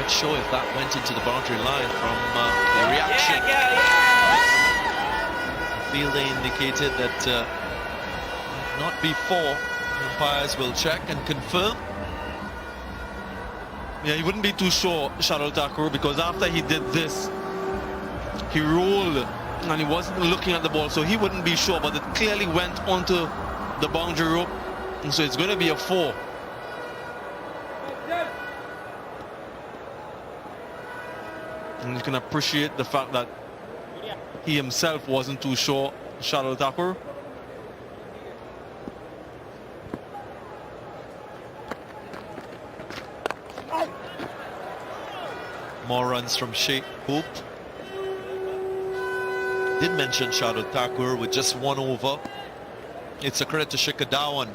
quite sure if that went into the boundary line from the reaction. The field they indicated that not before. Umpires will check and confirm. Yeah, he wouldn't be too sure, Shai Hope, because after he did this, he rolled and he wasn't looking at the ball, so he wouldn't be sure, but it clearly went onto the boundary rope, and so it's going to be a 4. And you can appreciate the fact that he himself wasn't too sure, Shai Hope. More runs from Shai Hope. Did mention Shai Hope with just 1 over. It's a credit to Shikhar Dhawan.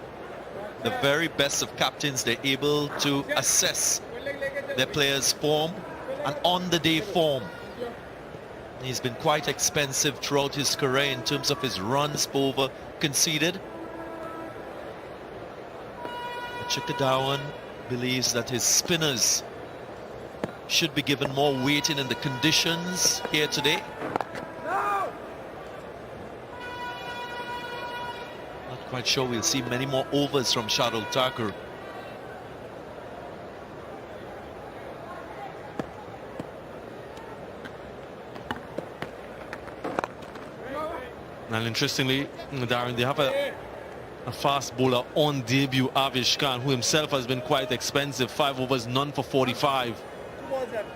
The very best of captains, they're able to assess their players' form and on-the-day form. He's been quite expensive throughout his career in terms of his runs per over conceded. But Shikhar Dhawan believes that his spinners should be given more weighting in the conditions here today. Not quite sure we'll see many more overs from Shai Hope. And interestingly, Darren, they have a fast bowler on debut, Avesh Khan, who himself has been quite expensive. 5 overs, none for 45.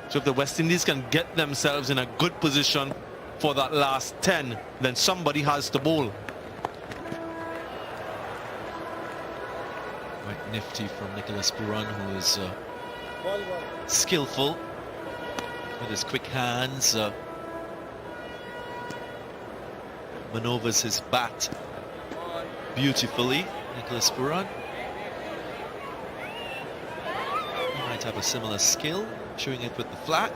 So if the West Indies can get themselves in a good position for that last 10, then somebody has to bowl. Quite nifty from Pooran, who is skillful with his quick hands. Maneuvers his bat beautifully. Pooran. He might have a similar skill, showing it with the flag.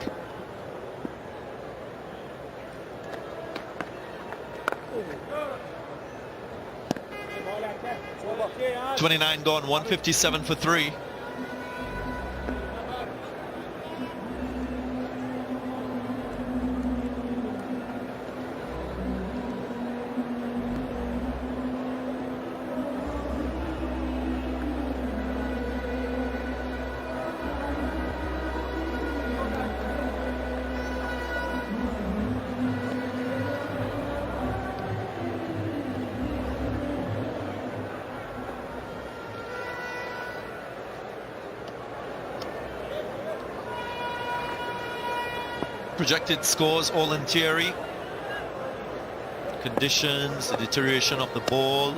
.29 gone, 157 for 3. Projected scores all in theory. Conditions, the deterioration of the ball,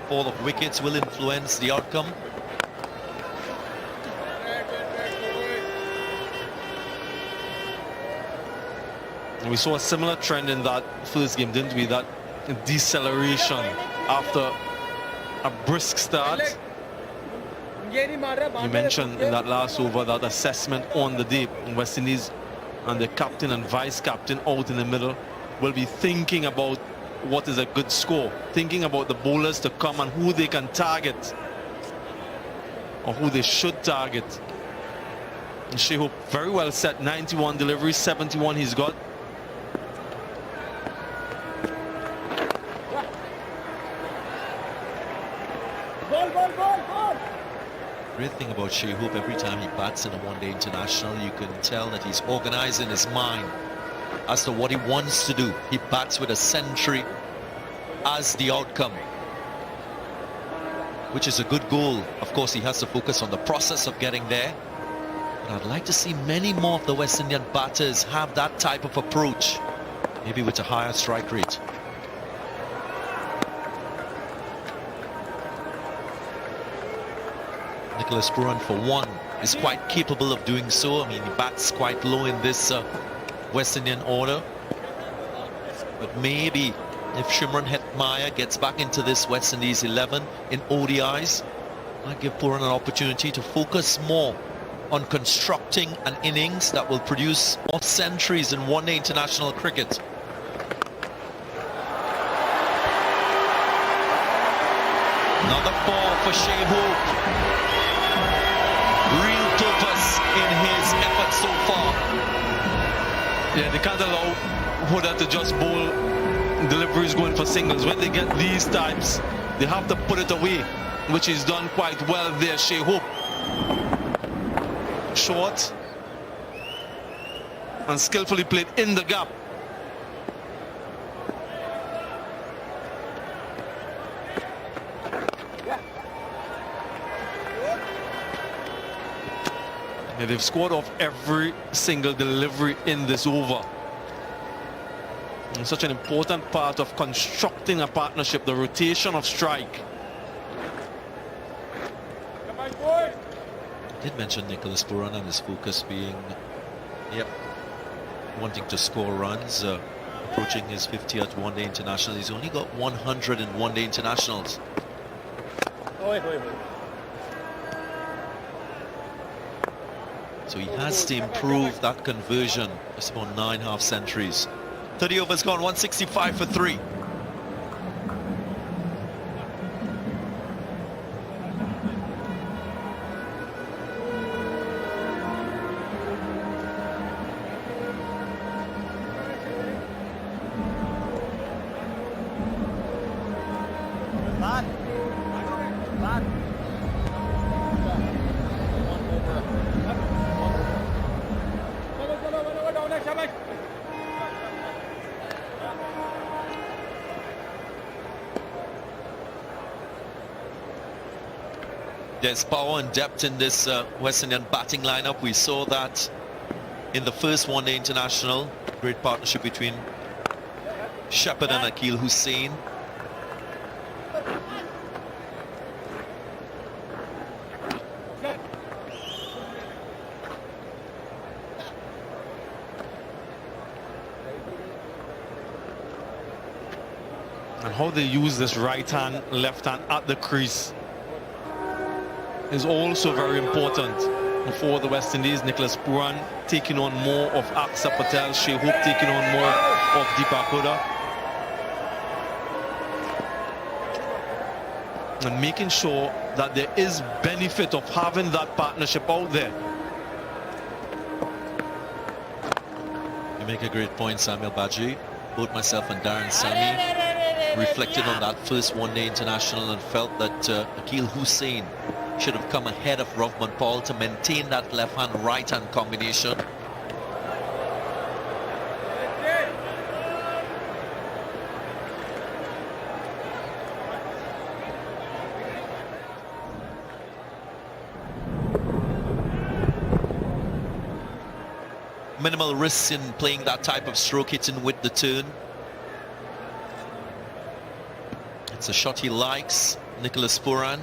fall of wickets will influence the outcome. And we saw a similar trend in that first game, didn't we? That deceleration after a brisk start. You mentioned in that last over that assessment on the day in West Indies, and the captain and vice captain out in the middle will be thinking about what is a good score, thinking about the bowlers to come and who they can target or who they should target. And Shai Hope very well set, 91 deliveries, 71 he's got. Great thing about Shai Hope, every time he bats in a one-day international, you can tell that he's organized in his mind as to what he wants to do. He bats with a century as the outcome, which is a good goal. Of course, he has to focus on the process of getting there. But I'd like to see many more of the West Indian batters have that type of approach, maybe with a higher strike rate. Pooran, for one, is quite capable of doing so. I mean, he bats quite low in this West Indian order. But maybe if Shimron Hetmyer gets back into this West Indies 11 in ODIs, might give Pooran an opportunity to focus more on constructing an innings that will produce more centuries in one-day international cricket. Another 4 for Shai Hope. Real purpose in his efforts to Yeah, they can't allow Huda to just bowl deliveries going for singles. When they get these types, they have to put it away, which is done quite well there. Shai Hope. Short. And skillfully played in the gap. Yeah, they've scored off every single delivery in this over. And such an important part of constructing a partnership, the rotation of strike. I did mention Nicholas Pooran and his focus being, wanting to score runs, approaching his 50th one-day international. He's only got 100 in one-day internationals. So he has to improve that conversion. It's about 9 half centuries. 30 overs gone, 165 for 3. There's power and depth in this West Indian batting lineup. We saw that in the first one-day international. Great partnership between Shepherd and Akil Hussain. And how they use this right hand, left hand at the crease is also very important for the West Indies. Nicholas Pooran taking on more of Aksa Patel, Shai Hope taking on more of Deepak Huda. And making sure that there is benefit of having that partnership out there. You make a great point, Samuel Baji. Both myself and Darren Sami reflected on that first one-day international and felt that Akil Hussain should have come ahead of Rovman Paul to maintain that left-hand, right-hand combination. Minimal risks in playing that type of stroke, hitting with the turn. It's a shot he likes, Nicholas Pooran.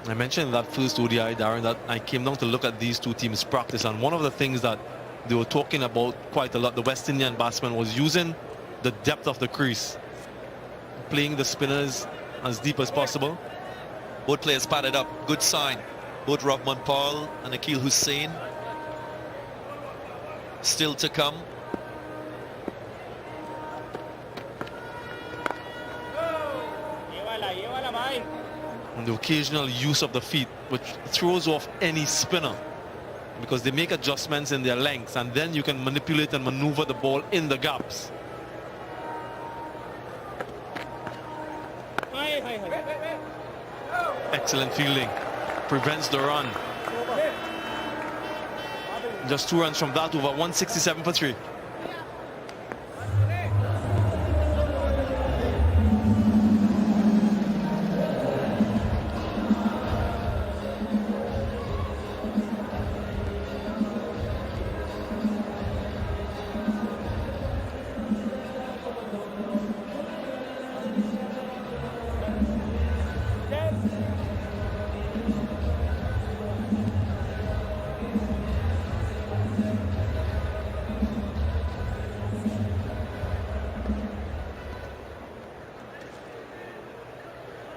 I mentioned in that first ODI, Darren, that I came down to look at these two teams practice, and one of the things that they were talking about quite a lot, the West Indian batsman, was using the depth of the crease, playing the spinners as deep as possible. Both players padded up, good sign. Both Rovman Paul and Akil Hussain still to come. And the occasional use of the feet, which throws off any spinner, because they make adjustments in their lengths, and then you can manipulate and maneuver the ball in the gaps. Excellent fielding, prevents the run. Just 2 runs from that over, 167 for 3.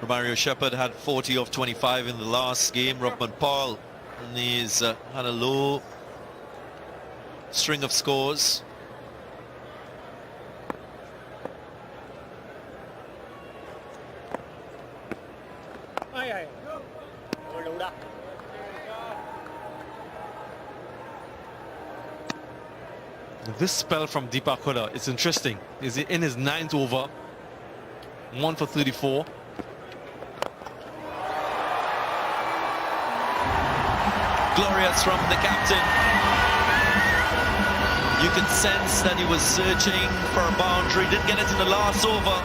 Mario Shepherd had 40 of 25 in the last game. Rovman Paul, he's had a low string of scores. This spell from Deepak Hooda, it's interesting. Is in his 9th over, 1 for 34. Glorious from the captain. You could sense that he was searching for a boundary, didn't get it in the last over,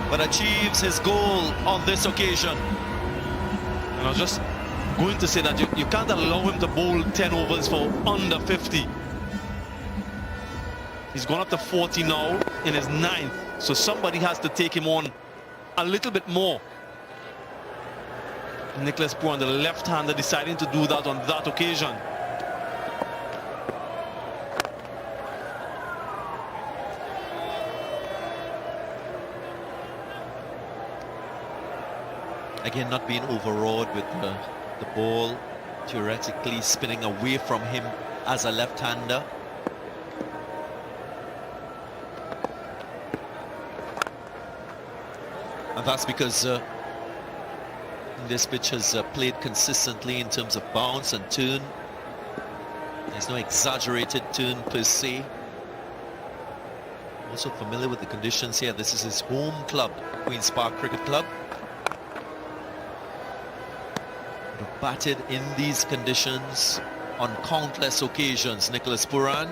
but achieves his goal on this occasion. And I was just going to say that you can't allow him to bowl 10 overs for under 50. He's gone up to 40 now in his 9th, so somebody has to take him on a little bit more. Nicholas Pooran, the left-hander, deciding to do that on that occasion. Again, not being overawed with the ball theoretically spinning away from him as a left-hander. And that's because this pitch has played consistently in terms of bounce and turn. There's no exaggerated turn per se. Also familiar with the conditions here. This is his home club, Queen's Park Cricket Club. Batted in these conditions on countless occasions, Nicholas Pooran.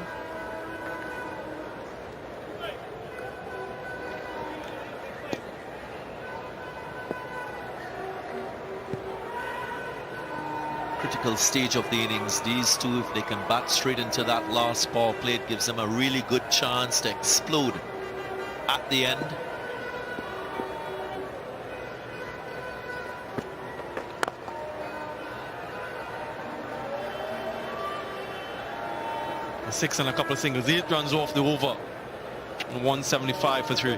Critical stage of the innings. These two, if they can bat straight into that last power play, it gives them a really good chance to explode at the end. A 6 and a couple of singles, 8 runs off the over, 175 for 3.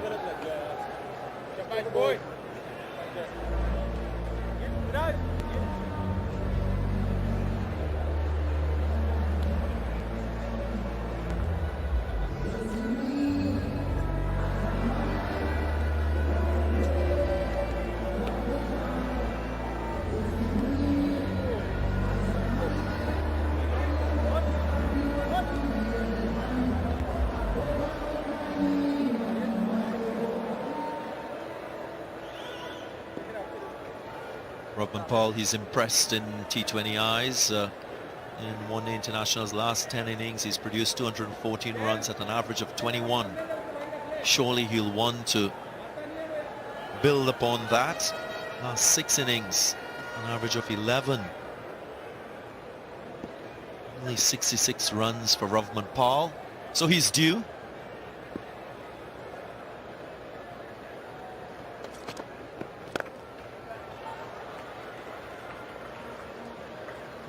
Robin Paul, he's impressed in T20Is. In one day international's last 10 innings, he's produced 214 runs at an average of 21. Surely he'll want to build upon that. Last 6 innings, an average of 11. Only 66 runs for Robin Paul, so he's due.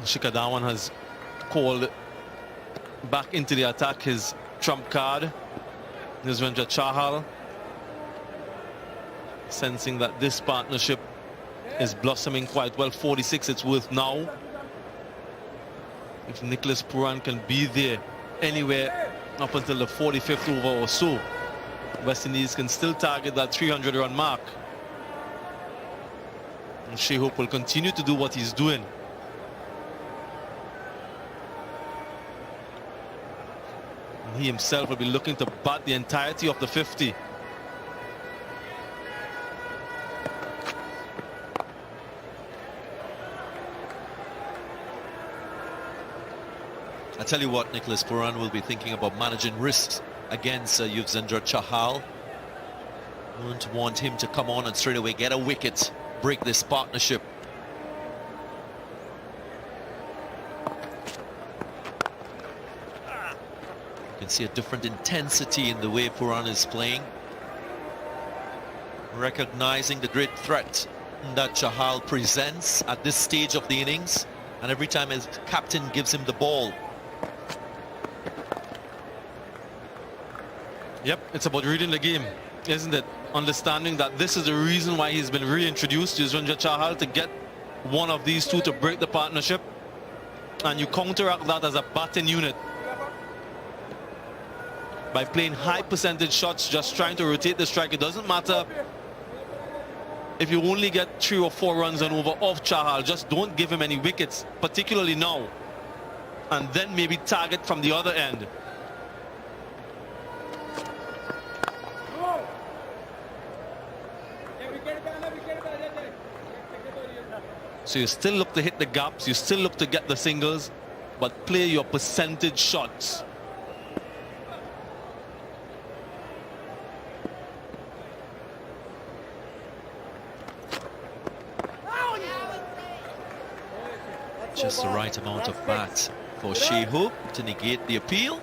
Shikhar Dhawan has called back into the attack his trump card, Yuzvendra Chahal, sensing that this partnership is blossoming quite well. 46 it's worth now. If Nicholas Pooran can be there anywhere up until the 45th over or so, West Indies can still target that 300-run mark. And Shai Hope will continue to do what he's doing. He himself will be looking to bat the entirety of the 50. I tell you what, Nicholas Pooran will be thinking about managing risks against Yuzvendra Chahal. Won't want him to come on and straight away get a wicket, break this partnership. You can see a different intensity in the way Pooran is playing, recognizing the great threat that Chahal presents at this stage of the innings, and every time his captain gives him the ball. Yep, it's about reading the game, isn't it? Understanding that this is the reason why he's been reintroduced, Yuzvendra Chahal, to get one of these two to break the partnership, and you counteract that as a batting unit by playing high percentage shots, just trying to rotate the strike. It doesn't matter if you only get 3 or 4 runs and over off Chahal. Just don't give him any wickets, particularly now, and then maybe target from the other end. So you still look to hit the gaps, you still look to get the singles, but play your percentage shots. Just the right amount of bat for Shai Hope to negate the appeal.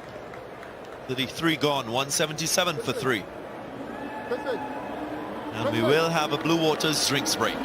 33 gone, 177 for 3. And we will have a Blue Waters drinks break.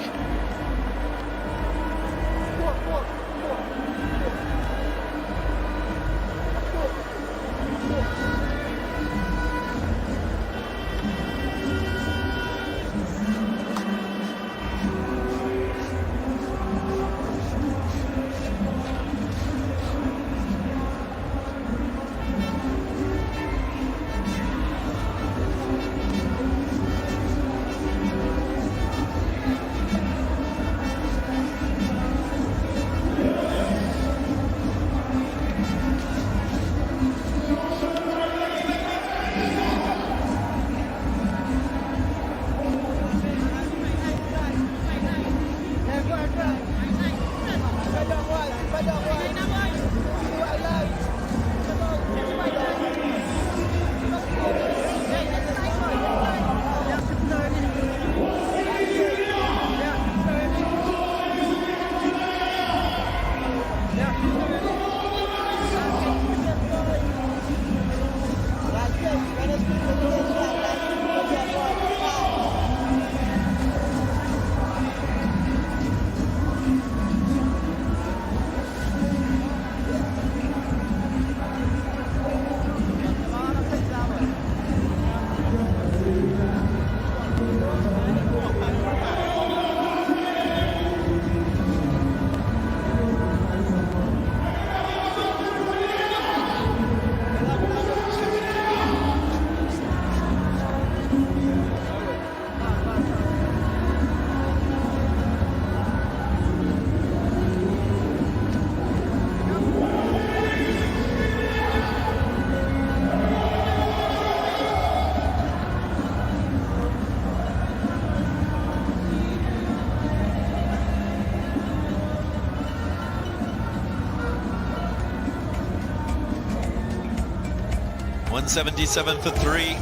.177 for 3.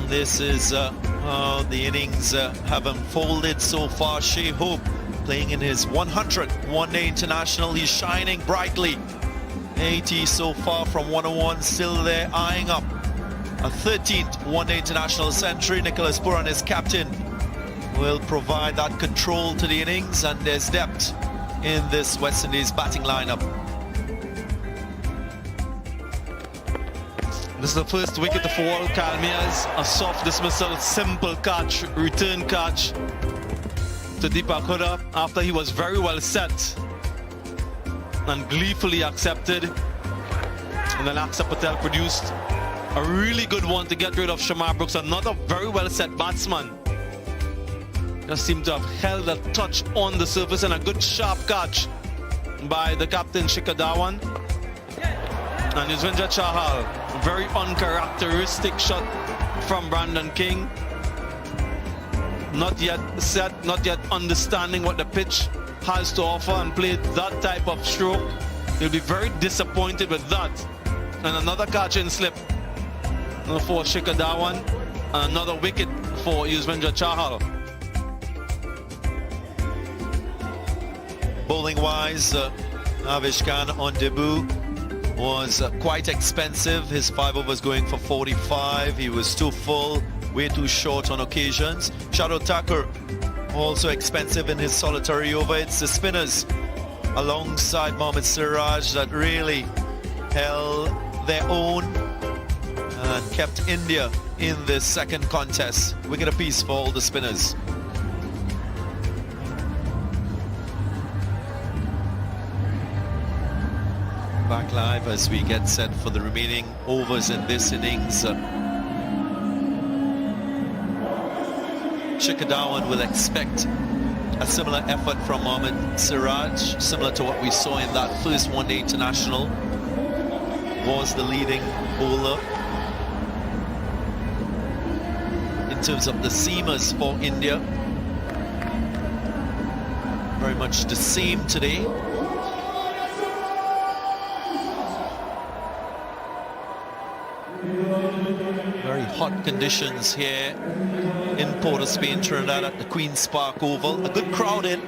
This is how the innings have unfolded so far. Shai Hope playing in his 100th one-day international. He's shining brightly. 80 so far from 101, still there, eyeing up a 13th one-day international century. Nicholas Pooran, his captain, will provide that control to the innings, and there's depth in this West Indies batting lineup. This is the first wicket to fall. Kalmia's a soft dismissal, simple catch, return catch to Deepak Hooda after he was very well set and gleefully accepted. And then Aksa Patel produced a really good one to get rid of Shamar Brooks, another very well set batsman. Just seemed to have held a touch on the surface, and a good sharp catch by the captain Shikhar Dhawan. And Yuzvendra Chahal, very uncharacteristic shot from Brandon King. Not yet set, not yet understanding what the pitch has to offer, and played that type of stroke. He'll be very disappointed with that. And another catch in slip for Shikhar Dhawan, and another wicket for Yuzvendra Chahal. Bowling wise, Avesh Khan on debut was quite expensive. His 5 overs going for 45. He was too full, way too short on occasions. Shardul Thakur also expensive in his solitary over. It's the spinners alongside Mohammad Siraj that really held their own and kept India in this second contest. Wicket apiece for all the spinners. Back live as we get set for the remaining overs in this innings. Shikhar Dhawan will expect a similar effort from Mohammad Siraj, similar to what we saw in that first one-day international. Was the leading bowler in terms of the seamers for India. very much the same today. Very hot conditions here in Port of Spain, Trinidad at the Queen's Park Oval. A good crowd in.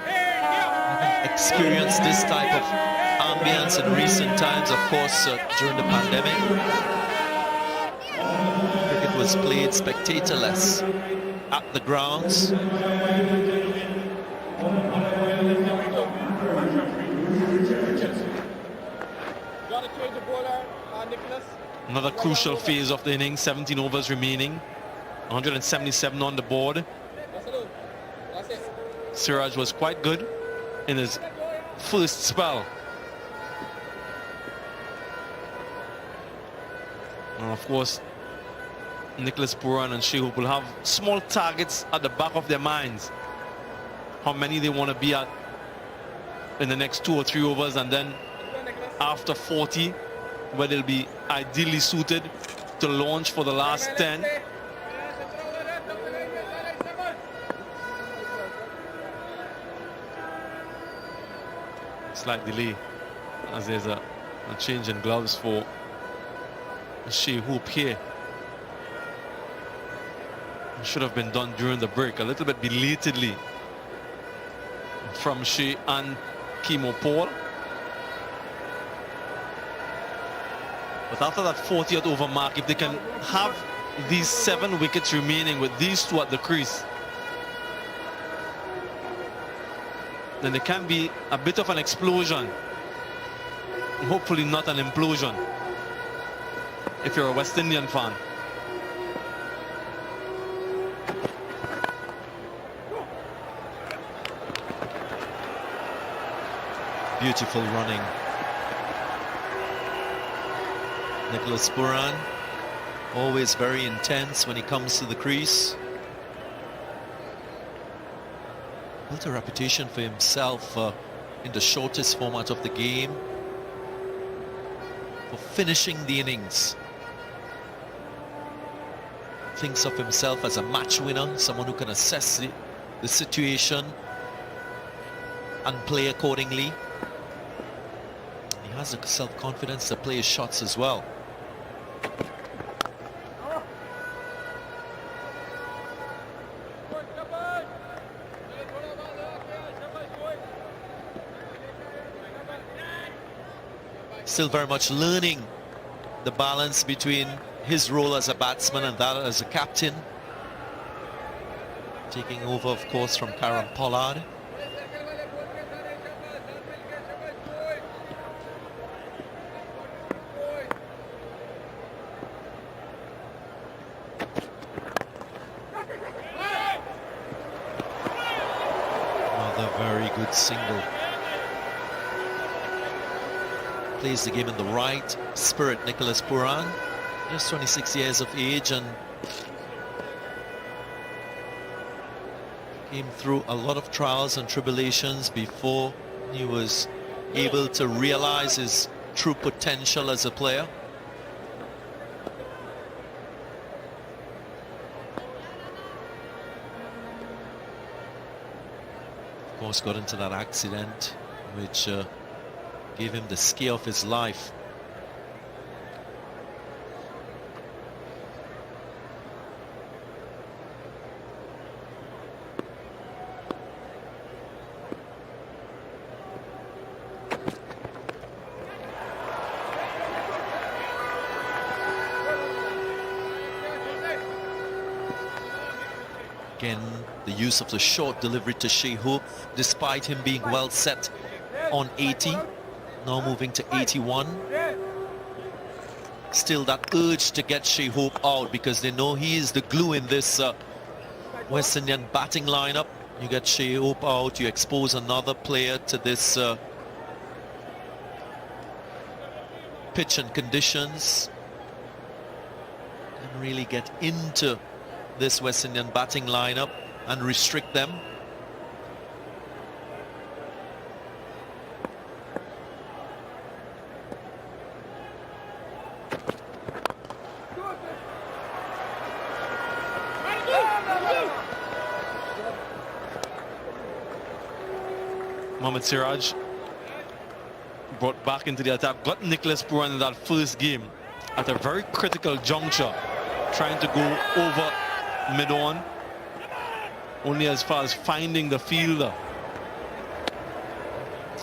Haven't experienced this type of ambience in recent times, of course, during the pandemic. Cricket was played spectatorless at the grounds. Another crucial phase of the innings, 17 overs remaining, 177 on the board. Siraj was quite good in his first spell. And of course, Nicholas Pooran and Shai Hope will have small targets at the back of their minds. How many they want to be at in the next 2 or 3 overs, and then after 40, where they'll be ideally suited to launch for the last 10. Slight delay as there's a change in gloves for Shai Hope here. It should have been done during the break, a little bit belatedly from Shai and Kimo Paul. But after that 40th over mark, if they can have these 7 wickets remaining with these 2 at the crease, then there can be a bit of an explosion. Hopefully not an implosion, if you're a West Indian fan. Beautiful running. Nicholas Pooran, always very intense when he comes to the crease. Built a reputation for himself in the shortest format of the game, for finishing the innings. Thinks of himself as a match winner, someone who can assess the situation and play accordingly. He has the self-confidence to play his shots as well. Still very much learning the balance between his role as a batsman and that as a captain. Taking over, of course, from Karen Pollard. Another very good single. Plays the game in the right spirit, Nicholas Pooran. Just 26 years of age and came through a lot of trials and tribulations before he was able to realize his true potential as a player. Of course, got into that accident which gave him the scare of his life. Again, the use of the short delivery to Shai Hope, despite him being well set on 80. Now moving to 81. Still that urge to get Shai Hope out because they know he is the glue in this West Indian batting lineup. You get Shai Hope out, you expose another player to this pitch and conditions, and really get into this West Indian batting lineup and restrict them. Mohamed Siraj brought back into the attack, got Nicholas Pooran in that first game at a very critical juncture, trying to go over mid-on, only as far as finding the fielder.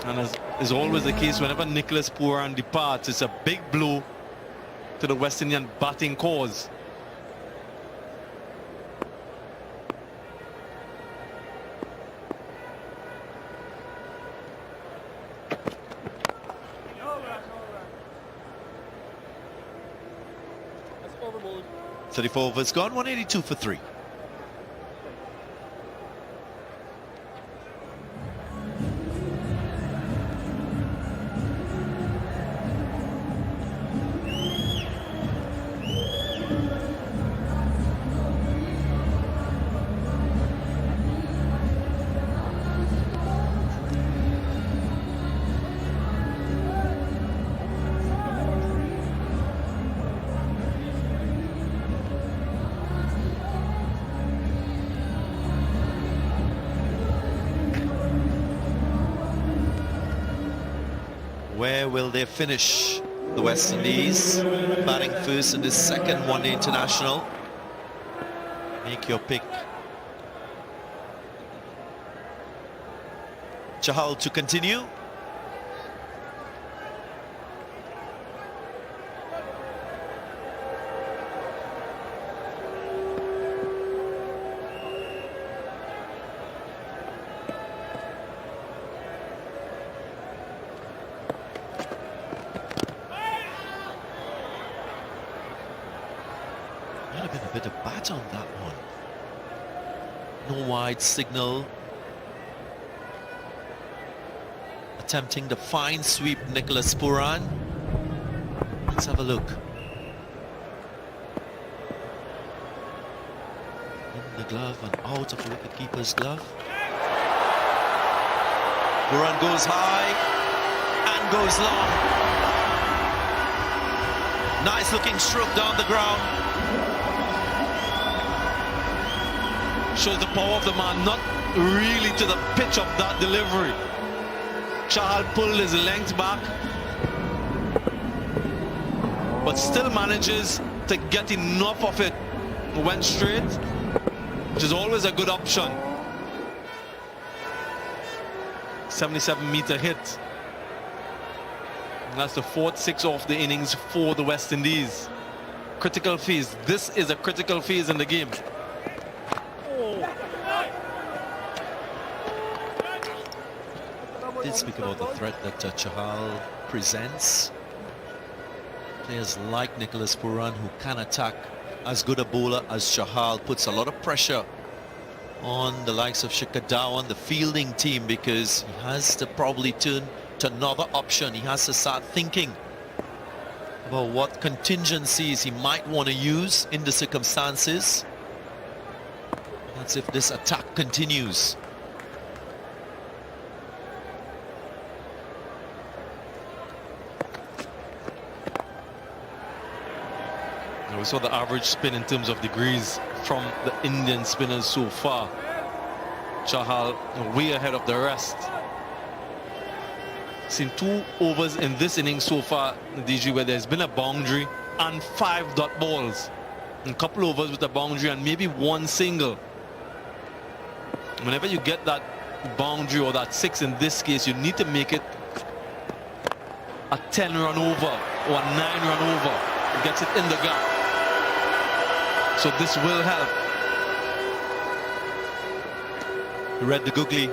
And as is always the case, whenever Nicholas Pooran departs, it's a big blow to the West Indian batting cause. Overboard. 34 overs gone, 182 for 3. Where will they finish? The West Indies batting first in this second one-day international. Make your pick. Chahal to continue. Might have been a bit of bat on that one. No wide signal. Attempting the fine sweep, Nicholas Pooran. Let's have a look. In the glove and out of the wicketkeeper's glove. Pooran goes high and goes long. Nice looking stroke down the ground. Shows the power of the man, not really to the pitch of that delivery. Chahal pulled his length back, but still manages to get enough of it. Went straight, which is always a good option. 77-meter hit. And that's the fourth six of the innings for the West Indies. Critical phase. This is a critical phase in the game. Did speak about the threat that Chahal presents. Players like Nicholas Pooran, who can attack, as good a bowler as Chahal, puts a lot of pressure on the likes of Shikhar Dhawan, the fielding team, because he has to probably turn to another option. He has to start thinking about what contingencies he might want to use in the circumstances. That's if this attack continues. We saw the average spin in terms of degrees from the Indian spinners so far. Chahal way ahead of the rest. Seen 2 overs in this inning so far, DG, where there's been a boundary and 5 dot balls. A couple overs with a boundary and maybe 1 single. Whenever you get that boundary or that 6 in this case, you need to make it a 10-run over or a 9-run over. It gets it in the gap. So this will help. Read the googly,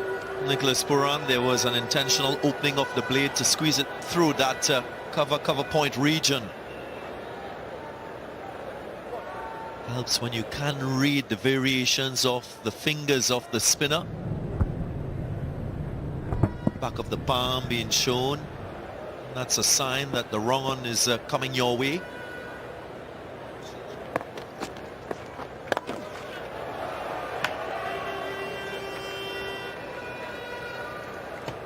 Nicholas Pooran. There was an intentional opening of the blade to squeeze it through that cover point region. Helps when you can read the variations of the fingers of the spinner. Back of the palm being shown. That's a sign that the wrong one is coming your way.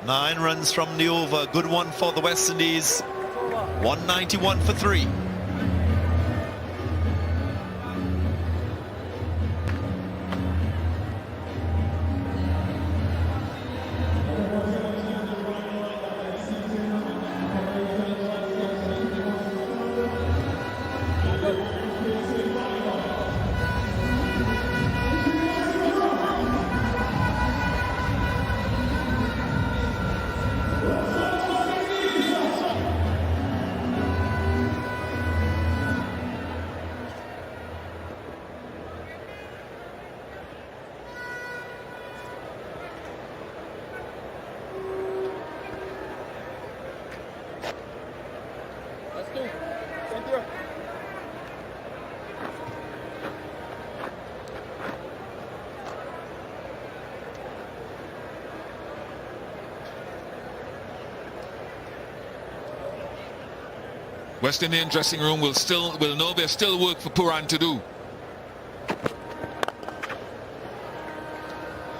Nine runs from the over. Good one for the West Indies. 191 for 3. West Indian dressing room will know there's still work for Pooran to do.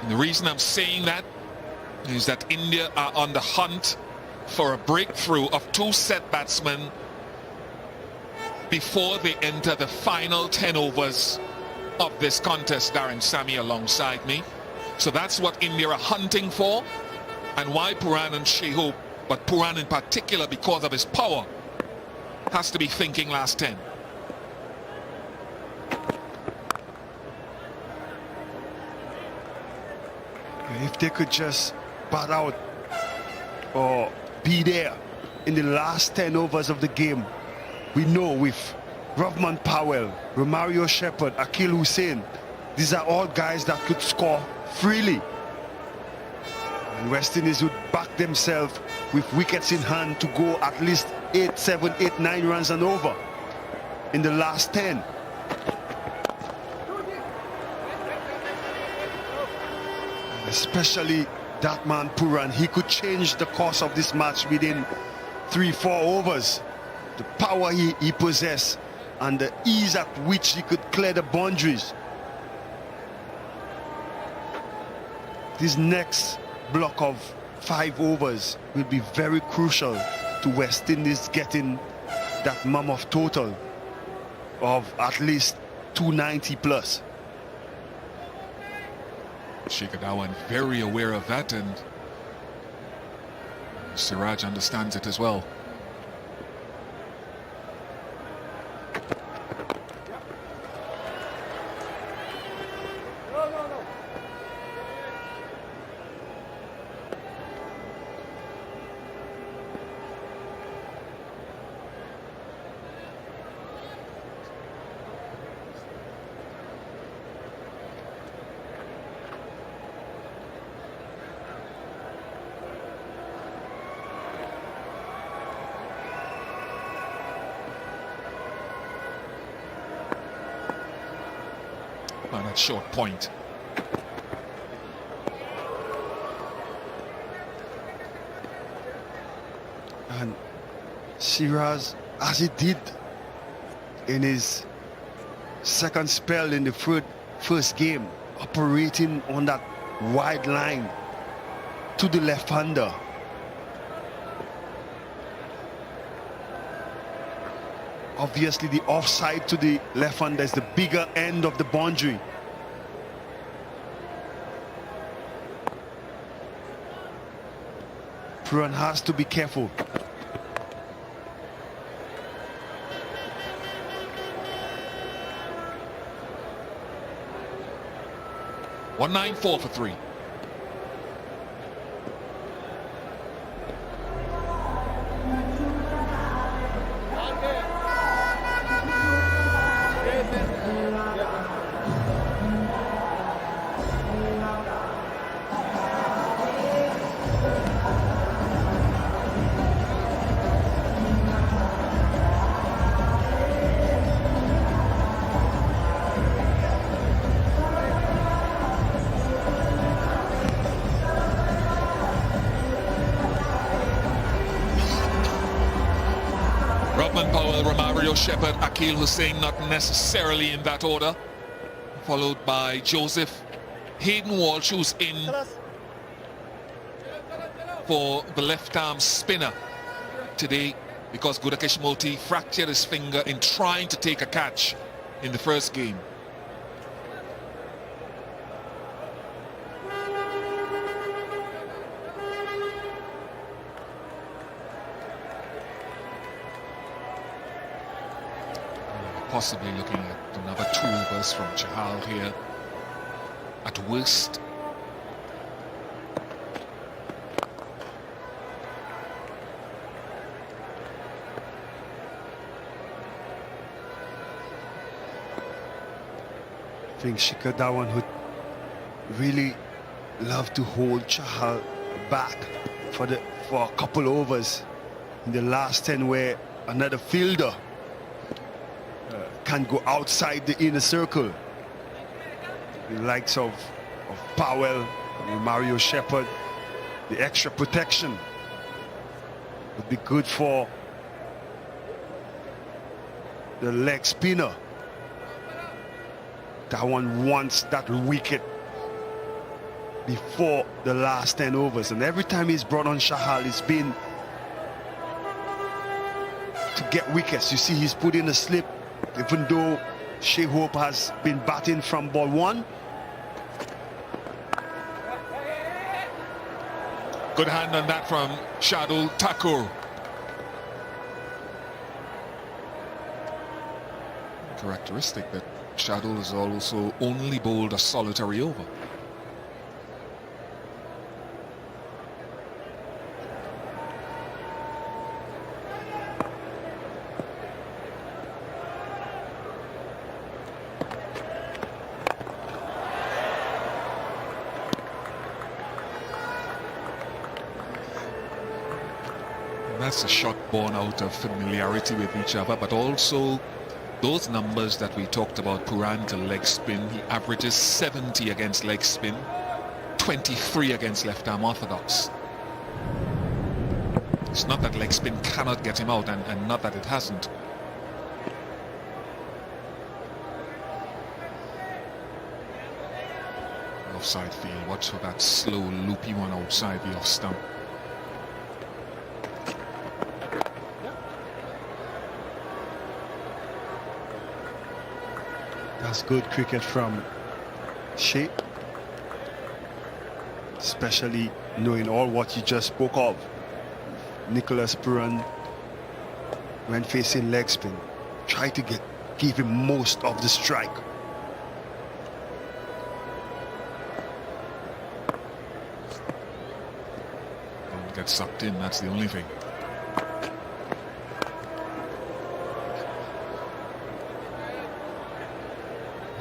And the reason I'm saying that is that India are on the hunt for a breakthrough of 2 set batsmen before they enter the final 10 overs of this contest. Darren Sammy alongside me. So that's what India are hunting for, and why Pooran and Shai Hope, but Pooran in particular because of his power, has to be thinking last 10. If they could just bat out or be there in the last 10 overs of the game, we know with Rovman Powell, Romario Shepherd, Akil Hussain, these are all guys that could score freely. And West Indies would back themselves with wickets in hand to go at least 8, 7, 8, 9 runs and over in the last 10. Especially that man Pooran, he could change the course of this match within 3, 4 overs. The power he possessed and the ease at which he could clear the boundaries. This next block of 5 overs will be very crucial to West Indies getting that mammoth total of at least 290 plus. Shikhar Dhawan very aware of that, and Siraj understands it as well. On that short point. And Siraj, as he did in his second spell in the first game, operating on that wide line to the left-hander. Obviously, the offside to the left-hander is the bigger end of the boundary. Pooran has to be careful. .194 for 3. Rovman Powell, Romario Shepherd, Akil Hussain, not necessarily in that order. Followed by Joseph. Hayden Walsh, who's in for the left-arm spinner today because Gudakesh Moti fractured his finger in trying to take a catch in the first game. Possibly looking at another 2 overs from Chahal here at worst. I think Shikhar Dhawan would really love to hold Chahal back for a couple overs in the last 10 where another fielder can go outside the inner circle. The likes of Powell, Mario Shepherd, the extra protection would be good for the leg spinner. Dhawan wants that wicket before the last 10 overs, and every time he's brought on Shahal, it's been to get wickets. You see, he's put in a slip, even though Shai Hope has been batting from ball 1. Good hand on that from Shardul Thakur. Characteristic that Shardul has also only bowled a solitary over. That's a shot born out of familiarity with each other, but also those numbers that we talked about. Pooran to leg spin, he averages 70 against leg spin, 23 against left arm orthodox. It's not that leg spin cannot get him out, and not that it hasn't. Offside field, watch for that slow loopy one outside the off stump. That's good cricket from Shai, especially knowing all what you just spoke of. Nicholas Pooran, when facing leg spin, try to give him most of the strike. Don't get sucked in, that's the only thing.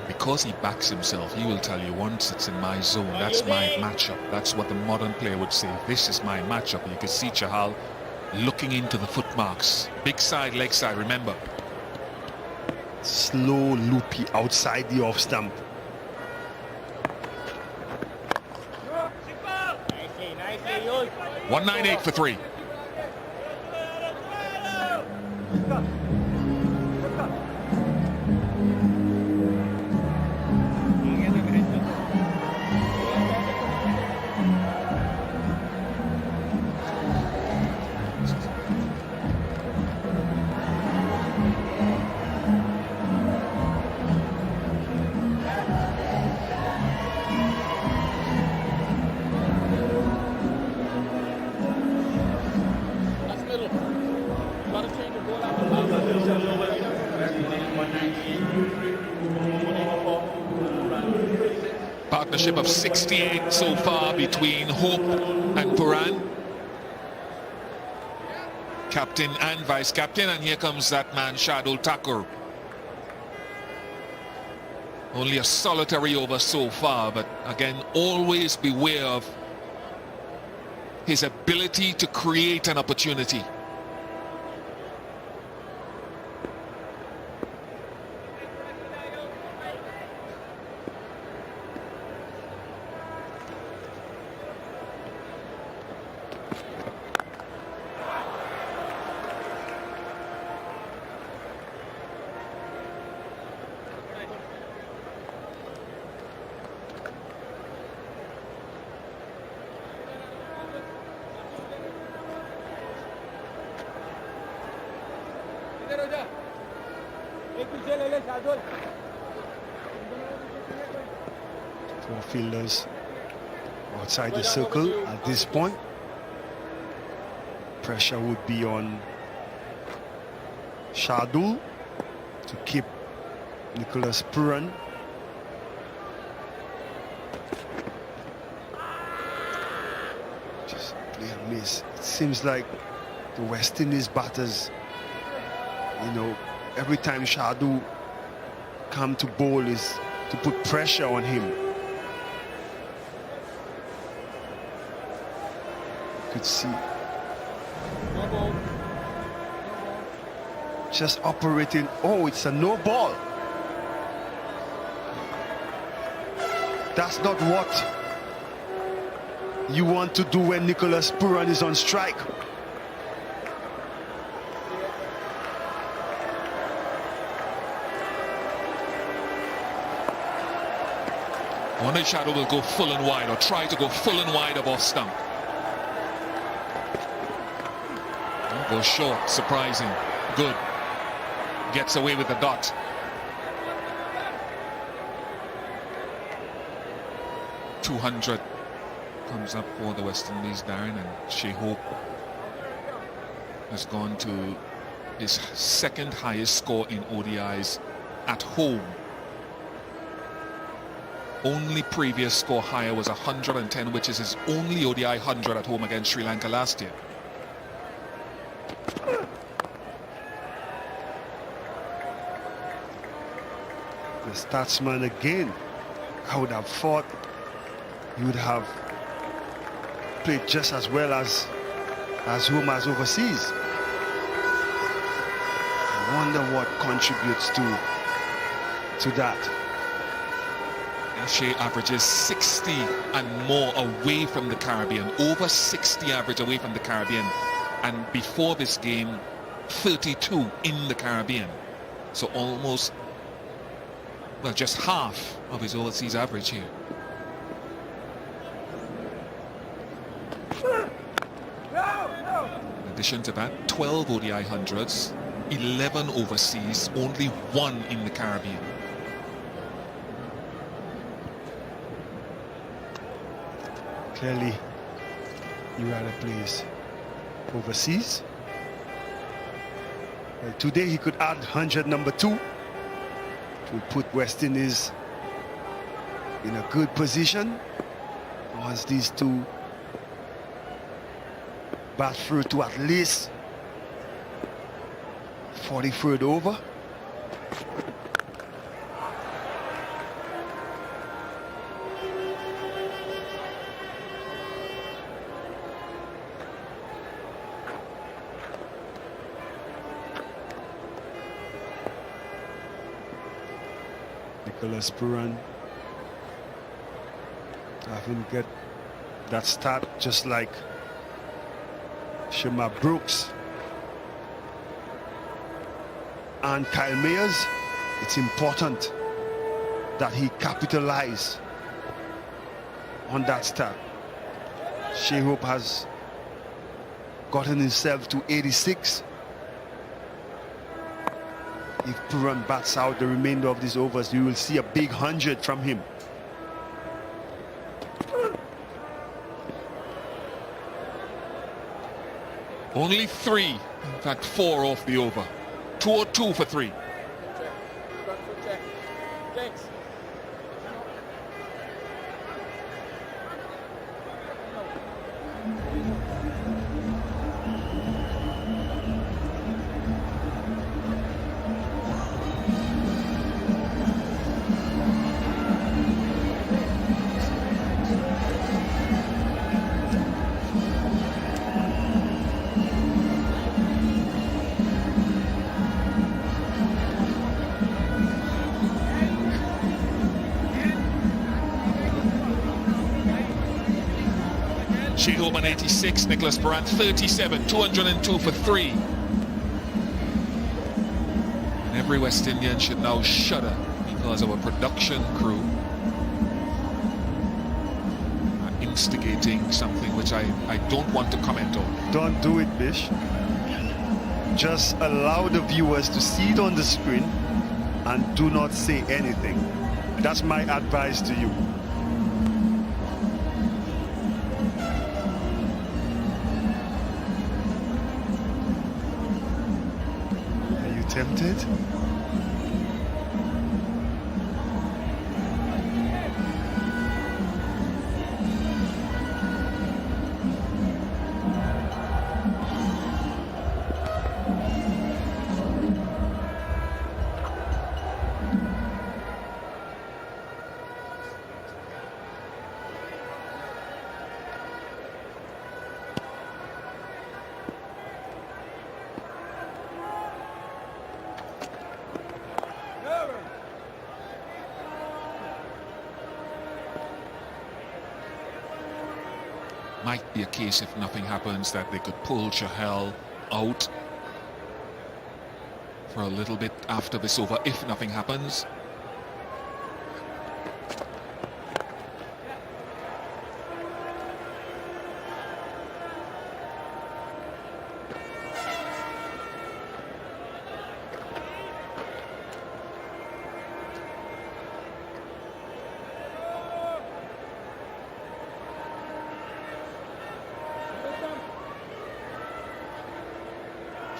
Because he backs himself, he will tell you, once it's in my zone, that's my matchup. That's what the modern player would say. This is my matchup. You can see Chahal looking into the footmarks. Big side, leg side, remember. Slow, loopy outside the off stump. 198 for 3. Partnership of 68 so far between Hope and Pooran. Captain and vice captain, and here comes that man Shardul Thakur. Only a solitary over so far, but again, always beware of his ability to create an opportunity. Four fielders outside the circle at this point. Pressure would be on Shardul to keep Nicholas Pooran. Just play and miss. It seems like the West Indies batters, you know, every time Shardul come to bowl is to put pressure on him. You could see just operating. Oh, it's a no ball. That's not what you want to do when Nicholas Pooran is on strike. One shadow will go full and wide, or try to go full and wide of off stump. Goes short, surprising. Good. Gets away with the dot. .200 comes up for the West Indies, Darren, and Shai Hope has gone to his second highest score in ODIs at home. Only previous score higher was 110, which is his only ODI 100 at home against Sri Lanka last year. The statsman again. I would have thought he would have played just as well as home as overseas. I wonder what contributes to that. Shai averages 60 and more away from the Caribbean, over 60 average away from the Caribbean, and before this game 32 in the Caribbean, so almost, well, just half of his overseas average here. In addition to that, 12 ODI hundreds, 11 overseas, only 1 in the Caribbean. Clearly, he rather plays overseas. Well, today he could add 100 number 2 to put West Indies in a good position once these two bat through to at least 43rd over. Pooran having get that start just like Shema Brooks and Kyle Mayers. It's important that he capitalize on that start. Shai Hope has gotten himself to 86. If Pooran bats out the remainder of these overs, you will see a big 100 from him. Only 3, in fact 4 off the over. 202 for 3. Shai Hope on 86, Nicholas Pooran 37, 202 for 3. And every West Indian should now shudder because our production crew are instigating something which I don't want to comment on. Don't do it, Bish. Just allow the viewers to see it on the screen and do not say anything. That's my advice to you. Tempted? Might be a case, if nothing happens, that they could pull Chahal out for a little bit after this over, if nothing happens.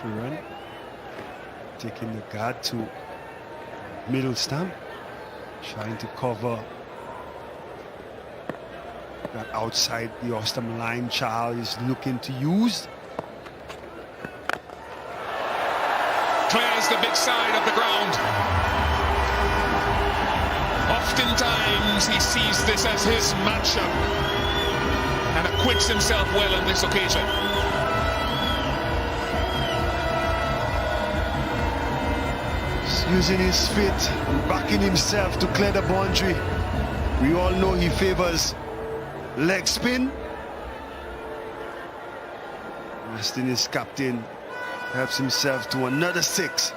Pooran taking the guard to middle stump, trying to cover that outside the off-stump line. Charles is looking to use. Clears the big side of the ground. Oftentimes he sees this as his matchup and acquits himself well on this occasion. He's using his feet and backing himself to clear the boundary. We all know he favors leg spin. Resting his captain, helps himself to another 6.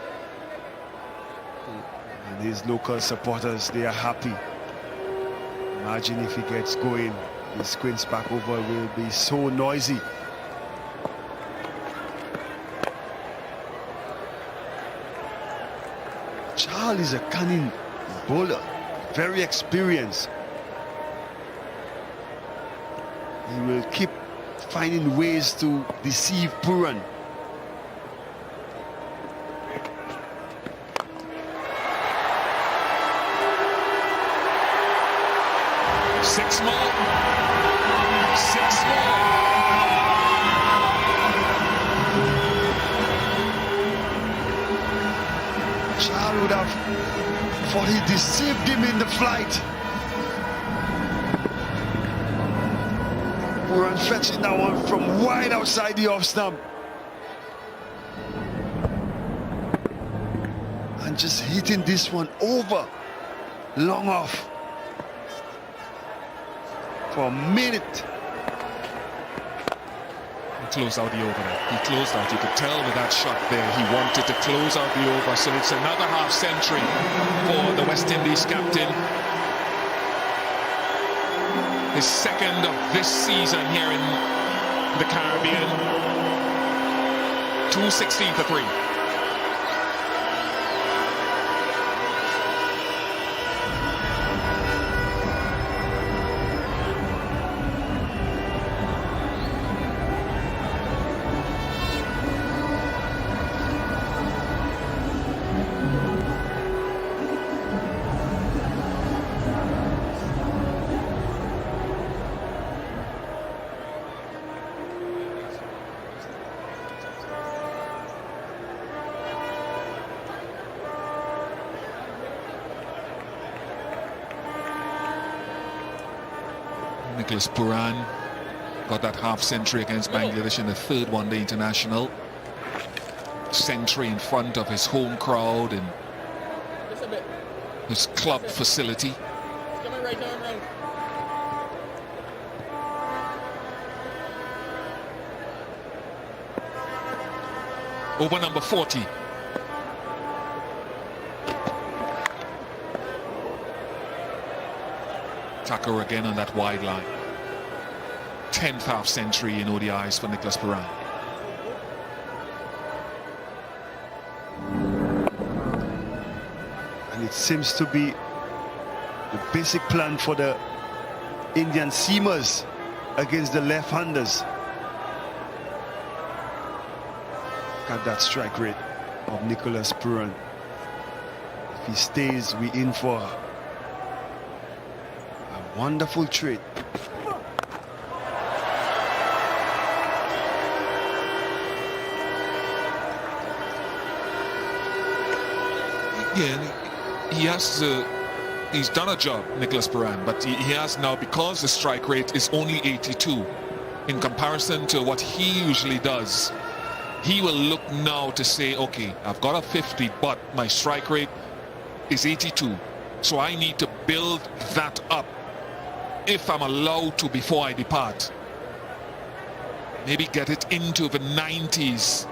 And his local supporters, they are happy. Imagine if he gets going, the squints back over will be so noisy. Charles is a cunning bowler, very experienced. He will keep finding ways to deceive Pooran. Six more. 6 more. Charles would have thought he deceived him in the flight. Pooran fetching that one from wide outside the off stump. And just hitting this one over, long off. For a minute. He closed out the over there. He closed out. You could tell with that shot there he wanted to close out the over. So it's another half century for the West Indies captain. His second of this season here in the Caribbean. 216 for 3. Nicholas Pooran got that half century against Bangladesh in the 3rd one-day international. Century in front of his home crowd and his club facility. Over number 40. Tucker again on that wide line. 10th half century in ODIs for Nicholas Pooran. And it seems to be the basic plan for the Indian seamers against the left-handers. Got that strike rate of Nicholas Pooran. If he stays, we in for a wonderful trade. Yeah, he's done a job, Nicholas Pooran, but he has now, because the strike rate is only 82 in comparison to what he usually does, he will look now to say, okay, I've got a 50, but my strike rate is 82, so I need to build that up if I'm allowed to before I depart. Maybe get it into the 90s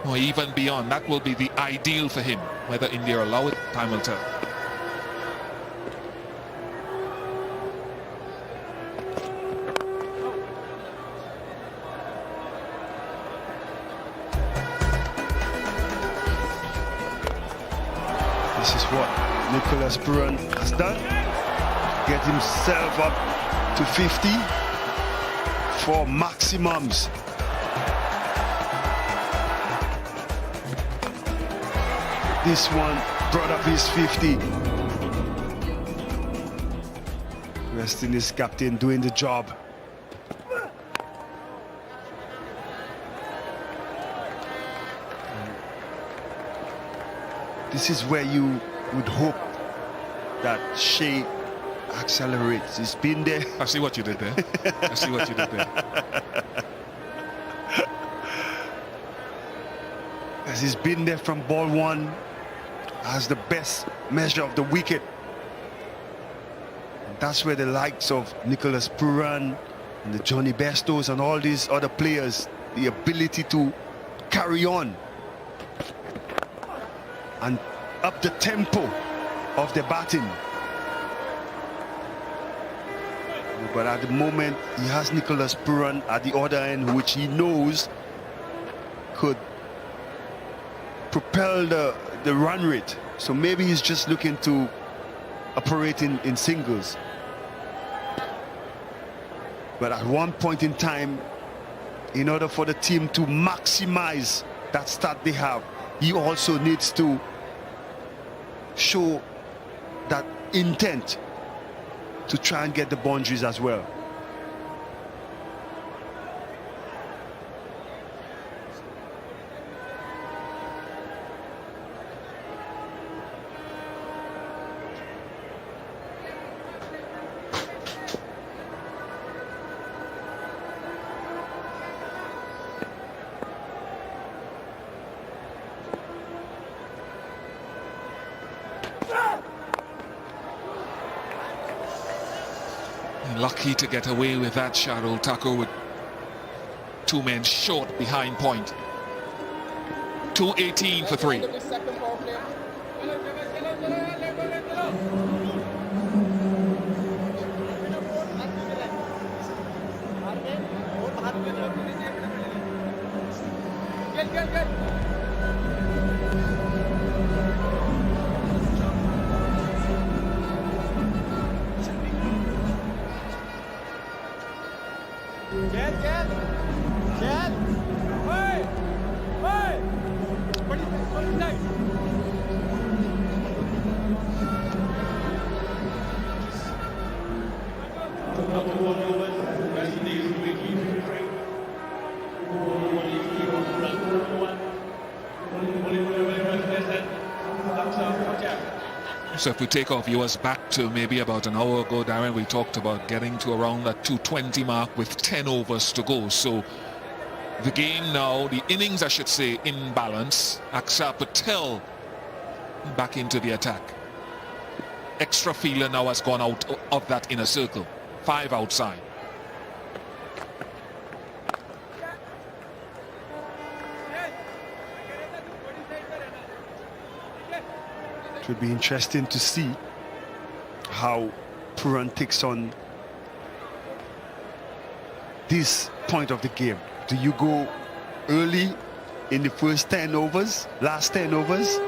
or even beyond. That will be the ideal for him. Whether India allow it, time will tell. This is what Nicholas Pooran has done. Get himself up to 50 for maximums. this one, brought up his 50. West Indies captain doing the job. This is where you would hope that Shai accelerates. He's been there. I see what you did there. I see what you did there. As he's been there from ball one, as the best measure of the wicket. And that's where the likes of Nicholas Pooran and the Johnny Bestos and all these other players, the ability to carry on and up the tempo of the batting. But at the moment, he has Nicholas Pooran at the other end, which he knows could propel the run rate. So maybe he's just looking to operate in singles. But at one point in time, in order for the team to maximize that start they have, he also needs to show that intent to try and get the boundaries as well. Lucky to get away with that, Sharul Thakur, with 2 men short behind point. 2:18 for 3. So if we take our viewers back to maybe about an hour ago, Darren, we talked about getting to around that 220 mark with 10 overs to go. So the game now, the innings I should say, in balance. Akshar Patel back into the attack. Extra fielder now has gone out of that inner circle. 5 outside. It would be interesting to see how Pooran takes on this point of the game. Do you go early in the first 10 overs, last 10 overs?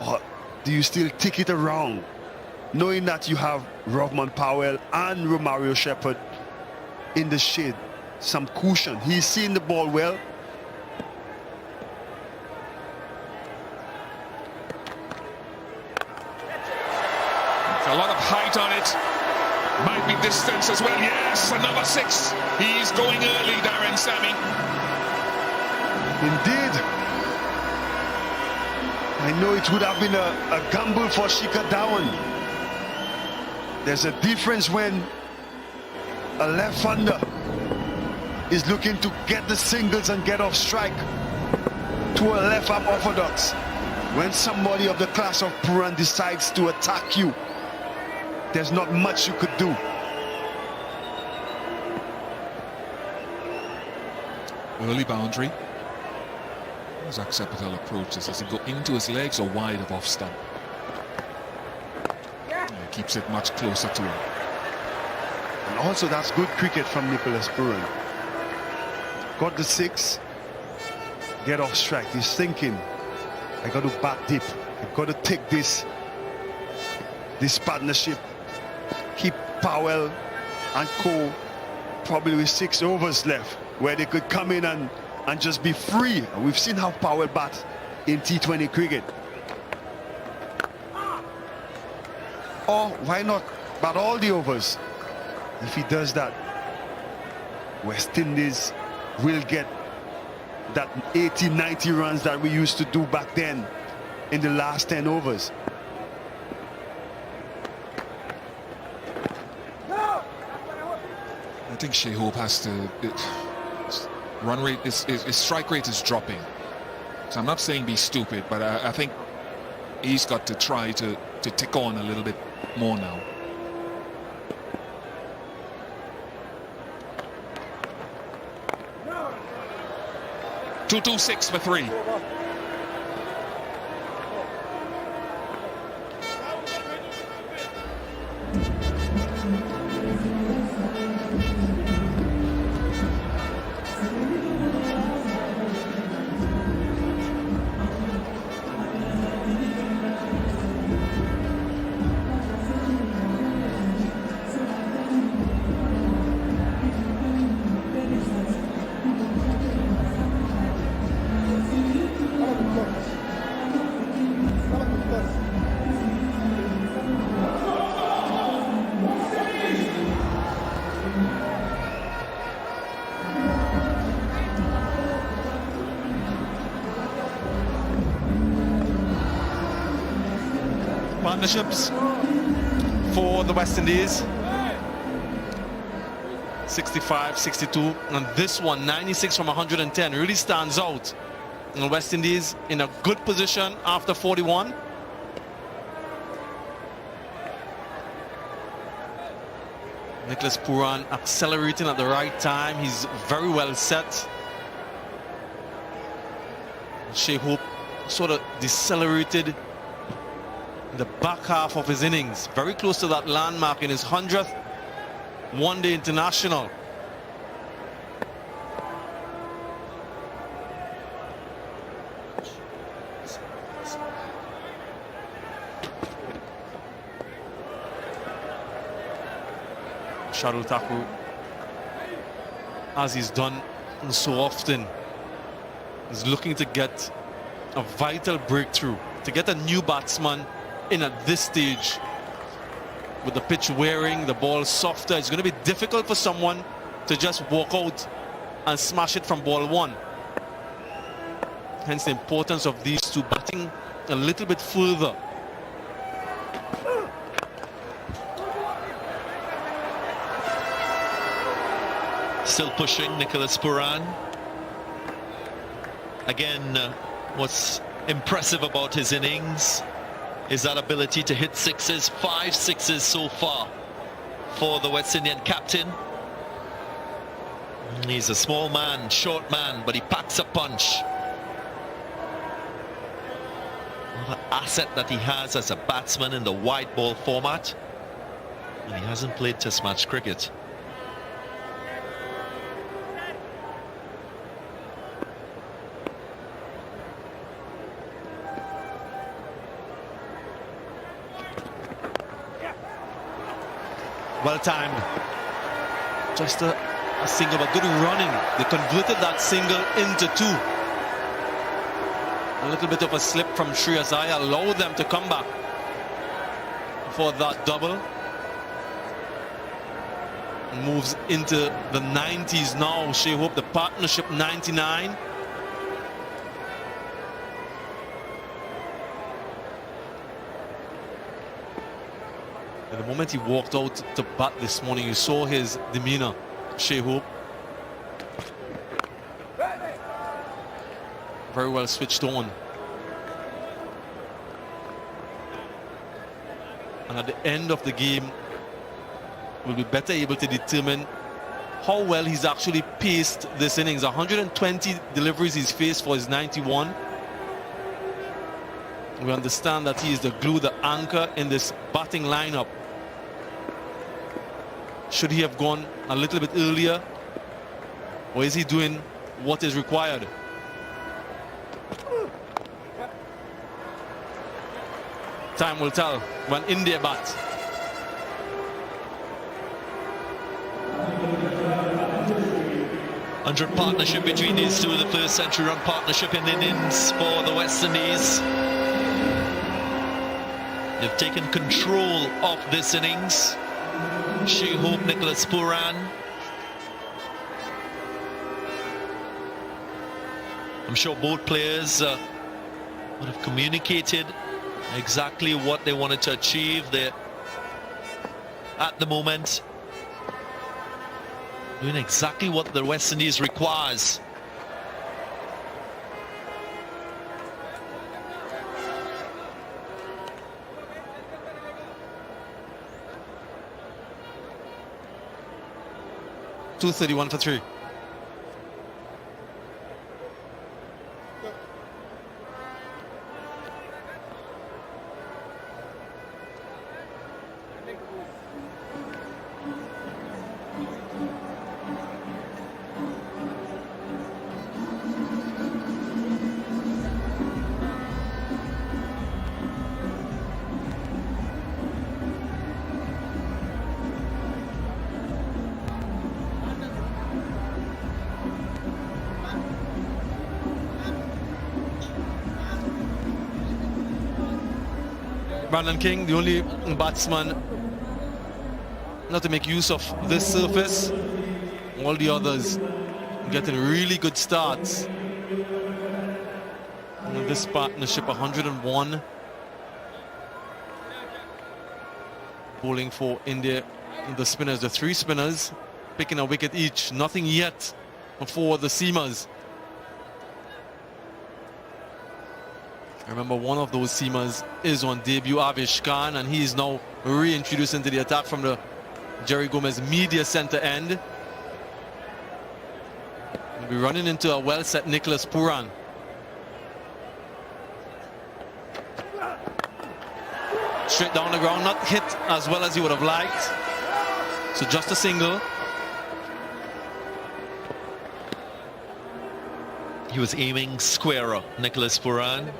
Or do you still tick it around, knowing that you have Rovman Powell and Romario Shepherd in the shade, some cushion? He's seeing the ball well. A lot of height on it. Might be distance as well. Yes, another 6. He's going early, Darren Sammy. Indeed. I know it would have been a gamble for Shikhar Dhawan. There's a difference when a left-hander is looking to get the singles and get off strike to a left-arm orthodox. When somebody of the class of Pooran decides to attack you, there's not much you could do. Early boundary. As Akshar Patel approaches, does he go into his legs or wide of off stump? Yeah, he keeps it much closer to him. And also that's good cricket from Nicholas Pooran. Got the 6, get off strike. He's thinking, I got to bat deep. I got to take this partnership. Keep Powell and Co probably with 6 overs left, where they could come in and just be free. And we've seen how Powell bats in T20 cricket. Or why not bat all the overs? If he does that, West Indies will get that 80, 90 runs that we used to do back then in the last 10 overs. I think Shai Hope has to. Run rate his strike rate is dropping. So I'm not saying be stupid, but I think he's got to try to tick on a little bit more now. No. 2-2-6 for 3. Partnerships for the West Indies. 65, 62, and this one 96 from 110 really stands out. And the West Indies in a good position after 41. Nicholas Pooran accelerating at the right time. He's very well set. Shai Hope sort of decelerated in the back half of his innings, very close to that landmark in his 100th one-day international. Shardul Thakur, as he's done so often, is looking to get a vital breakthrough, to get a new batsman in at this stage. With the pitch wearing, the ball softer, it's going to be difficult for someone to just walk out and smash it from ball one. Hence the importance of these two batting a little bit further. Still pushing Nicholas Pooran. Again, what's impressive about his innings is that ability to hit sixes. 5 sixes so far for the West Indian captain. He's a small man, short man, but he packs a punch. What an asset that he has as a batsman in the white ball format. And he hasn't played Test match cricket. Well timed. Just a single, but good running. They converted that single into 2. A little bit of a slip from Shreyas Iyer allowed them to come back for that double. Moves into the 90s now. Shai Hope, the partnership 99. At the moment he walked out to bat this morning, you saw his demeanor. Shai Hope, very well switched on. And at the end of the game, we'll be better able to determine how well he's actually paced this innings. 120 deliveries he's faced for his 91. We understand that he is the glue, the anchor in this batting lineup. Should he have gone a little bit earlier, or is he doing what is required? Time will tell when India bat. 100 partnership between these two, the first century run partnership in innings for the West Indies. They've taken control of this innings. Shai Hope, Nicholas Pooran. I'm sure both players would have communicated exactly what they wanted to achieve. They're at the moment doing exactly what the West Indies requires. .231 for 3. Brandon King, the only batsman not to make use of this surface. All the others getting really good starts. In this partnership, 101. Bowling for India, the spinners, the 3 spinners, picking a wicket each. Nothing yet for the seamers. Remember, one of those seamers is on debut, Avesh Khan, and he is now reintroduced into the attack from the Jerry Gomez media center end. We'll be running into a well-set Nicholas Pooran. Straight down the ground, not hit as well as he would have liked. So just a single. He was aiming squarer, Nicholas Pooran.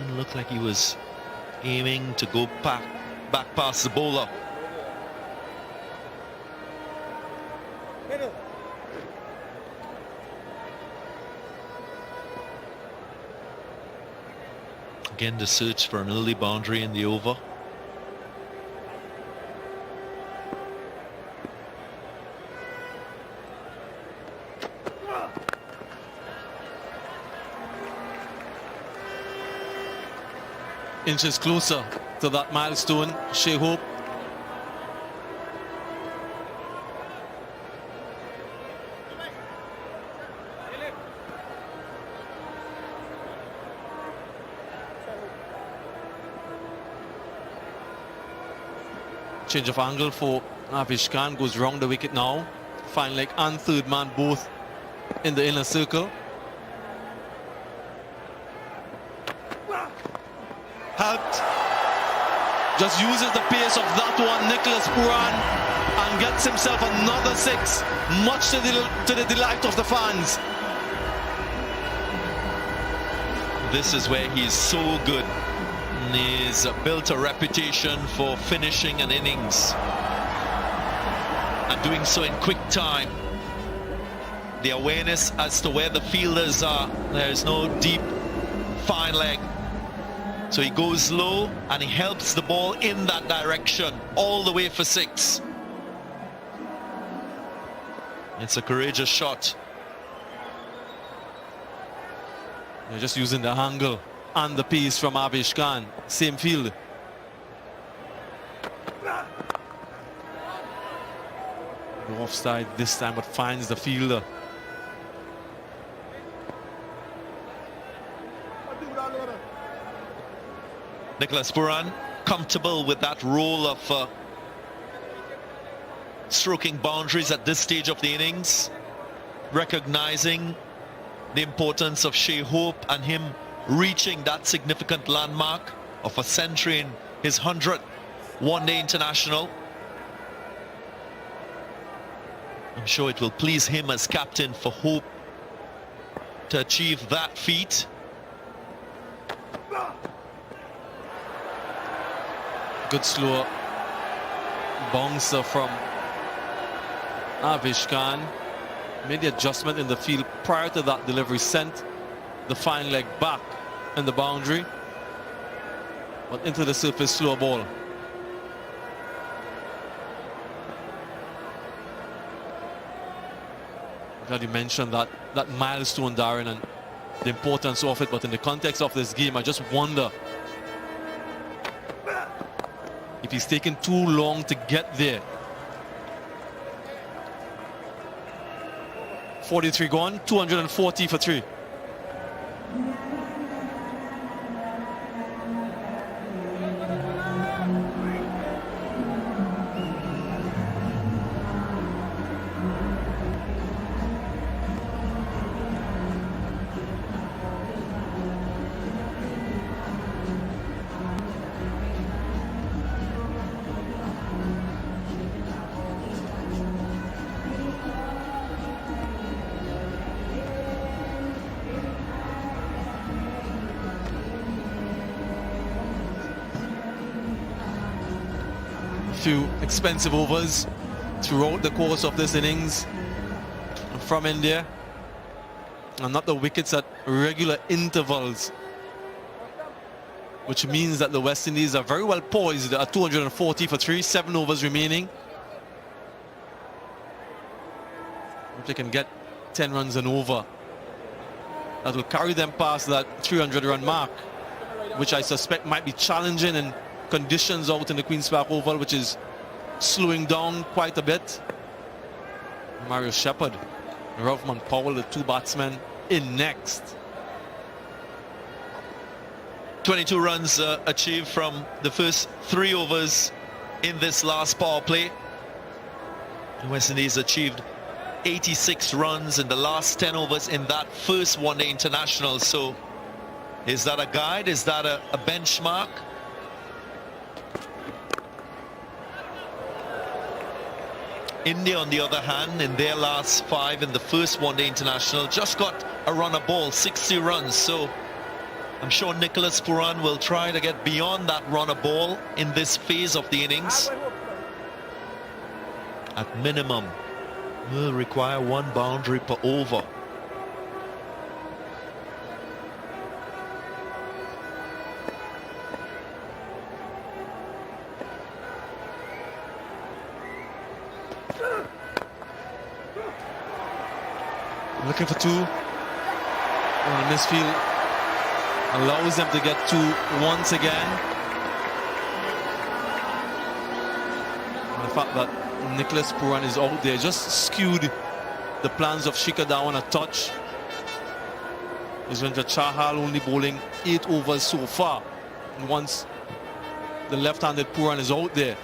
And looked like he was aiming to go back past the bowler. Again, the search for an early boundary in the over. Inches closer to that milestone, Shai Hope. Change of angle for Avesh Khan, goes round the wicket now. Fine leg and third man both in the inner circle. Helped. Just uses the pace of that one, Nicholas Pooran, and gets himself another 6, much to the delight of the fans. This is where he's so good. He's built a reputation for finishing an innings and doing so in quick time. The awareness as to where the fielders are. There's no deep fine leg. So he goes low and he helps the ball in that direction all the way for 6. It's a courageous shot. They're just using the angle and the pace from Avesh Khan. Same field. No offside this time, but finds the fielder. Nicholas Pooran comfortable with that role of stroking boundaries at this stage of the innings, recognizing the importance of Shai Hope and him reaching that significant landmark of a century in his 100th one-day international. I'm sure it will please him as captain for Hope to achieve that feat. Good slow bouncer from Avesh Khan. made the adjustment in the field prior to that delivery, sent the fine leg back in the boundary, but into the surface slow ball. Glad you mentioned that milestone, Darren, and the importance of it, but in the context of this game, I just wonder if he's taken too long to get there. 43 gone, 240 for 3. Few expensive overs throughout the course of this innings from India, and not the wickets at regular intervals, which means that the West Indies are very well poised at 240 for 3, 7 overs remaining. If they can get 10 runs and over, that will carry them past that 300-run mark, which I suspect might be challenging in conditions out in the Queen's Park Oval, which is slowing down quite a bit. Mario Shepherd, Rovman Powell, the 2 batsmen in next. 22 runs achieved from the first 3 overs in this last power play. The West Indies achieved 86 runs in the last 10 overs in that first one-day international. So is that a guide? Is that a benchmark? India, on the other hand, in their last 5 in the first one-day international, just got a run a ball, 60 runs. So I'm sure Nicholas Pooran will try to get beyond that run a ball in this phase of the innings. At minimum, will require 1 boundary per over. Looking for 2. Well, misfield allows them to get 2 once again. And the fact that Nicholas Pooran is out there just skewed the plans of Shikhar Dhawan a touch. Yuzvendra Chahal only bowling 8 overs so far. And once the left-handed Pooran is out there,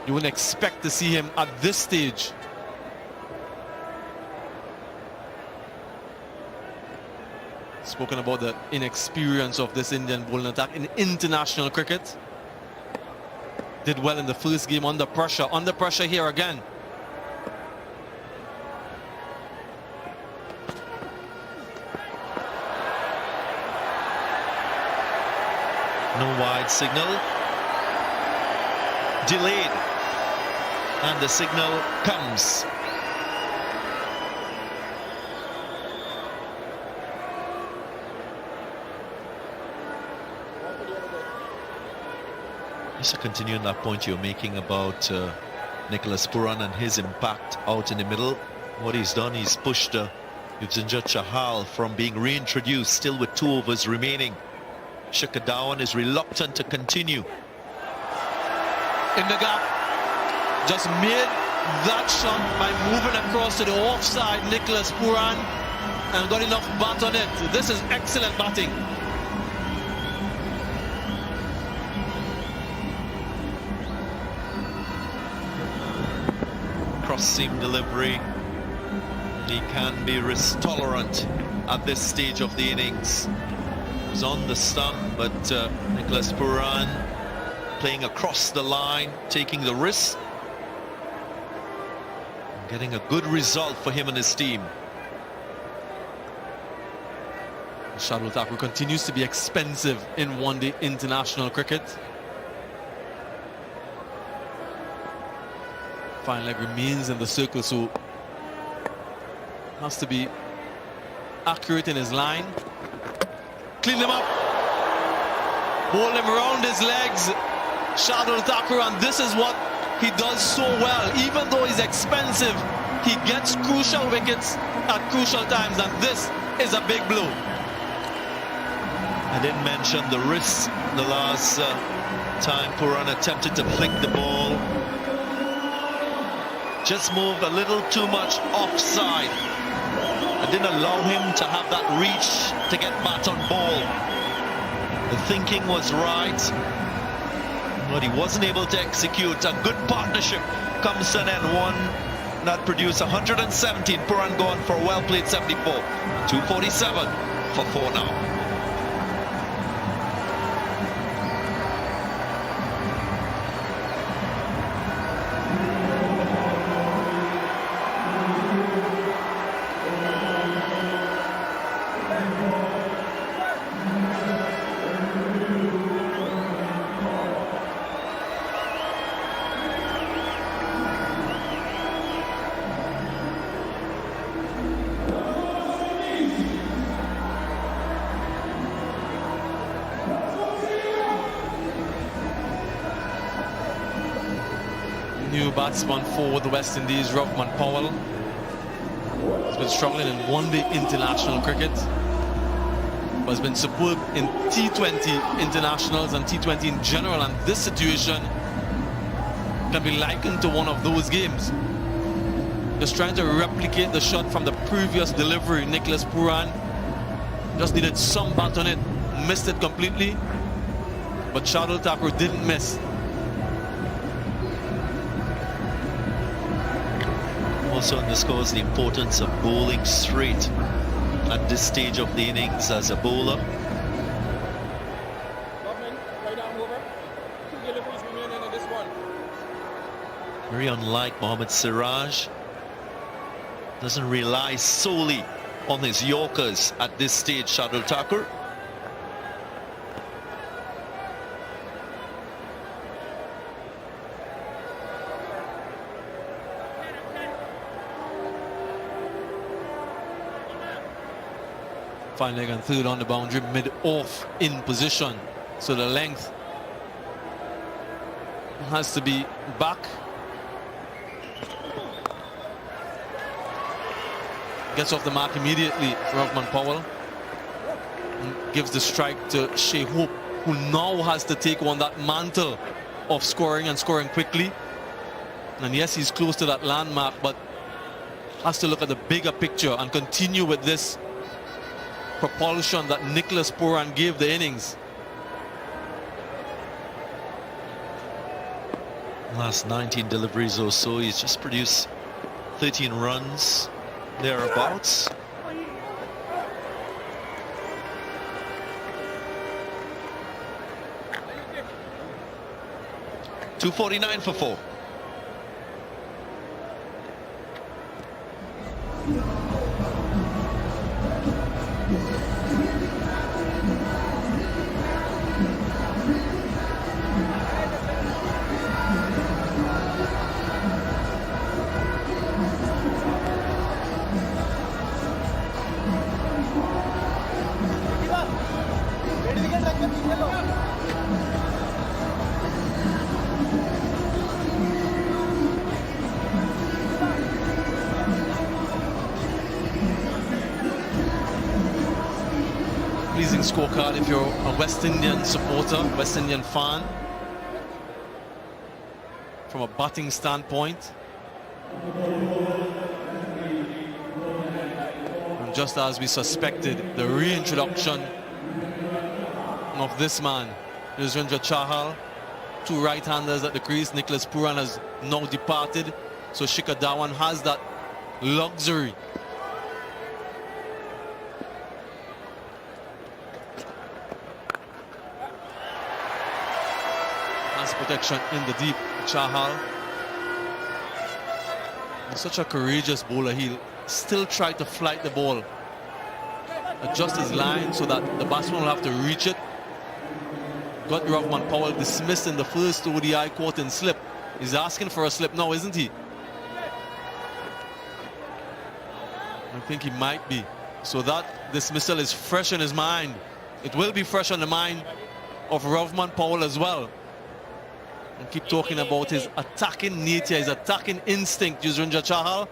you wouldn't expect to see him at this stage. Spoken about the inexperience of this Indian bowling attack in international cricket. Did well in the first game under pressure. Under pressure here again. No wide signal. Delayed. And the signal comes. Just to continue on that point you're making about Nicholas Pooran and his impact out in the middle. What he's done, he's pushed Yuzvendra Chahal from being reintroduced, still with 2 overs remaining. Shikhar Dhawan is reluctant to continue. In the gap, just made that shot by moving across to the offside, Nicholas Pooran, and got enough bat on it. This is excellent batting. Cross-seam delivery. He can be risk tolerant at this stage of the innings. He was on the stump, but Nicholas Pooran playing across the line, taking the risk, getting a good result for him and his team. Shardul Thakur continues to be expensive in one-day international cricket. Fine leg remains in the circle, so Has to be accurate in his line. Clean him up. Bowl him around his legs. Shai Hope, and this is what he does so well. Even though he's expensive, he gets crucial wickets at crucial times, and this is a big blow. I didn't mention the wrist the last time Pooran attempted to flick the ball. Just moved a little too much offside. It didn't allow him to have that reach to get bat on ball. The thinking was right, but he wasn't able to execute. A good partnership comes to an end. One that produced 117. Pooran gone for a well-played 74. 247 for 4 now. New batsman for the West Indies, Rovman Powell. He's been struggling in one-day international cricket, but has been superb in T20 internationals and T20 in general, and this situation can be likened to one of those games. Just trying to replicate the shot from the previous delivery. Nicholas Pooran just needed some bat on it, missed it completely, but Shai Hope didn't miss. Also underscores the importance of bowling straight at this stage of the innings as a bowler. Very unlike Mohammad Siraj. Doesn't rely solely on his Yorkers at this stage, Shai Hope. Fine leg and third on the boundary, mid-off in position. So the length has to be back. Gets off the mark immediately, Rovman Powell. And gives the strike to Shai Hope, who now has to take on that mantle of scoring and scoring quickly. And yes, he's close to that landmark, but has to look at the bigger picture and continue with this propulsion that Nicholas Pooran gave the innings. Last 19 deliveries or so, he's just produced 13 runs, thereabouts. .249 for 4. Pleasing scorecard if you're a West Indian supporter, West Indian fan. From a batting standpoint. And just as we suspected, the reintroduction of this man, Yuzvendra Chahal, two right-handers at the crease. Nicholas Pooran has now departed, so Shikhar Dhawan has that luxury. Has protection in the deep. Chahal, he's such a courageous bowler. He'll still try to flight the ball, adjust his line so that the batsman will have to reach it. Got Rovman Powell dismissed in the first ODI caught in slip. He's asking for a slip now, isn't he? think he might be. So that dismissal is fresh in his mind. It will be fresh on the mind of Rovman Powell as well. And keep talking about his attacking nature, his attacking instinct, Yuzvendra Chahal.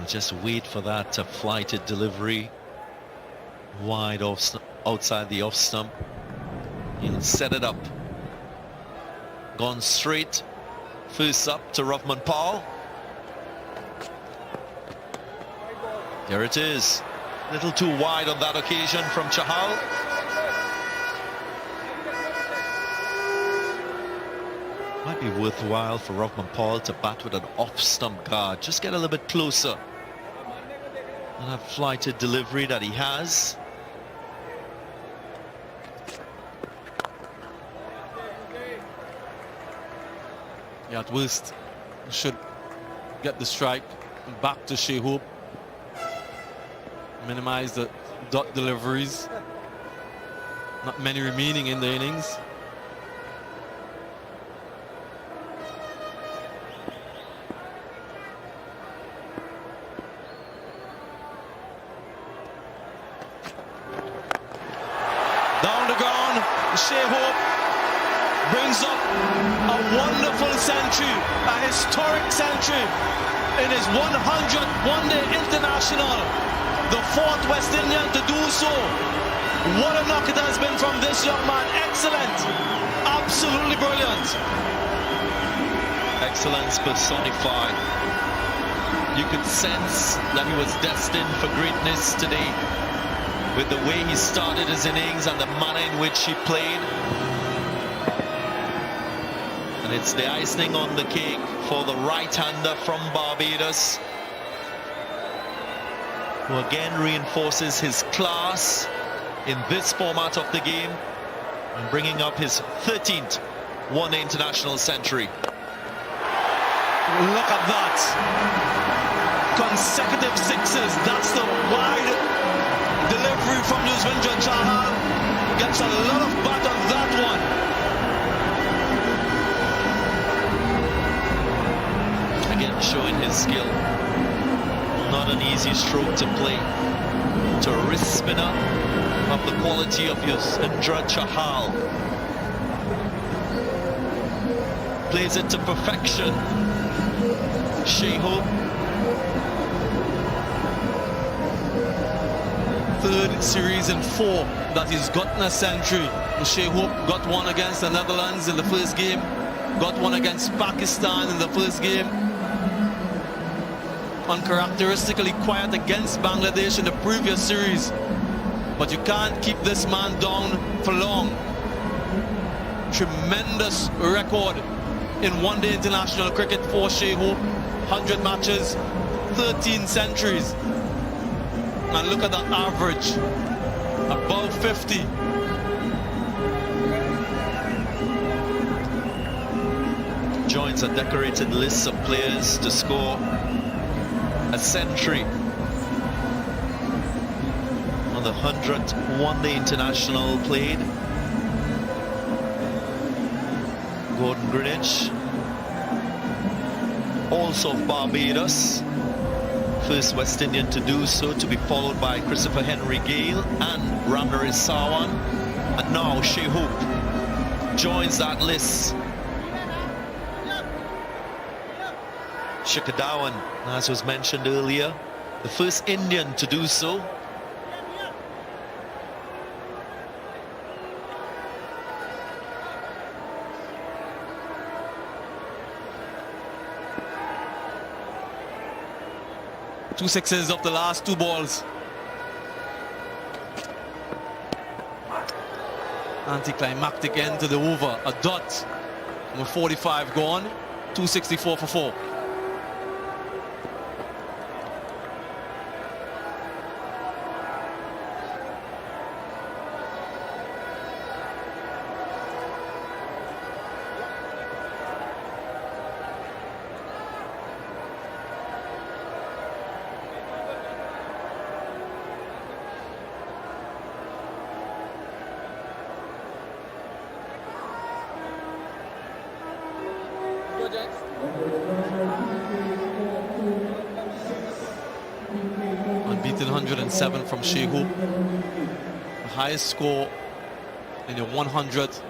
Just wait for that flighted delivery wide off, outside the off stump. He'll set it up. Gone straight. First up to Rovman Powell. There it is. A little too wide on that occasion from Chahal. Might be worthwhile for Rovman Powell to bat with an off-stump guard. Just get a little bit closer. And that flighted delivery that he has. Yeah, at worst, should get the strike back to Shai Hope. Minimize the dot deliveries. Not many remaining in the innings. Down the ground, Shai Hope brings up a wonderful century, a historic century in his 100th one-day international, the 4th West Indian to do so. What a knock it has been from this young man. Excellent, absolutely brilliant. Excellence personified. You could sense that he was destined for greatness today, with the way he started his innings and the manner in which he played. And it's the icing on the cake for the right-hander from Barbados, who again reinforces his class in this format of the game and bringing up his 13th one-day international century. Look at that. Consecutive sixes. That's the wide delivery from Yuzvendra Chahal. Gets a lot of bat on that one. Again, showing his skill. Not an easy stroke to play. To a wrist spinner of the quality of Yuzvendra Chahal. Plays it to perfection. Shai Hope. Third series in 4 that he's gotten a century. Shai Hope got one against the Netherlands in the first game. Got one against Pakistan in the first game. Uncharacteristically quiet against Bangladesh in the previous series. But you can't keep this man down for long. Tremendous record in one-day international cricket for Shai Hope. 100 matches, 13 centuries. And look at that average, above 50. Joins a decorated list of players to score a century on the 100th one-day international played. Gordon Greenwich, also of Barbados, first West Indian to do so, to be followed by Christopher Henry Gale and Ramnaresh Sawan. And now Shai Hope joins that list. Shikhar Dhawan, as was mentioned earlier, the first Indian to do so. Two sixes of the last 2 balls. Anticlimactic end to the over. A dot. With 45 gone. 264 for 4. Unbeaten 107 from Shai Hope. The highest score in your 100th.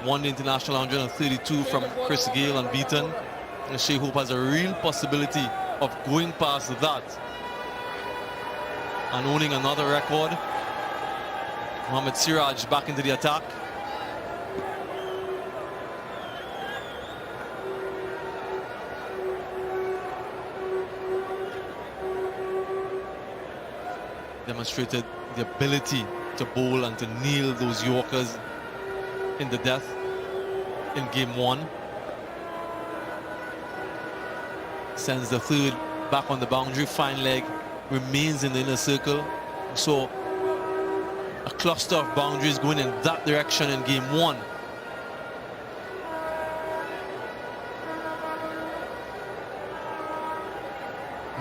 Won the international 132 from Chris Gale, unbeaten. And Shai Hope has a real possibility of going past that and owning another record. Mohammad Siraj back into the attack. Demonstrated the ability to bowl and to nail those Yorkers in the death in game 1. Sends the third back on the boundary. Fine leg remains in the inner circle. So a cluster of boundaries going in that direction in game 1.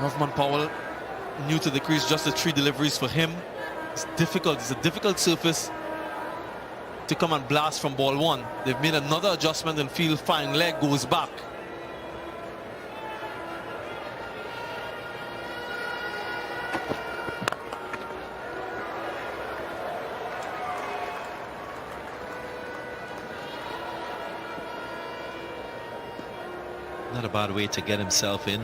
Rahman Powell new to the crease, just the 3 deliveries for him. It's difficult. It's a difficult surface to come and blast from ball 1. They've made another adjustment and field. Fine leg goes back. Not a bad way to get himself in.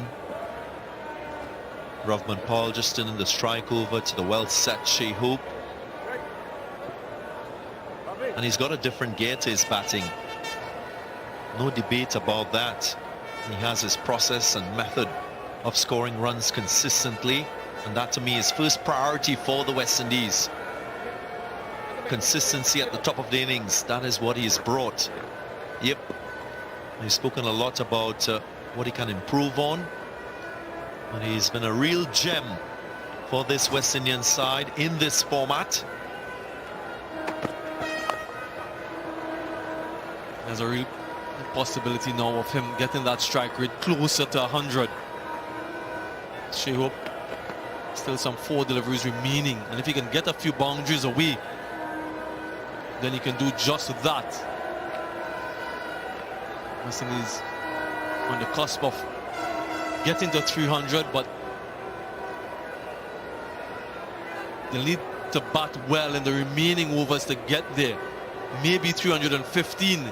Rahman Paul just in the strike over to the well-set Shai Hope. And he's got a different gear to his batting. No debate about that. He has his process and method of scoring runs consistently. And that to me is first priority for the West Indies. Consistency at the top of the innings. That is what he's brought. Yep. He's spoken a lot about what he can improve on. And he's been a real gem for this West Indian side in this format. There's a real possibility now of him getting that strike rate closer to 100. Shai Hope, still some 4 deliveries remaining. And if he can get a few boundaries away, then he can do just that. West Indies on the cusp of getting to 300, but they'll need to bat well in the remaining overs to get there. Maybe 315.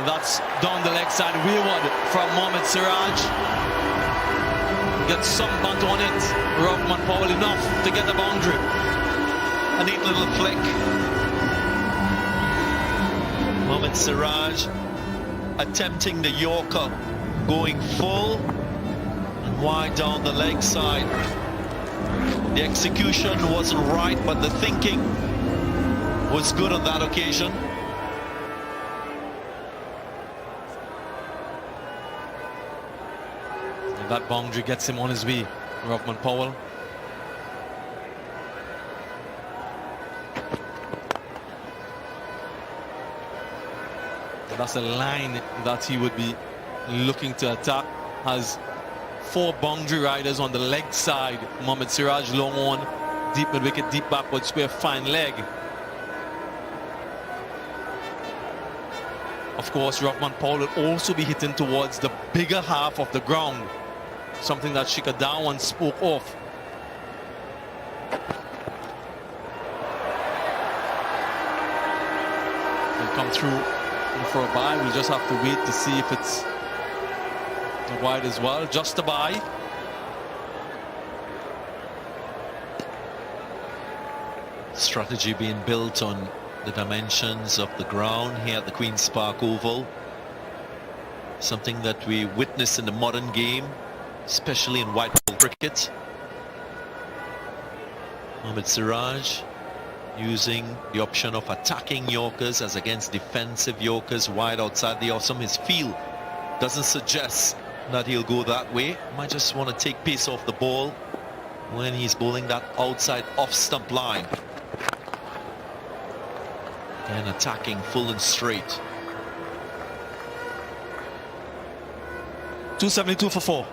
That's down the leg side, wayward from Mohammad Siraj. Gets some bunt on it. Rahman Powell enough to get the boundary. A neat little flick. Mohammad Siraj attempting the Yorker, going full and wide down the leg side. The execution wasn't right, but the thinking was good on that occasion. That boundary gets him on his way, Rahman Powell. And that's a line that he would be looking to attack. Has 4 boundary riders on the leg side. Mohammad Siraj long on, deep mid wicket, deep backward square, fine leg. Of course, Rahman Powell will also be hitting towards the bigger half of the ground. Something that Shikhar Dhawan spoke of. He'll come through for a bye. We'll just have to wait to see if it's wide as well. Just a bye. Strategy being built on the dimensions of the ground here at the Queen's Park Oval. Something that we witness in the modern game, especially in white ball cricket. Mohammad Siraj using the option of attacking Yorkers as against defensive Yorkers wide outside the off. His feel doesn't suggest that he'll go that way. Might just want to take pace off the ball when he's bowling that outside off stump line. And attacking full and straight. 272 for 4.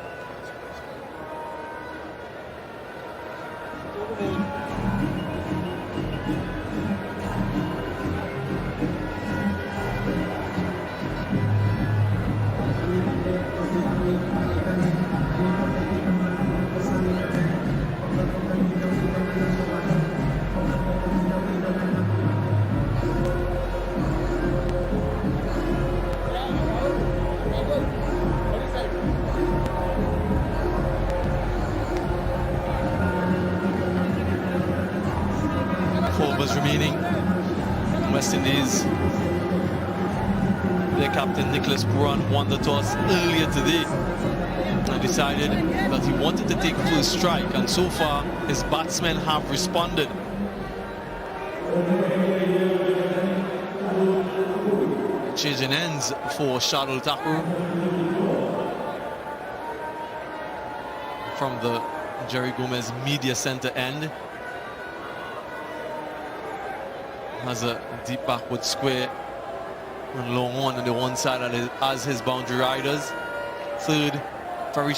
Overs remaining. West Indies, their captain Nicholas Pooran won the toss earlier today and decided that he wanted to take first strike, and so far his batsmen have responded. Changing ends for Shai Hope from the Jerry Gomez media center end. Has a deep backward square and long on the one side as his boundary riders. Third, very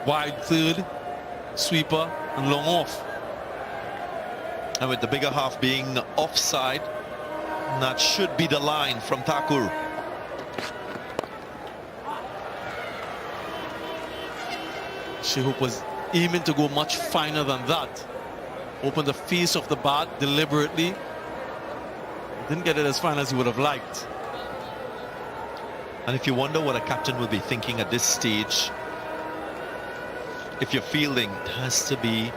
wide third, sweeper and long off. And with the bigger half being offside, that should be the line from Thakur. Shai Hope was aiming to go much finer than that. Opened the face of the bat deliberately. Didn't get it as fine as he would have liked. And if you wonder what a captain will be thinking at this stage, if you're fielding, it has to be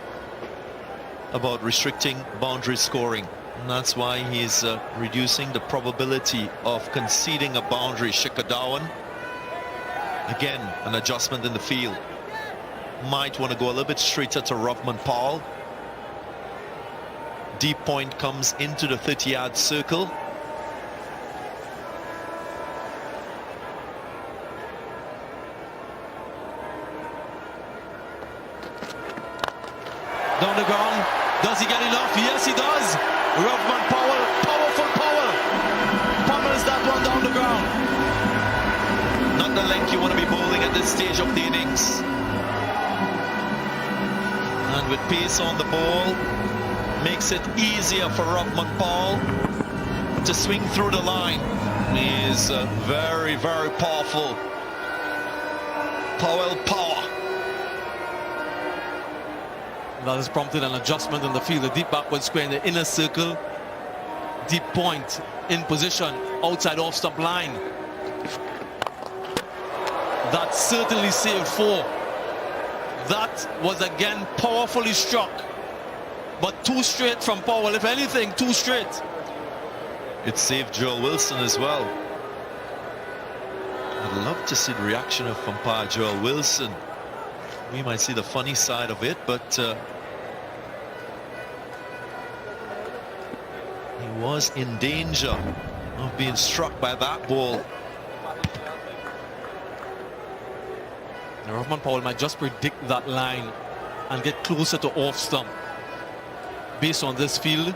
about restricting boundary scoring. And that's why he's reducing the probability of conceding a boundary. Shikhar Dhawan, again, an adjustment in the field. Might want to go a little bit straighter to Rovman Powell. Deep point comes into the 30-yard circle. Down the ground. Does he get enough? Yes, he does. Rovman Powell, powerful Powell. Pummels that one down the ground. Not the length you want to be bowling at this stage of the innings. And with pace on the ball, makes it easier for Rovman Powell to swing through the line. He is very, very powerful. Powell power. That has prompted an adjustment in the field. A deep backward square in the inner circle. Deep point in position outside off stump line. That certainly saved 4. That was again powerfully struck. But too straight from Powell, if anything, too straight. It saved Joel Wilson as well. I'd love to see the reaction of umpire Joel Wilson. We might see the funny side of it, but he was in danger of being struck by that ball. Rovman Powell might just predict that line and get closer to off stump. Based on this field,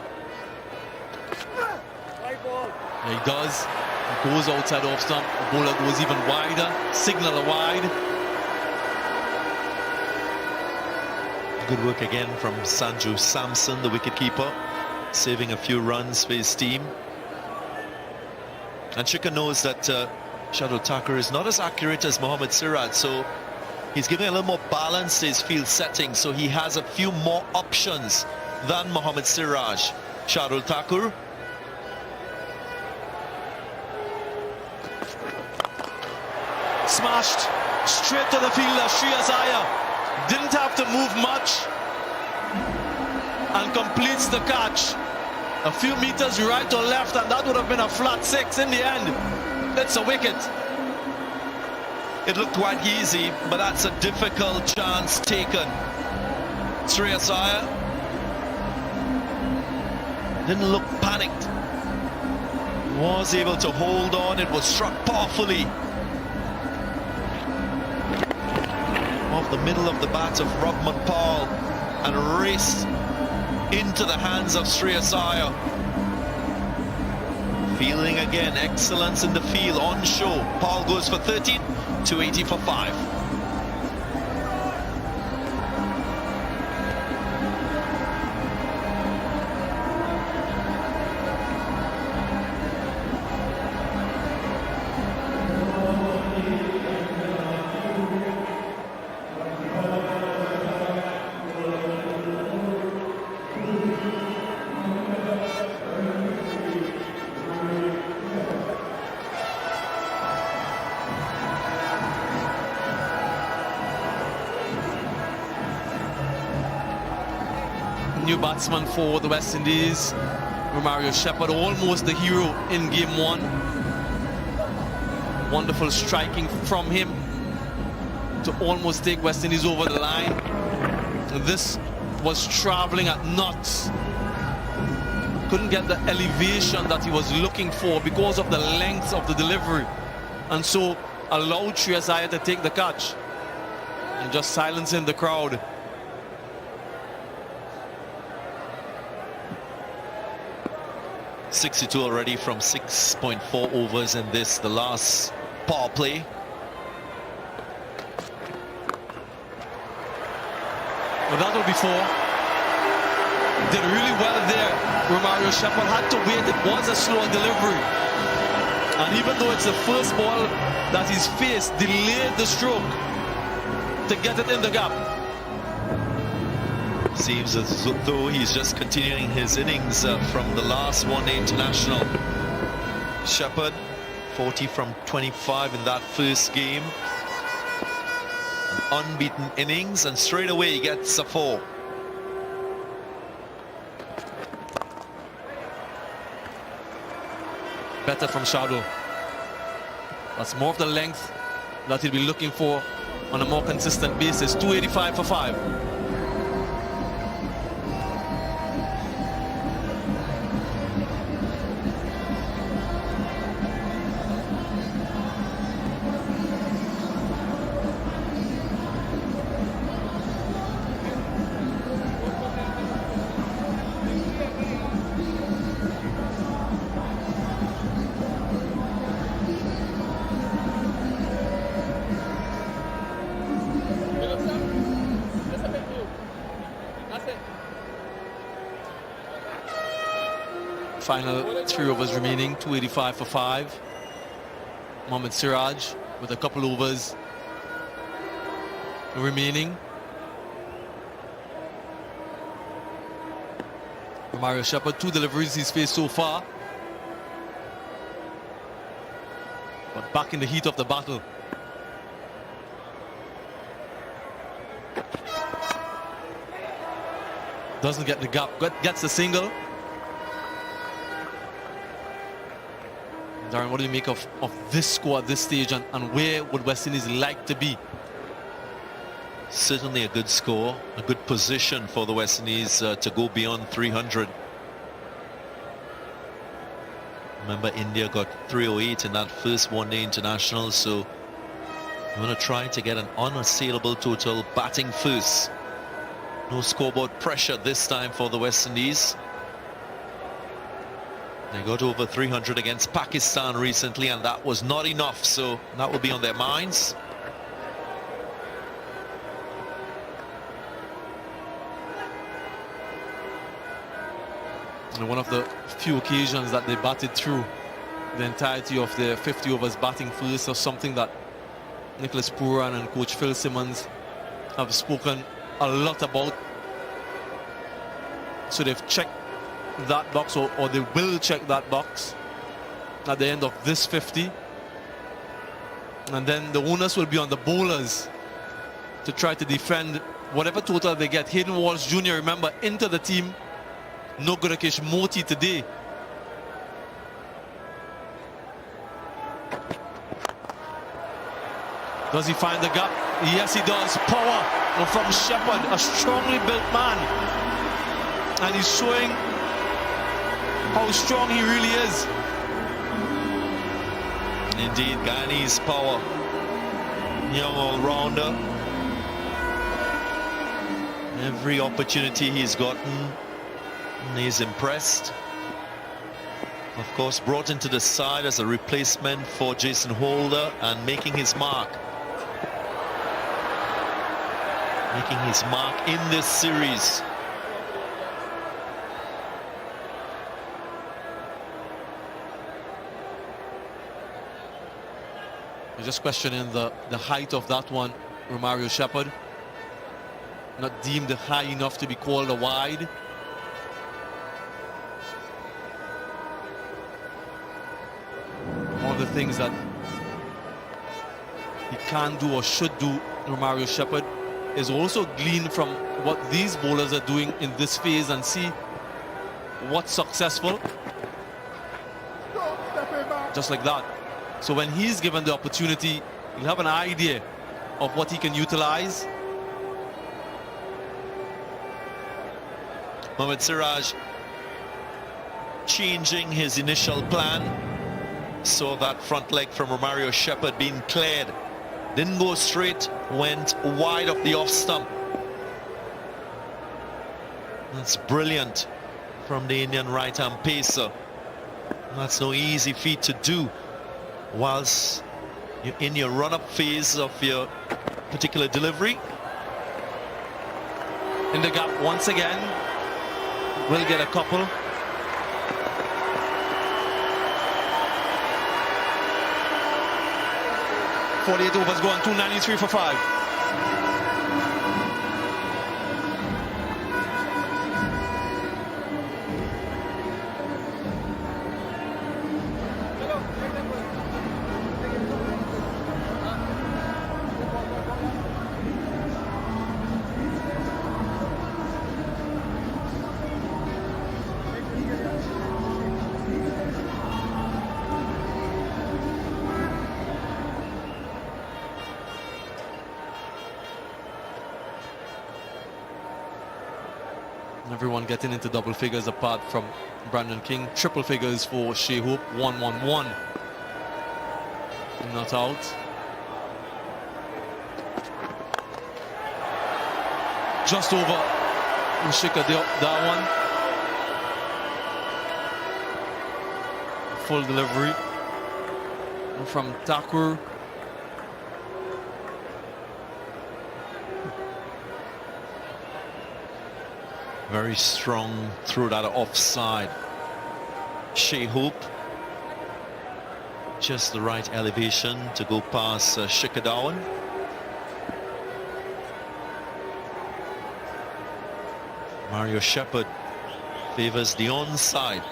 yeah, he does. He goes outside off stump. The bowler goes even wider. Signal a wide. Good work again from Sanju Samson, the wicketkeeper, saving a few runs for his team. And Shikhar knows that Shardul Thakur is not as accurate as Mohammad Siraj, so he's giving a little more balance to his field setting, so he has a few more options than Mohammad Siraj. Shardul Thakur. Smashed straight to the fielder, Shreyas Iyer. Didn't have to move much and completes the catch. A few meters right or left, and that would have been a flat 6 in the end. It's a wicket. It looked quite easy, but that's a difficult chance taken. Shreyas Iyer didn't look panicked. Was able to hold on. It was struck powerfully off the middle of the bat of Rovman Powell and raced into the hands of Shreyas Iyer. Fielding again, excellence in the field on show. Powell goes for 13, 280 for 5. New batsman for the West Indies, Romario Shepherd, almost the hero in game 1. Wonderful striking from him to almost take West Indies over the line. This was traveling at knots. Couldn't get the elevation that he was looking for because of the length of the delivery, and so allowed Shreyas Iyer to take the catch and just silencing the crowd. .62 already from 6.4 overs in this, the last power play. Well, that will be 4. Did really well there. Romario Shepherd had to wait. It was a slow delivery. And even though it's the first ball that he's faced, delayed the stroke to get it in the gap. Seems as though he's just continuing his innings from the last one-day international. Shepherd, 40 from 25 in that first game. An unbeaten innings, and straight away he gets a 4. Better from Shadow. That's more of the length that he'll be looking for on a more consistent basis. 285 for 5. Final 3 overs remaining, 285 for 5. Mohammad Siraj with a couple overs remaining. Romario Shepherd, 2 deliveries he's faced so far, but back in the heat of the battle. Doesn't get the gap, gets the single. Darren, what do you make of this score at this stage, and where would West Indies like to be? Certainly a good score, a good position for the West Indies to go beyond 300. Remember, India got 308 in that first one-day international, so you want to try to get an unassailable total batting first. No scoreboard pressure this time for the West Indies. They got over 300 against Pakistan recently, and that was not enough, so that will be on their minds. And one of the few occasions that they batted through the entirety of their 50 overs batting first, or something that Nicholas Pooran and coach Phil Simmons have spoken a lot about. So they've checked that box, or they will check that box at the end of this 50, and then the onus will be on the bowlers to try to defend whatever total they get. Hayden Walsh Jr., remember, into the team. No Gudakesh Moti today. Does he find the gap? Yes, he does. Power from Shepherd, a strongly built man, and he's showing how strong he really is. Indeed, Guyanese power. Young all-rounder. Every opportunity he's gotten, he's impressed. Of course, brought into the side as a replacement for Jason Holder and making his mark making his mark in this series. You're just questioning the height of that one, Romario Shepherd. Not deemed high enough to be called a wide. One of the things that he can do or should do, Romario Shepherd, is also glean from what these bowlers are doing in this phase and see what's successful. Just like that. So when he's given the opportunity, he'll have an idea of what he can utilize. Mohammad Siraj changing his initial plan. Saw that front leg from Romario Shepherd being cleared. Didn't go straight, went wide of the off stump. That's brilliant from the Indian right-hand pacer. That's no easy feat to do whilst you're in your run-up phase of your particular delivery. In the gap once again. We'll get a couple. .48 overs gone, 293 for 5. Everyone getting into double figures apart from Brandon King. Triple figures for Shai Hope. 1-1-1. Not out. Just over Shikhar Dhawan. Full delivery from Thakur. Very strong through that offside. Shai Hope, just the right elevation to go past Shikhar Dhawan. Romario Shepherd favors the onside.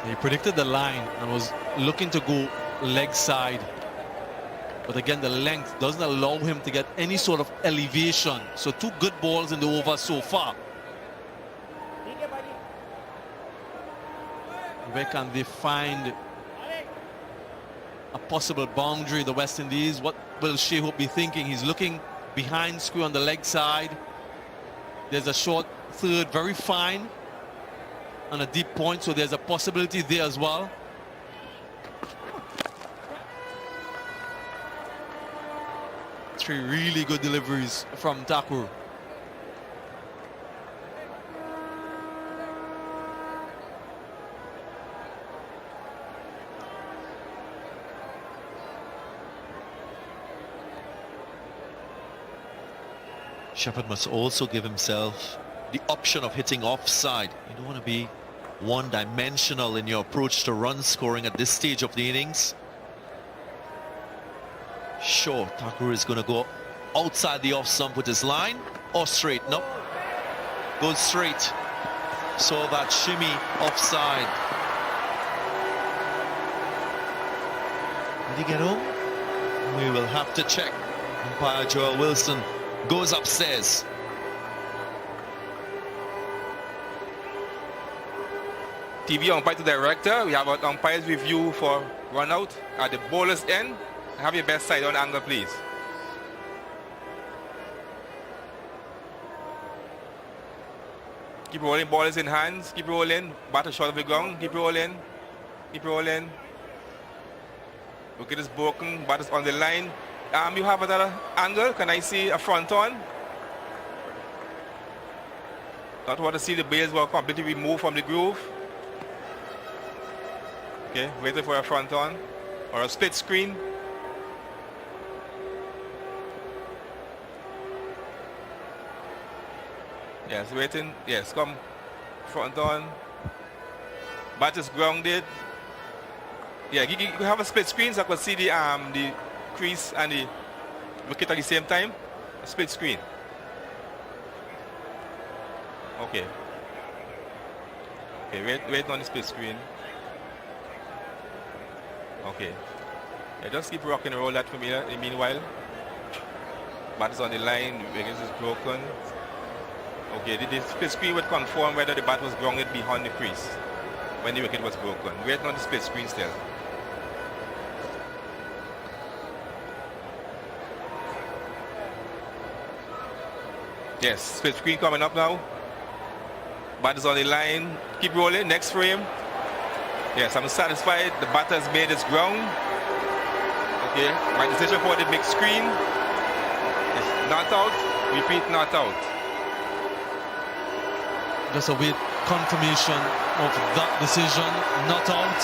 He predicted the line and was looking to go leg side. But again, the length doesn't allow him to get any sort of elevation. So 2 good balls in the over so far. Where can they find a possible boundary, the West Indies? What will Shai Hope be thinking? He's looking behind square on the leg side. There's a short third, very fine, and a deep point. So there's a possibility there as well. Three really good deliveries from Thakur. Shepherd must also give himself the option of hitting offside. You don't want to be one-dimensional in your approach to run scoring at this stage of the innings. Sure, Thakur is going to go outside the off stump with his line or straight. Nope, goes straight. Saw that shimmy offside. Did he get home? We will have to check. Umpire Joel Wilson goes upstairs. TV umpire to director. We have an umpire's review for run out at the bowler's end. Have your best side on angle, please. Keep rolling, ball is in hands. Keep rolling. Batter short of the ground. Keep rolling. Keep rolling. Wicket is broken. Batter's on the line. You have another angle. Can I see a front on? Not want to see the bails were completely removed from the groove. Okay, waiting for a front on or a split screen. Yes, waiting. Yes, come front on. Bat is grounded. Yeah, you have a split screen so I can see the crease and the wicket at the same time. A split screen. Okay. Okay, wait on the split screen. Okay. Yeah, just keep rocking and roll that for me in the meanwhile. Bat is on the line, wicket is broken. Okay, the split screen would confirm whether the bat was grounded behind the crease when the wicket was broken. Waiting on the split screen still. Yes, split screen coming up now. Bat is on the line. Keep rolling. Next frame. Yes, I'm satisfied. The batter has made his ground. Okay, my decision for the big screen is not out. Repeat, not out. Just await confirmation of that decision. Not out.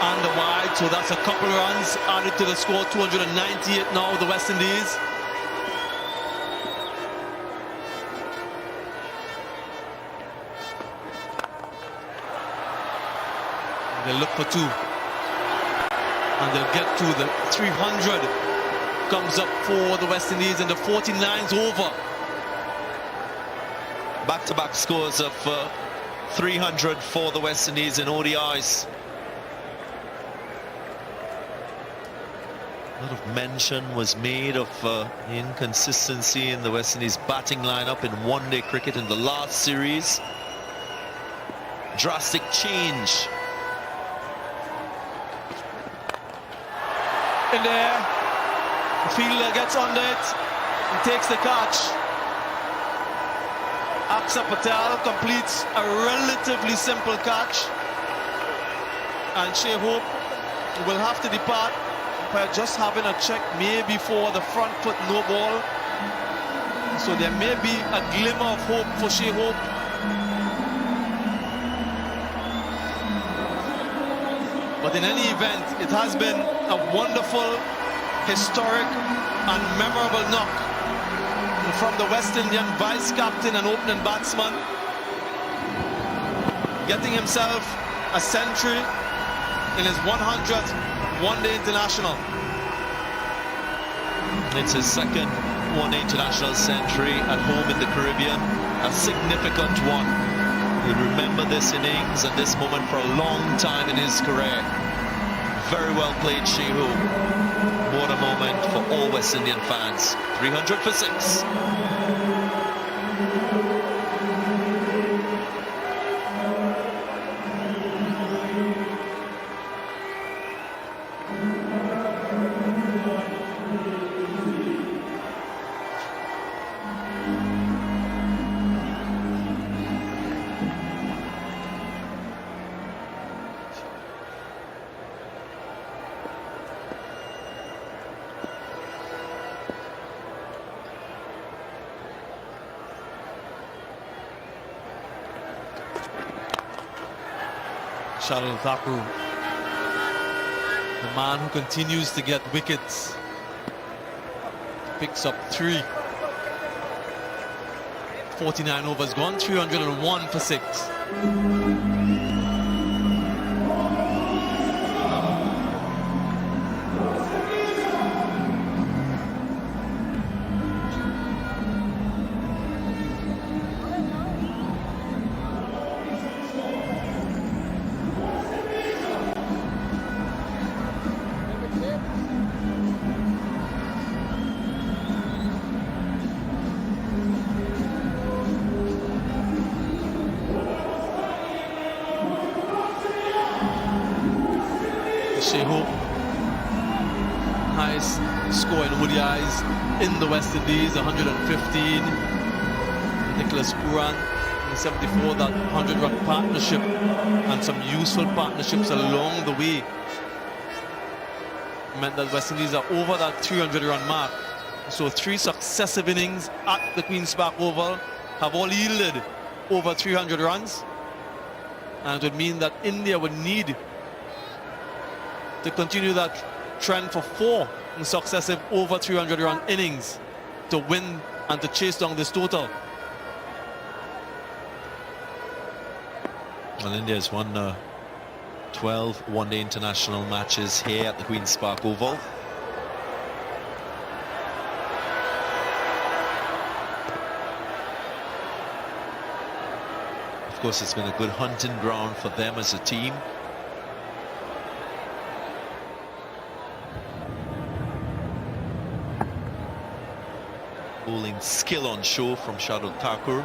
And the wide. So that's a couple runs added to the score. 298 now, the West Indies. They'll look for two. And they'll get to the 300. Comes up for the West Indies and the 49's over. Back-to-back scores of 300 for the West Indies in ODIs. A lot of mention was made of inconsistency in the West Indies batting lineup in one-day cricket in the last series. Drastic change. In there, the fielder gets under it and takes the catch. Aksa Patel completes a relatively simple catch, and Shai Hope will have to depart by just having a check maybe for the front foot no ball. So there may be a glimmer of hope for Shai Hope. But in any event, it has been a wonderful, historic and memorable knock from the West Indian vice-captain and opening batsman, getting himself a century in his 100th one-day international. It's his second one-day international century at home in the Caribbean, a significant one. He'll remember this innings and this moment for a long time in his career. Very well played, Shai Hope. What a moment for all West Indian fans. 300 for 6. Shardul Thakur, the man who continues to get wickets, picks up 3. 49 overs gone, 301 for 6. Shai Hope, highest score in ODIs in the West Indies, 115. Nicholas Pooran, 74, that 100-run partnership and some useful partnerships along the way meant that West Indies are over that 300-run mark. So 3 successive innings at the Queen's Park Oval have all yielded over 300 runs, and it would mean that India would need to continue that trend for 4 successive over 300-run innings to win and to chase down this total. Well, India has won 12 one-day international matches here at the Queen's Park Oval. Of course, it's been a good hunting ground for them as a team. Bowling skill on show from Shardul Thakur.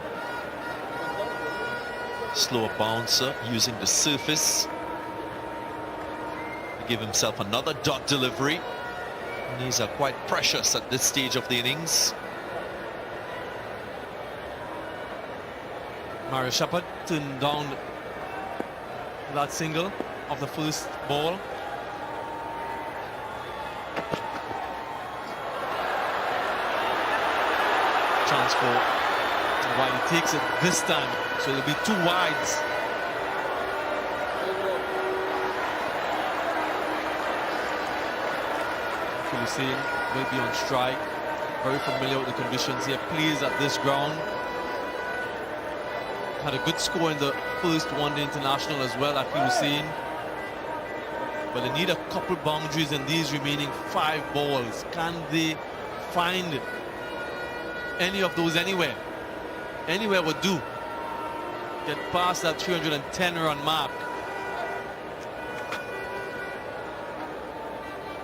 Slower bouncer using the surface to give himself another dot delivery. And these are quite precious at this stage of the innings. Mario Shepherd turned down that single of the first ball. Chance for while he takes it this time, so it'll be 2 wides. Hussain will be on strike. Very familiar with the conditions here. Plays at this ground. Had a good score in the first one-day international as well, Akil Hussain. But they need a couple boundaries in these remaining 5 balls. Can they find any of those anywhere? Anywhere would do. Get past that 310-run mark.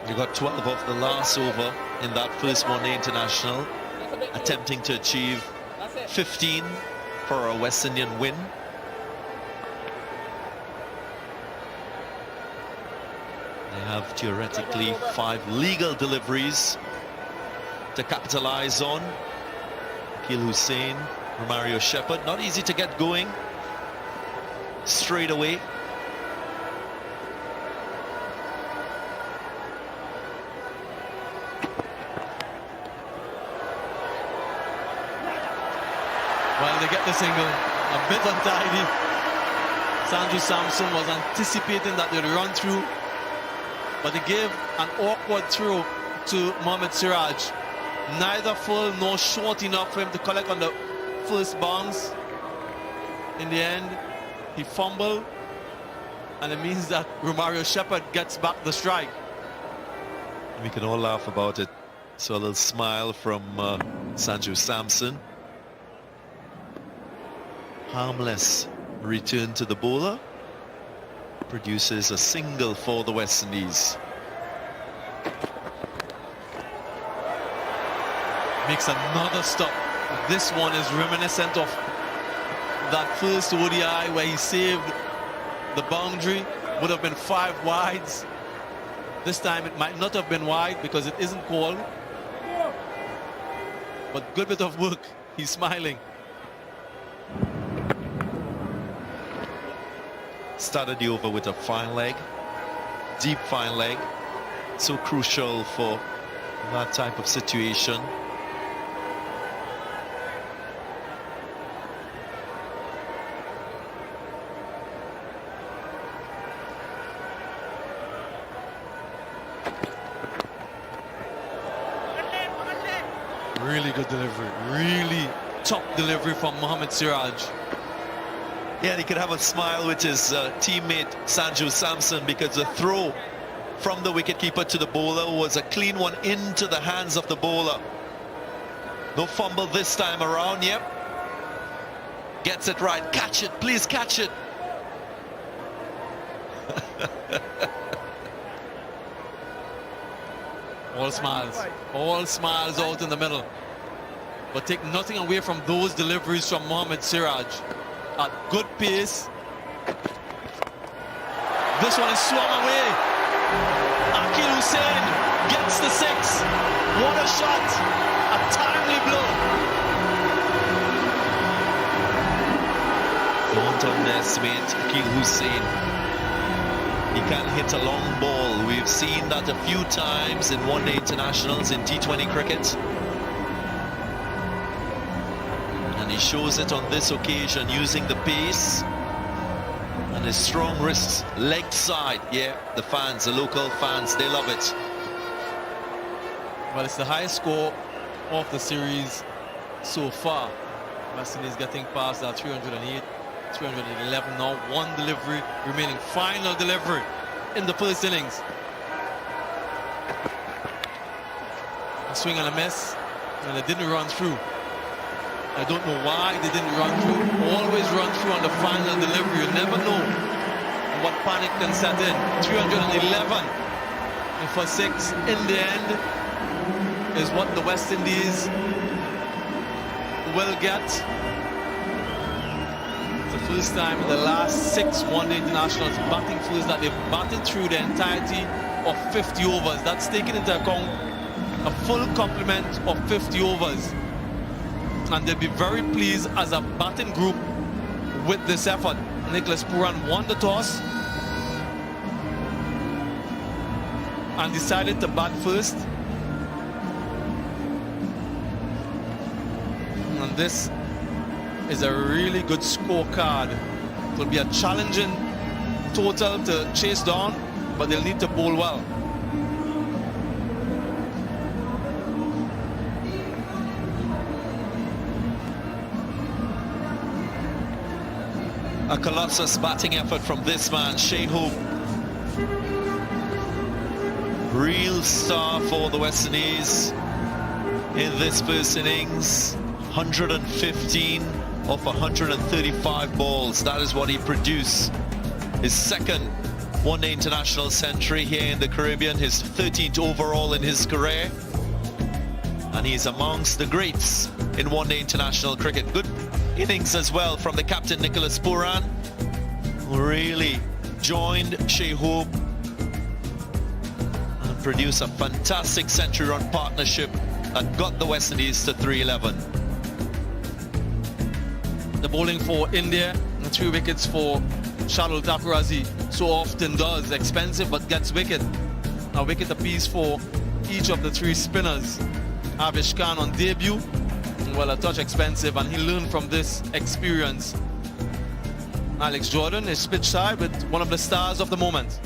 You got 12 off the last over in that first one-day international, attempting to achieve 15 for a West Indian win. They have theoretically 5 legal deliveries to capitalize on. Akil Hussain, Mario Shepherd, not easy to get going straight away. Well, they get the single, a bit untidy. Sanju Samson was anticipating that they'd run through, but they gave an awkward throw to Mohammad Siraj. Neither full nor short enough for him to collect on the first bounce. In the end, he fumbled, and it means that Romario Shepherd gets back the strike. We can all laugh about it. So a little smile from Sanju Samson. Harmless return to the bowler. Produces a single for the West Indies. Makes another stop. This one is reminiscent of that first ODI where he saved the boundary. Would have been 5 wides. This time it might not have been wide because it isn't called. But good bit of work. He's smiling. Started the over with a fine leg, deep fine leg, so crucial for that type of situation. Really good delivery, really top delivery from Mohammad Siraj. Yeah, he could have a smile with his teammate Sanju Samson, because the throw from the wicketkeeper to the bowler was a clean one into the hands of the bowler. No fumble this time around. Yep, gets it right. Catch it, please catch it. All smiles out in the middle. But take nothing away from those deliveries from Mohammad Siraj. At good pace. This one is swung away. Akil Hussain gets the 6. What a shot. A timely blow. Don't underestimate Akil Hussain. He can hit a long ball. We've seen that a few times in one-day internationals in T20 cricket. And he shows it on this occasion using the pace and his strong wrists, leg side. Yeah, the fans, the local fans, they love it. Well, it's the highest score of the series so far. West Indies getting past that 308, 311 now, one delivery remaining, final delivery in the first innings. A swing and a miss, and it didn't run through. I don't know why they didn't run through. Always run through on the final delivery. You never know what panic can set in. 311 and for 6 in the end is what the West Indies will get. It's the first time in the last 6 one-day internationals batting first that they've batted through the entirety of 50 overs. That's taken into account a full complement of 50 overs. And they'll be very pleased as a batting group with this effort. Nicholas Pooran won the toss and decided to bat first. And this is a really good scorecard. It will be a challenging total to chase down, but they'll need to bowl well. A colossus batting effort from this man, Shai Hope. Real star for the West Indies in this first innings. 115 of 135 balls. That is what he produced. His second one-day international century here in the Caribbean. His 13th overall in his career. And he's amongst the greats in one-day international cricket. Good innings as well from the captain Nicholas Pooran, who really joined Shai Hope and produced a fantastic century-run partnership that got the West Indies to 311. The bowling for India, and 3 wickets for Shardul Thakur, as he so often does. Expensive but gets wicket. A wicket apiece for each of the 3 spinners. Avesh Khan on debut, well, a touch expensive, and he learned from this experience. Alex Jordan is pitch side with one of the stars of the moment.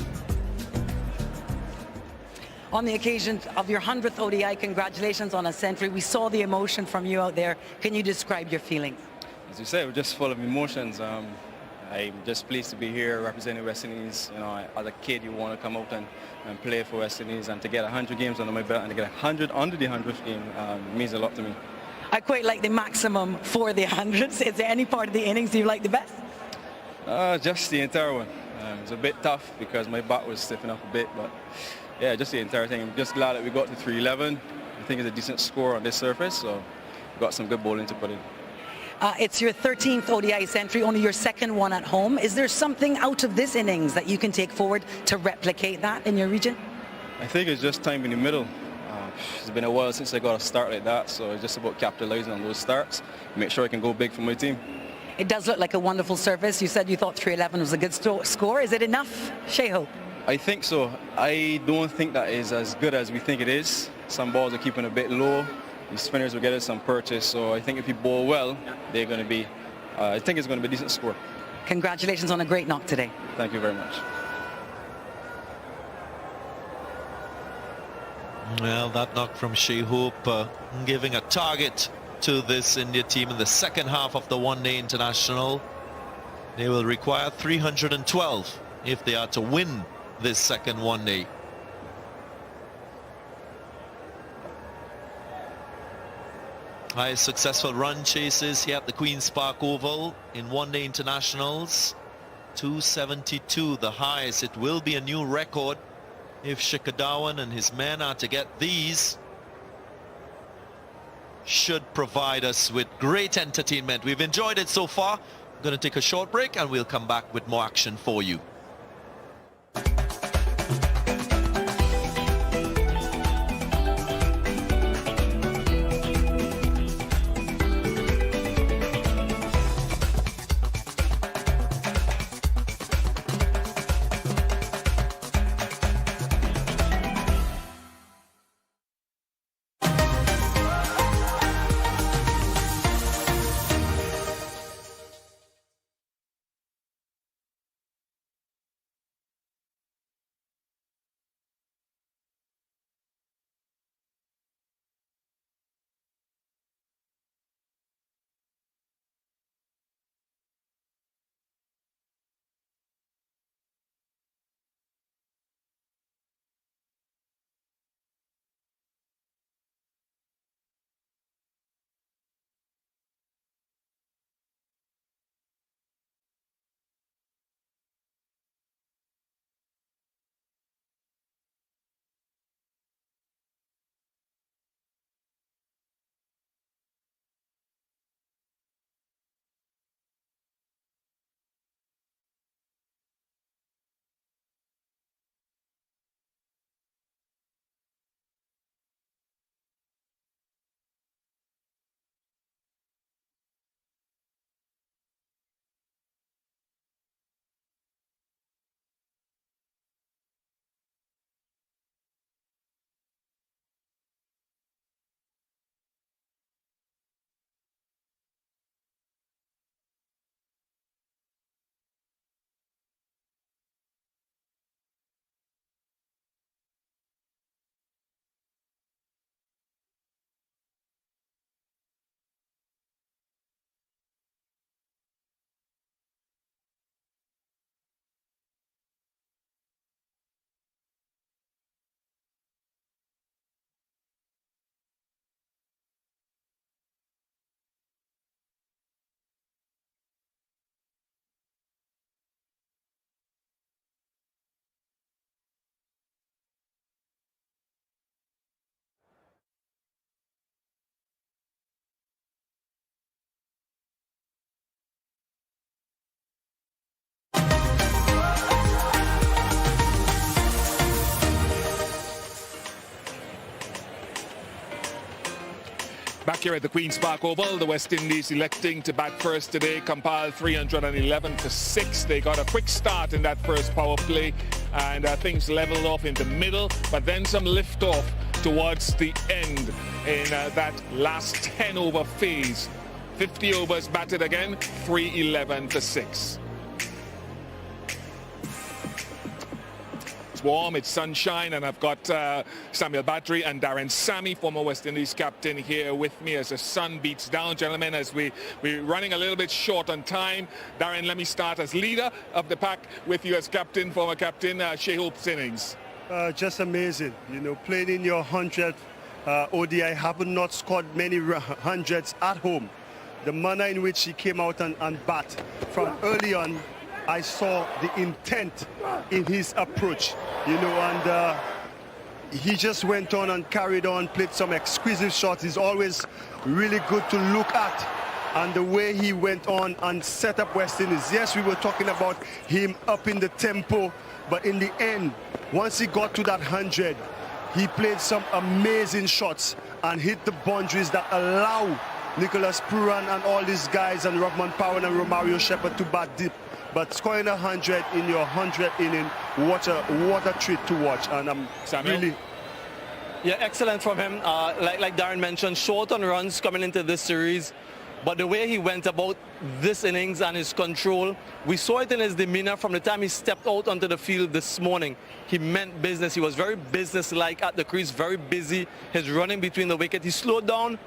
On the occasion of your 100th ODI, congratulations on a century. We saw the emotion from you out there. Can you describe your feelings? As you said, we're just full of emotions. I'm just pleased to be here representing West Indies. You know, as a kid, you want to come out and play for West Indies, and to get 100 games under my belt and to get 100 under the 100th game means a lot to me. I quite like the maximum for the 100s. Is there any part of the innings you like the best? Just the entire one. It was a bit tough because my back was stiffening up a bit, but yeah, just the entire thing. I'm just glad that we got to 311. I think it's a decent score on this surface, so we got some good bowling to put in. It's your 13th ODI century, only your second one at home. Is there something out of this innings that you can take forward to replicate that in your region? I think it's just time in the middle. It's been a while since I got a start like that, so it's just about capitalizing on those starts, make sure I can go big for my team. It does look like a wonderful service. You said you thought 311 was a good score. Is it enough, Shai Hope? I think so. I don't think that is as good as we think it is. Some balls are keeping a bit low. The spinners will get us some purchase, so I think if you bowl well, they're going to be, I think it's going to be a decent score. Congratulations on a great knock today. Thank you very much. Well, that knock from Shai Hope giving a target to this India team in the second half of the one-day international. They will require 312 if they are to win this second one-day. Highest successful run chases here at the Queen's Park Oval in one-day internationals. 272, the highest. It will be a new record if Shikhar Dhawan and his men are to get these. Should provide us with great entertainment. We've enjoyed it so far. I'm going to take a short break and we'll come back with more action for you. Back here at the Queen's Park Oval, the West Indies electing to bat first today, compiled 311 for 6. They got a quick start in that first power play, and things leveled off in the middle, but then some lift off towards the end in that last 10 over phase. 50 overs batted again, 311 for 6. Warm, it's sunshine, and I've got Samuel Badri and Darren Sammy, former West Indies captain, here with me as the sun beats down. Gentlemen, as we're running a little bit short on time. Darren, let me start as leader of the pack with you as captain, former captain. Shai Hope's innings. Just amazing, you know, playing in your 100th ODI, having not scored many hundreds at home. The manner in which he came out and bat from early on, I saw the intent in his approach, you know, and he just went on and carried on, played some exquisite shots. He's always really good to look at, and the way he went on and set up West Indies. Yes, we were talking about him up in the tempo, but in the end, once he got to that 100, he played some amazing shots and hit the boundaries that allow Nicholas Pooran and all these guys and Rovman Powell and Romario Shepherd to bat deep. But scoring 100 in your 100th inning, what a treat to watch. And I'm really... Yeah, excellent from him. Like Darren mentioned, short on runs coming into this series. But the way he went about this innings and his control, we saw it in his demeanor from the time he stepped out onto the field this morning. He meant business. He was very business-like at the crease, very busy. His running between the wicket. He slowed down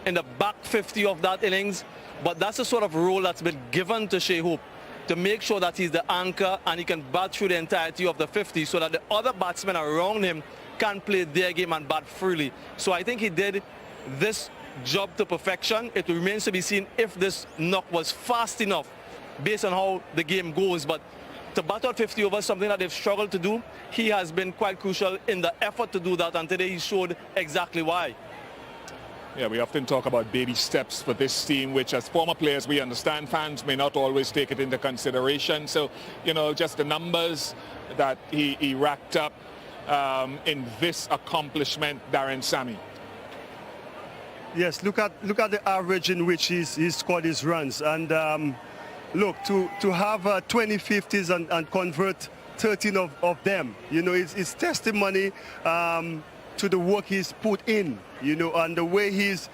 in the back 50 of that innings. But that's the sort of role that's been given to Shai Hope, to make sure that he's the anchor and he can bat through the entirety of the 50 so that the other batsmen around him can play their game and bat freely. So I think he did this job to perfection. It remains to be seen if this knock was fast enough based on how the game goes. But to bat out 50 overs, something that they've struggled to do, he has been quite crucial in the effort to do that, and today he showed exactly why. Yeah, we often talk about baby steps for this team, which as former players we understand fans may not always take it into consideration. So, you know, just the numbers that he racked up in this accomplishment, Darren Sammy. Yes, look at the average in which he's scored his runs. And look, to have 20 50s and convert 13 of them, you know, it's testimony to the work he's put in, you know, and the way he's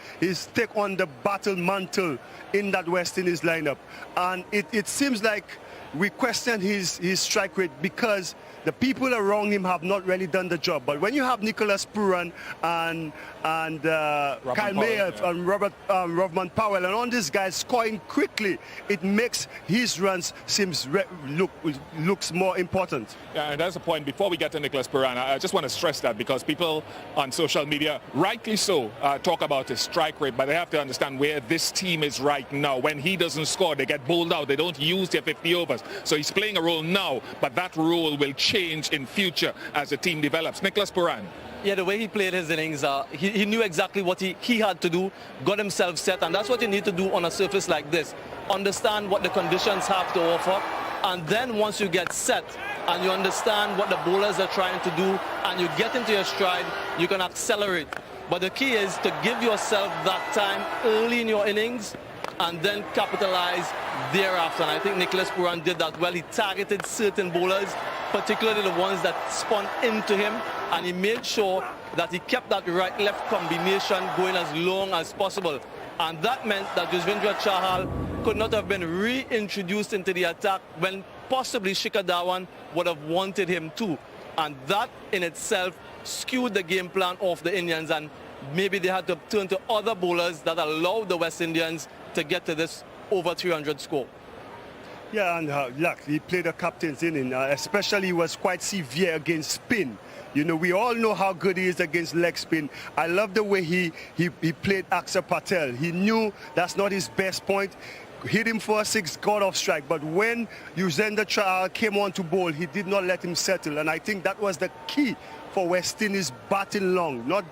take on the battle mantle in that West Indies lineup. And it seems like we question his strike rate because the people around him have not really done the job. But when you have Nicholas Pooran and Kyle Mayer and Rovman Powell and all these guys scoring quickly, it makes his runs looks more important. Yeah, and that's a point. Before we get to Nicholas Pooran, I just want to stress that because people on social media, rightly so, talk about his strike rate, but they have to understand where this team is right now. When he doesn't score, they get bowled out. They don't use their 50 overs. So he's playing a role now, but that role will change in future as the team develops. Nicholas Pooran. Yeah, the way he played his innings, he knew exactly what he had to do, got himself set, and that's what you need to do on a surface like this. Understand what the conditions have to offer, and then once you get set and you understand what the bowlers are trying to do and you get into your stride, you can accelerate. But the key is to give yourself that time early in your innings and then capitalize thereafter. And I think Nicholas Pooran did that well. He targeted certain bowlers, particularly the ones that spun into him, and he made sure that he kept that right-left combination going as long as possible. And that meant that Yuzvendra Chahal could not have been reintroduced into the attack when possibly Shikhar Dhawan would have wanted him to. And that in itself skewed the game plan of the Indians, and maybe they had to turn to other bowlers that allowed the West Indians to get to this over 300 score. Yeah, and look, he played a captain's inning, especially he was quite severe against spin. You know, we all know how good he is against leg spin. I love the way he played Axar Patel. He knew that's not his best point. Hit him for a 6, got off strike. But when Yuzvendra Chahal came on to bowl, he did not let him settle. And I think that was the key for West Indies batting long, not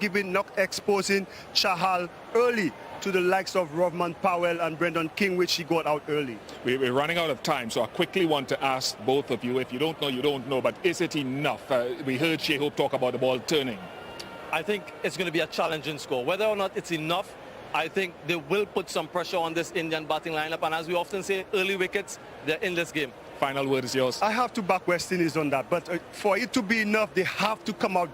exposing Chahal early to the likes of Rovman Powell and Brendan King, which he got out early. We're running out of time, so I quickly want to ask both of you, if you don't know, you don't know, but is it enough? We heard Shai Hope talk about the ball turning. I think it's going to be a challenging score. Whether or not it's enough, I think they will put some pressure on this Indian batting lineup. And as we often say, early wickets, they're in this game. Final word is yours. I have to back West Indies on that, but for it to be enough, they have to come out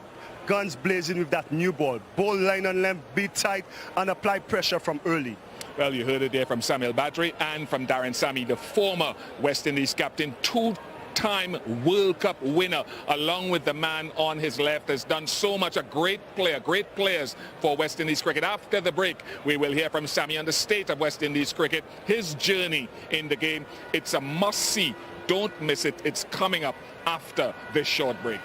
guns blazing with that new ball. Ball line and length, be tight, and apply pressure from early. Well, you heard it there from Samuel Badri and from Darren Sammy, the former West Indies captain, two-time World Cup winner, along with the man on his left, has done so much. A great player, great players for West Indies cricket. After the break, we will hear from Sammy on the state of West Indies cricket, his journey in the game. It's a must-see. Don't miss it. It's coming up after this short break.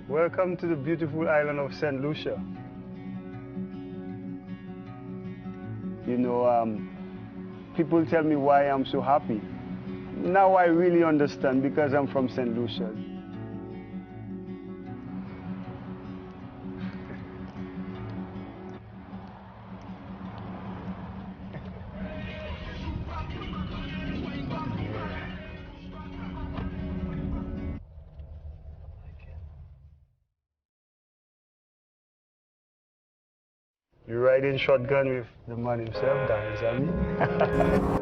Welcome to the beautiful island of St. Lucia. You know, people tell me why I'm so happy. Now I really understand, because I'm from St. Lucia. You're riding shotgun with the man himself, Darren Sammy.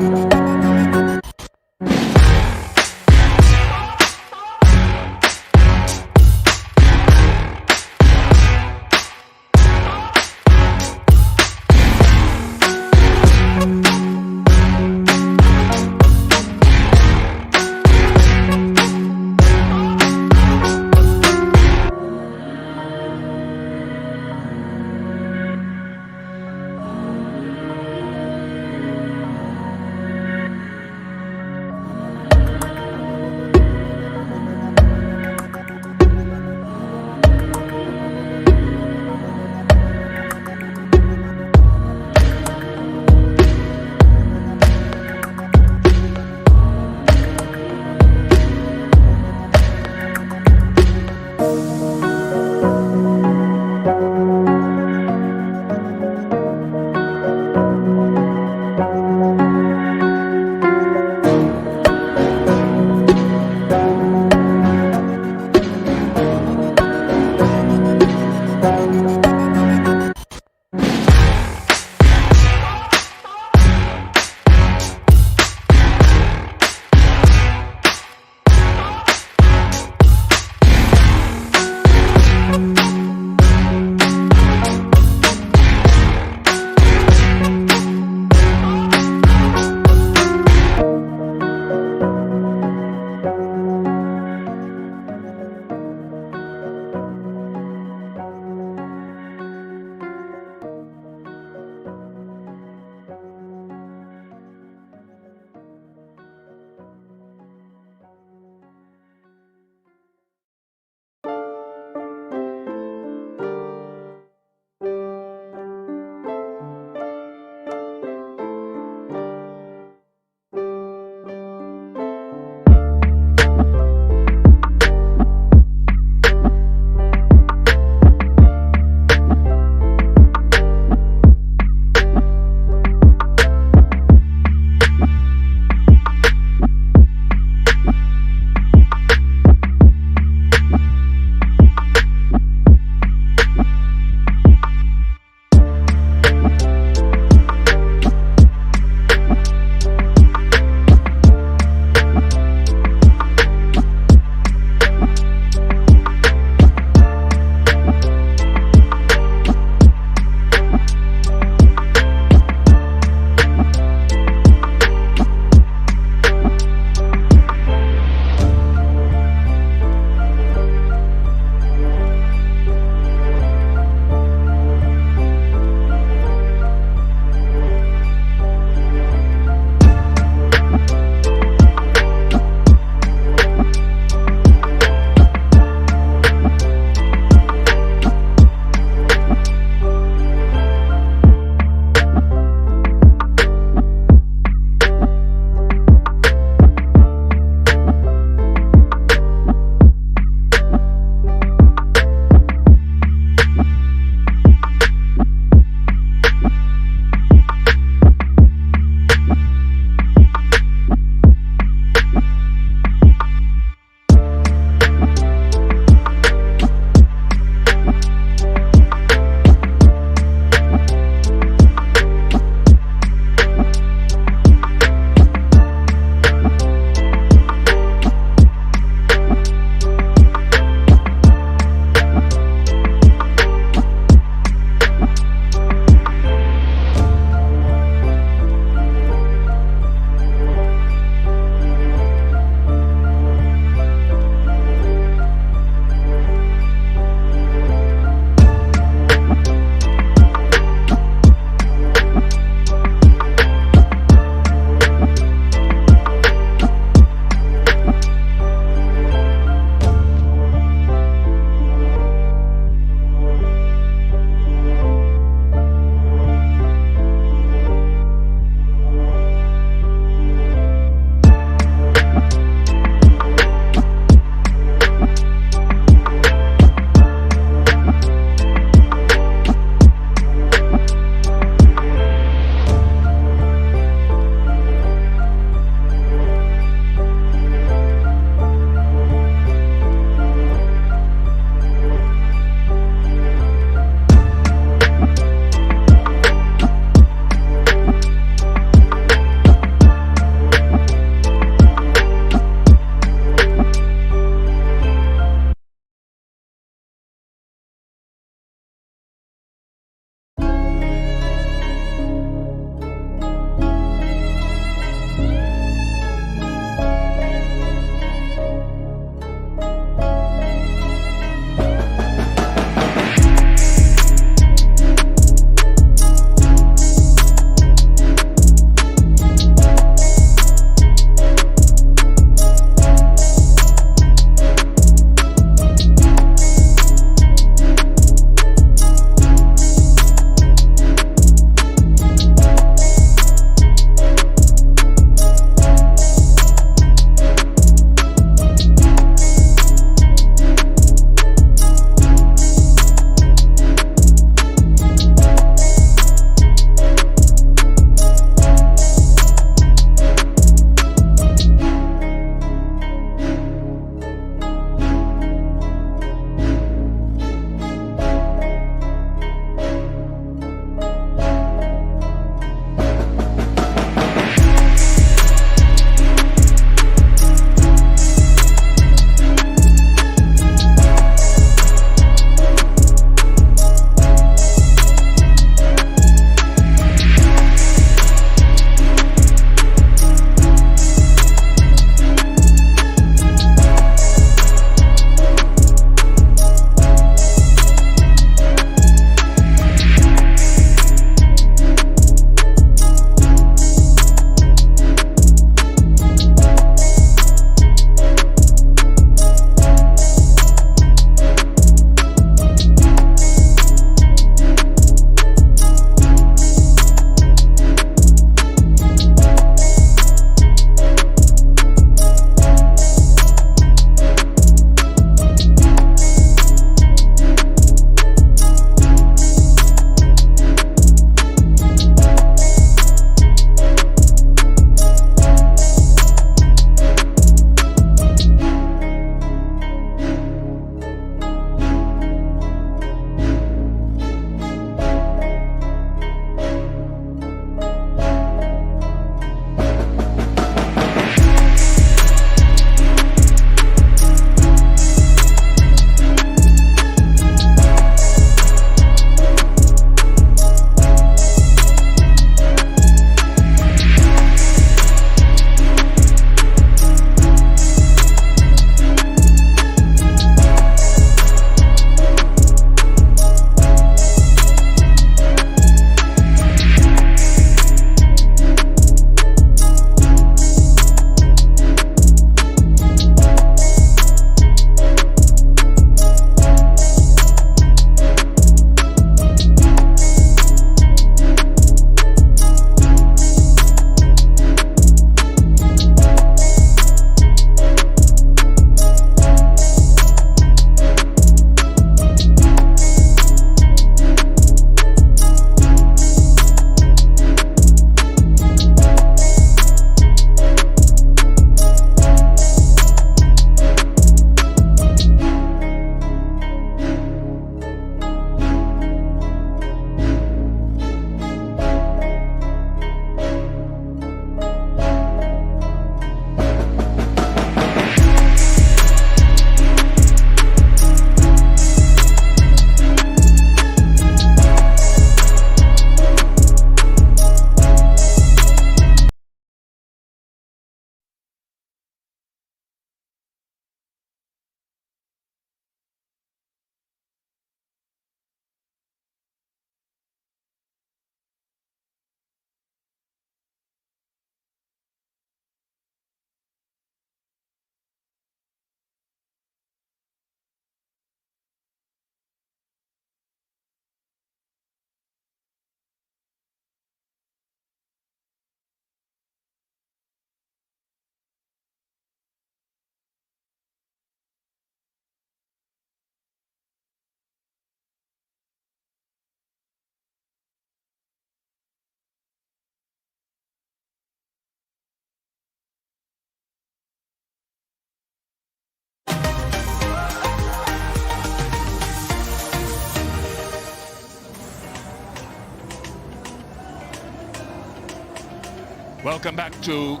Welcome back to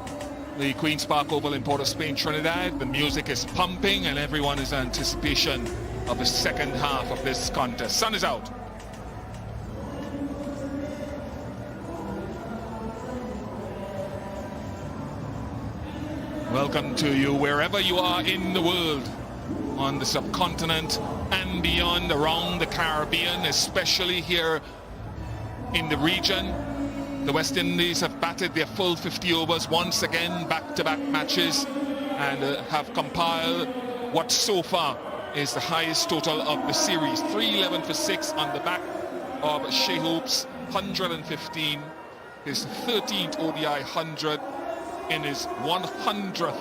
the Queen's Park Oval in Port of Spain, Trinidad. The music is pumping and everyone is in anticipation of the second half of this contest. Sun is out. Welcome to you wherever you are in the world, on the subcontinent and beyond, around the Caribbean, especially here in the region. The West Indies have batted their full 50 overs once again, back-to-back matches, and have compiled what so far is the highest total of the series. 311 for 6 on the back of Shai Hope's 115, his 13th ODI 100 in his 100th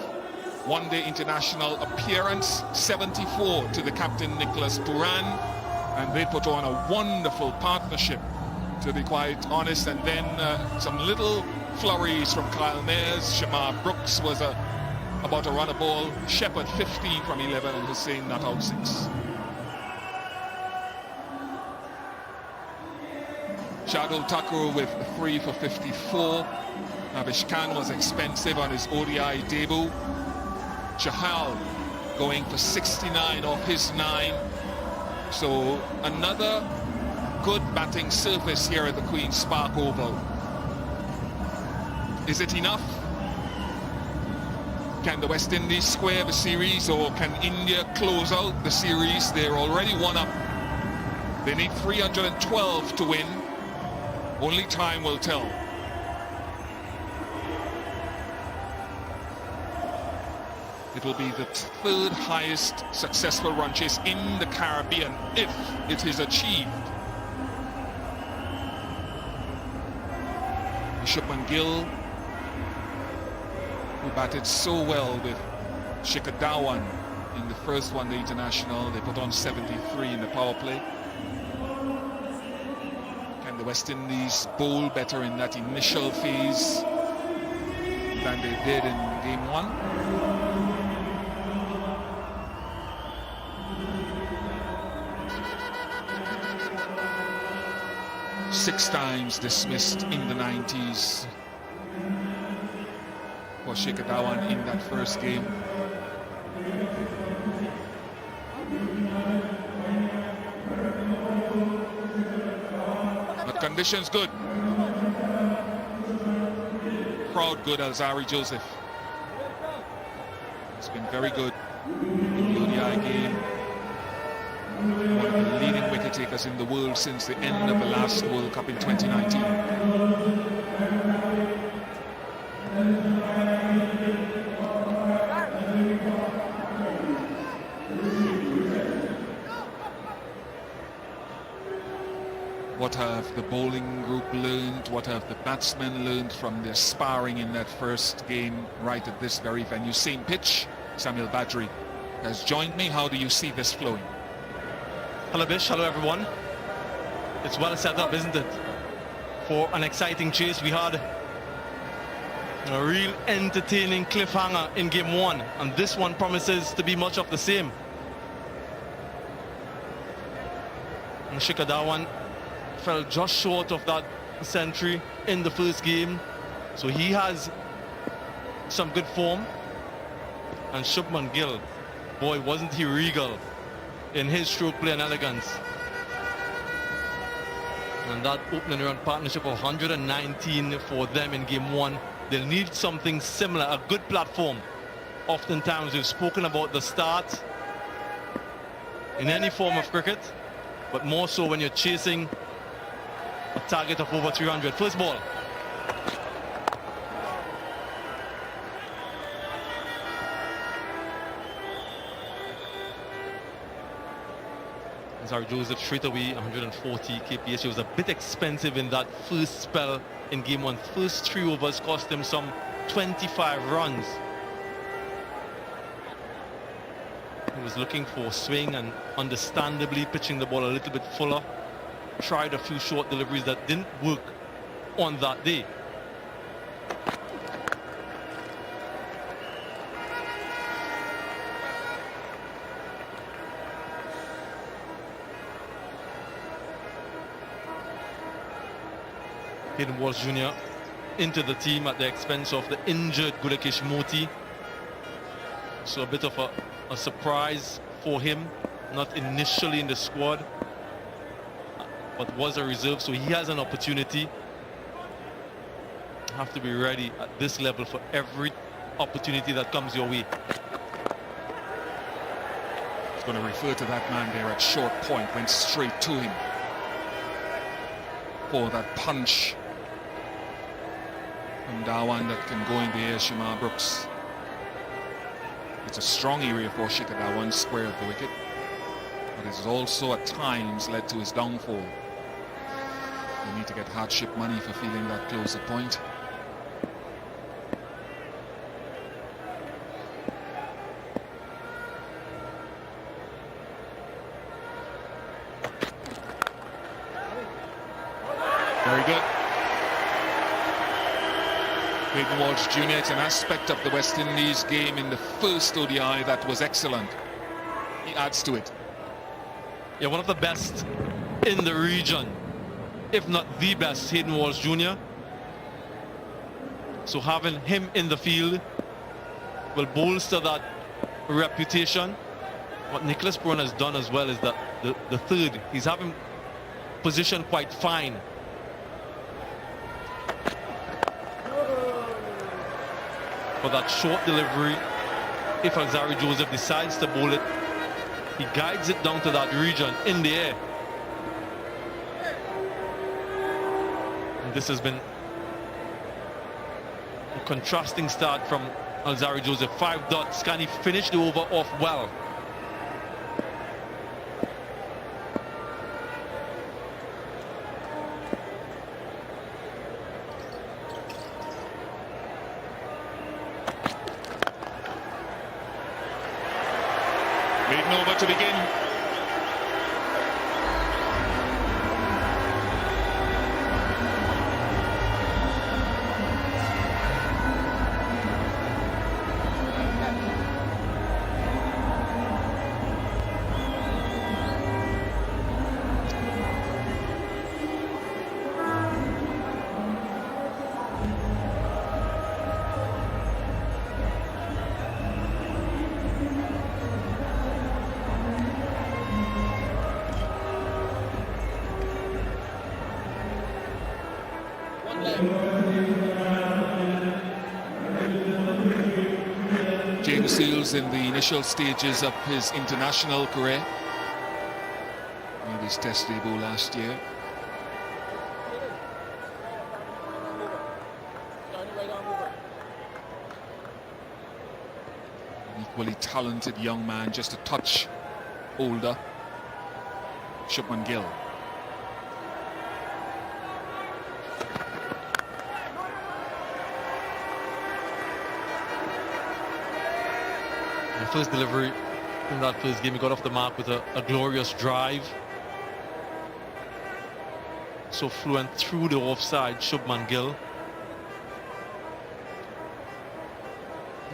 one-day international appearance, 74 to the captain Nicholas Pooran, and they put on a wonderful partnership, to be quite honest. And then some little flurries from Kyle Mayers. Shamar Brooks was about to run a ball. Shepherd 15 from 11 and Hussain not out 6. Shardul Thakur with 3 for 54. Avesh Khan was expensive on his ODI debut. Chahal going for 69 off his 9. So another good batting surface here at the Queen's Park Oval. Is it enough? Can the West Indies square the series, or can India close out the series? They're already 1 up. They need 312 to win. Only time will tell. It will be the 3rd highest successful run chase in the Caribbean if it is achieved. Shubman Gill, who batted so well with Shikhar Dhawan in the first one-day international. They put on 73 in the power play. Can the West Indies bowl better in that initial phase than they did in game 1? 6 times dismissed in the 90s for Shikhar Dhawan in that first game. But conditions good. Crowd good. Alzari Joseph has been very good in the ODI game. One of the leading wicket takers in the world since the end of the last World Cup in 2019. What have the bowling group learned? What have the batsmen learned from their sparring in that first game right at this very venue? Same pitch. Samuel Badri has joined me. How do you see this flowing? Hello Bish, hello everyone. It's well set up, isn't it? For an exciting chase. We had a real entertaining cliffhanger in game 1, and this one promises to be much of the same. And Shikhar Dhawan fell just short of that century in the first game, so he has some good form. And Shubman Gill, boy, wasn't he regal in his stroke play and elegance. And that opening run partnership of 119 for them in game 1. They'll need something similar, a good platform. Oftentimes we've spoken about the start in any form of cricket, but more so when you're chasing a target of over 300. First ball. Sorry, Joseph straight away 140 kph. He was a bit expensive in that first spell in game 1. First 3 overs cost him some 25 runs. He was looking for swing and understandably pitching the ball a little bit fuller. Tried a few short deliveries that didn't work on that day. Hayden Walsh Jr. into the team at the expense of the injured Gulekesh Moti. So a bit of a surprise for him, not initially in the squad, but was a reserve, so he has an opportunity. Have to be ready at this level for every opportunity that comes your way. He's going to refer to that man there at short point, went straight to him for that punch from Dhawan that can go in the air. Shamar Brooks. It's a strong area for Shikhar Dhawan, square of the wicket, but it's also at times led to his downfall. You need to get hardship money for feeling that close at point. Very good. Clayton Walsh Jr., it's an aspect of the West Indies game in the first ODI that was excellent. He adds to it. Yeah, one of the best in the region, if not the best, Hayden Walsh Jr. So having him in the field will bolster that reputation. What Nicholas Pooran has done as well is that the third, he's having position quite fine. For that short delivery, if Alzari Joseph decides to bowl it, he guides it down to that region in the air. And this has been a contrasting start from Alzari Joseph. 5 dots. Can he finish the over off well? Leading over to begin. James Seals in the initial stages of his international career. Made his test debut last year. An equally talented young man, just a touch older, Shubman Gill. First delivery in that first game, he got off the mark with a glorious drive. So fluent through the offside, Shubman Gill.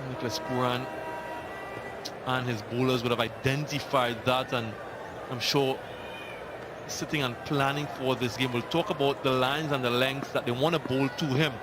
Nicholas Pooran and his bowlers would have identified that, and I'm sure sitting and planning for this game. We'll talk about the lines and the lengths that they want to bowl to him.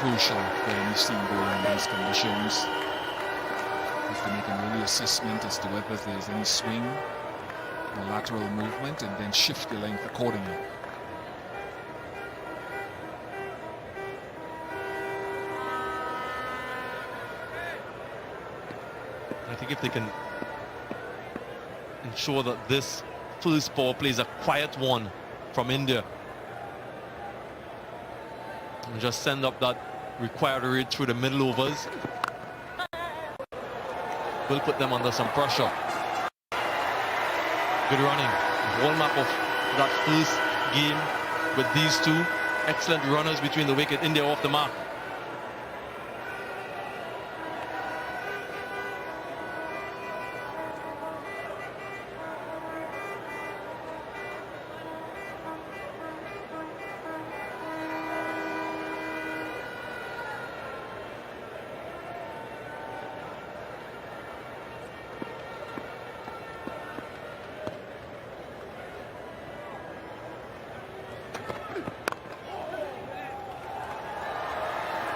Crucial for any seam bowler in these conditions. You have to make an early assessment as to whether there's any swing or lateral movement, and then shift your length accordingly. I think if they can ensure that this first power play is a quiet one from India, And just send up that required rate through the middle overs. Will put them under some pressure. Good running. Hallmark of that first game with these two. Excellent runners between the wicket. India off the mark.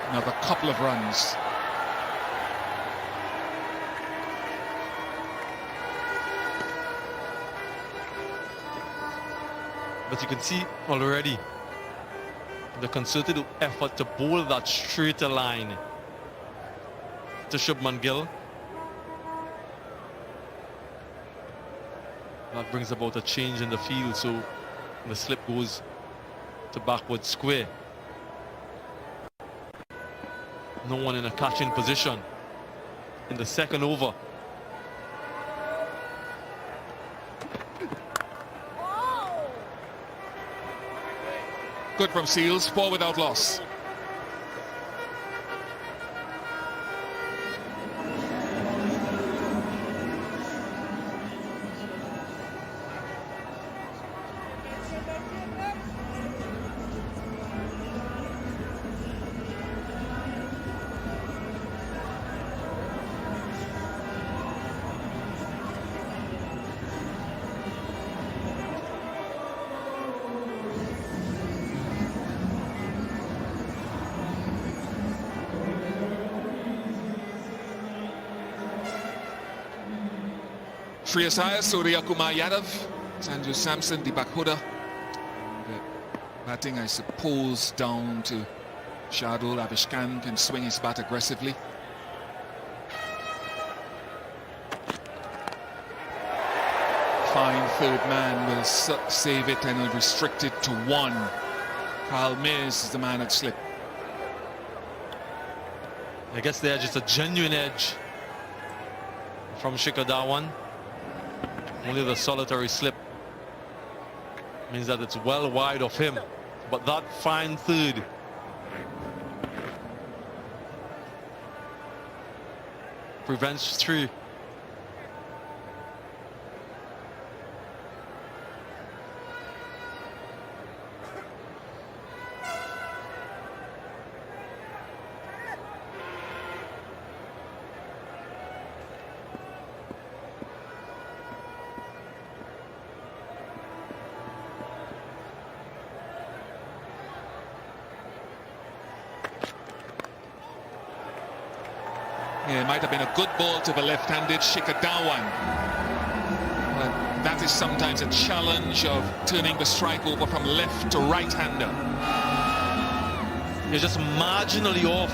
Another couple of runs. But you can see already the concerted effort to bowl that straighter line to Shubman Gill. That brings about a change in the field, so the slip goes to backward square. No one in a catching position in the second over. Good from Seals, 4 without loss. Shreyas Iyer, Surya Kumar Yadav, Sanju Samson, Deepak Hooda. Batting, I suppose, down to Shardul. Avesh Khan can swing his bat aggressively. Fine third man will save it and will restrict it to 1. Carl Mears is the man at slip. I guess they're just a genuine edge from Shikhar Dhawan. Only the solitary slip means that it's well wide of him. But that fine third prevents 3. Yeah, it might have been a good ball to the left-handed Shikhar Dhawan. But that is sometimes a challenge of turning the strike over from left to right-hander. You're just marginally off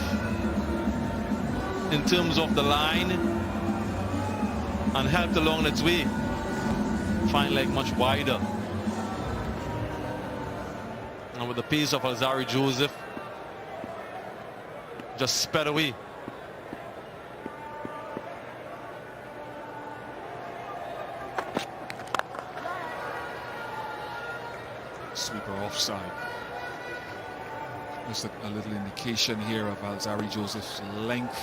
in terms of the line and helped along its way. Fine leg much wider. And with the pace of Alzari Joseph, just sped away. Sweeper offside. Just a little indication here of Alzari Joseph's length.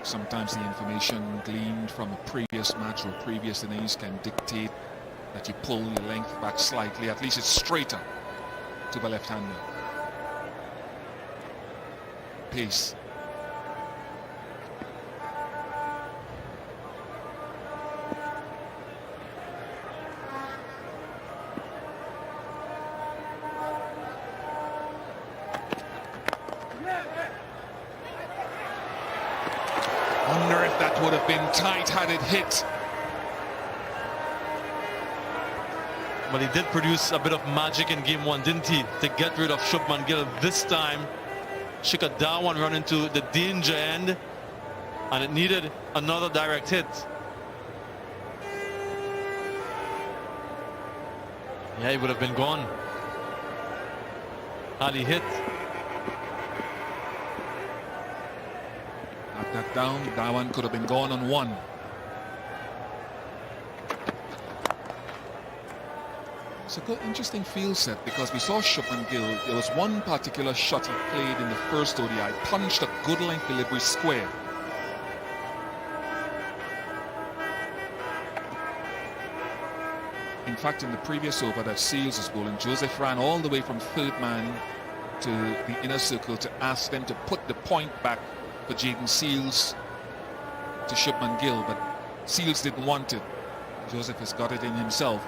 Sometimes the information gleaned from a previous match or previous innings can dictate that you pull your length back slightly. At least it's straighter to the left-hander. Pace. Wonder if that would have been tight had it hit. But he did produce a bit of magic in game 1, didn't he? To get rid of Shubman Gill. This time, Shikhar Dhawan run into the danger end, and it needed another direct hit. Yeah, he would have been gone. had he hit. Knock that down. Dhawan could have been gone on one. It's a good, interesting field set because we saw Shubman Gill. There was one particular shot he played in the first ODI, punched a good length delivery square. In fact, in the previous over that Seals was bowling, Joseph ran all the way from third man to the inner circle to ask them to put the point back for Jaden Seals to Shubman Gill, but Seals didn't want it. Joseph has got it in himself.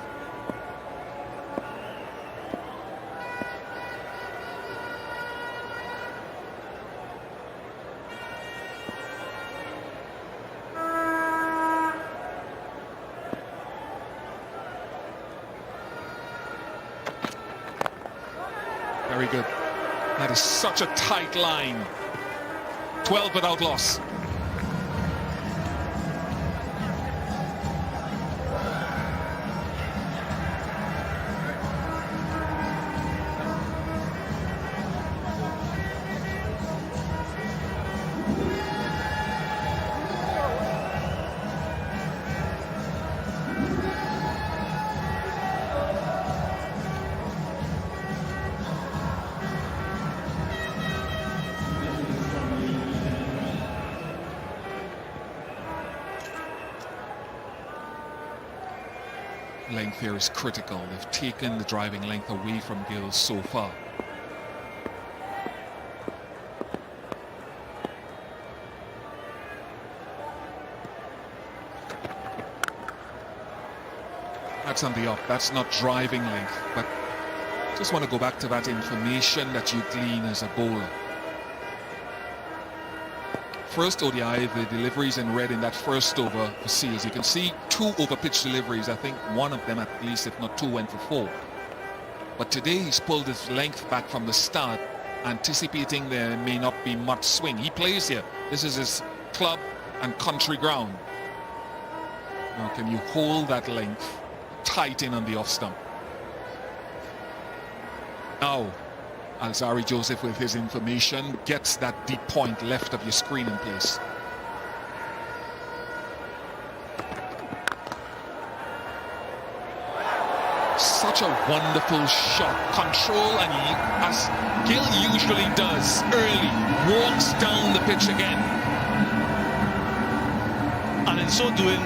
Very good. That is such a tight line. 12 without loss. Length here is critical. They've taken the driving length away from Gill so far. That's on the up. That's not driving length, but just want to go back to that information that you glean as a bowler. First ODI, the deliveries in red in that first over for Seals. You can see 2 over-pitch deliveries. I think one of them at least, if not 2, went for 4. But today he's pulled his length back from the start, anticipating there may not be much swing. He plays here. This is his club and country ground. Now can you hold that length tight in on the off stump? Now Alzari Joseph, with his information, gets that deep point left of your screen in place. Such a wonderful shot. Control, and he, as Gill usually does early, walks down the pitch again. And in so doing,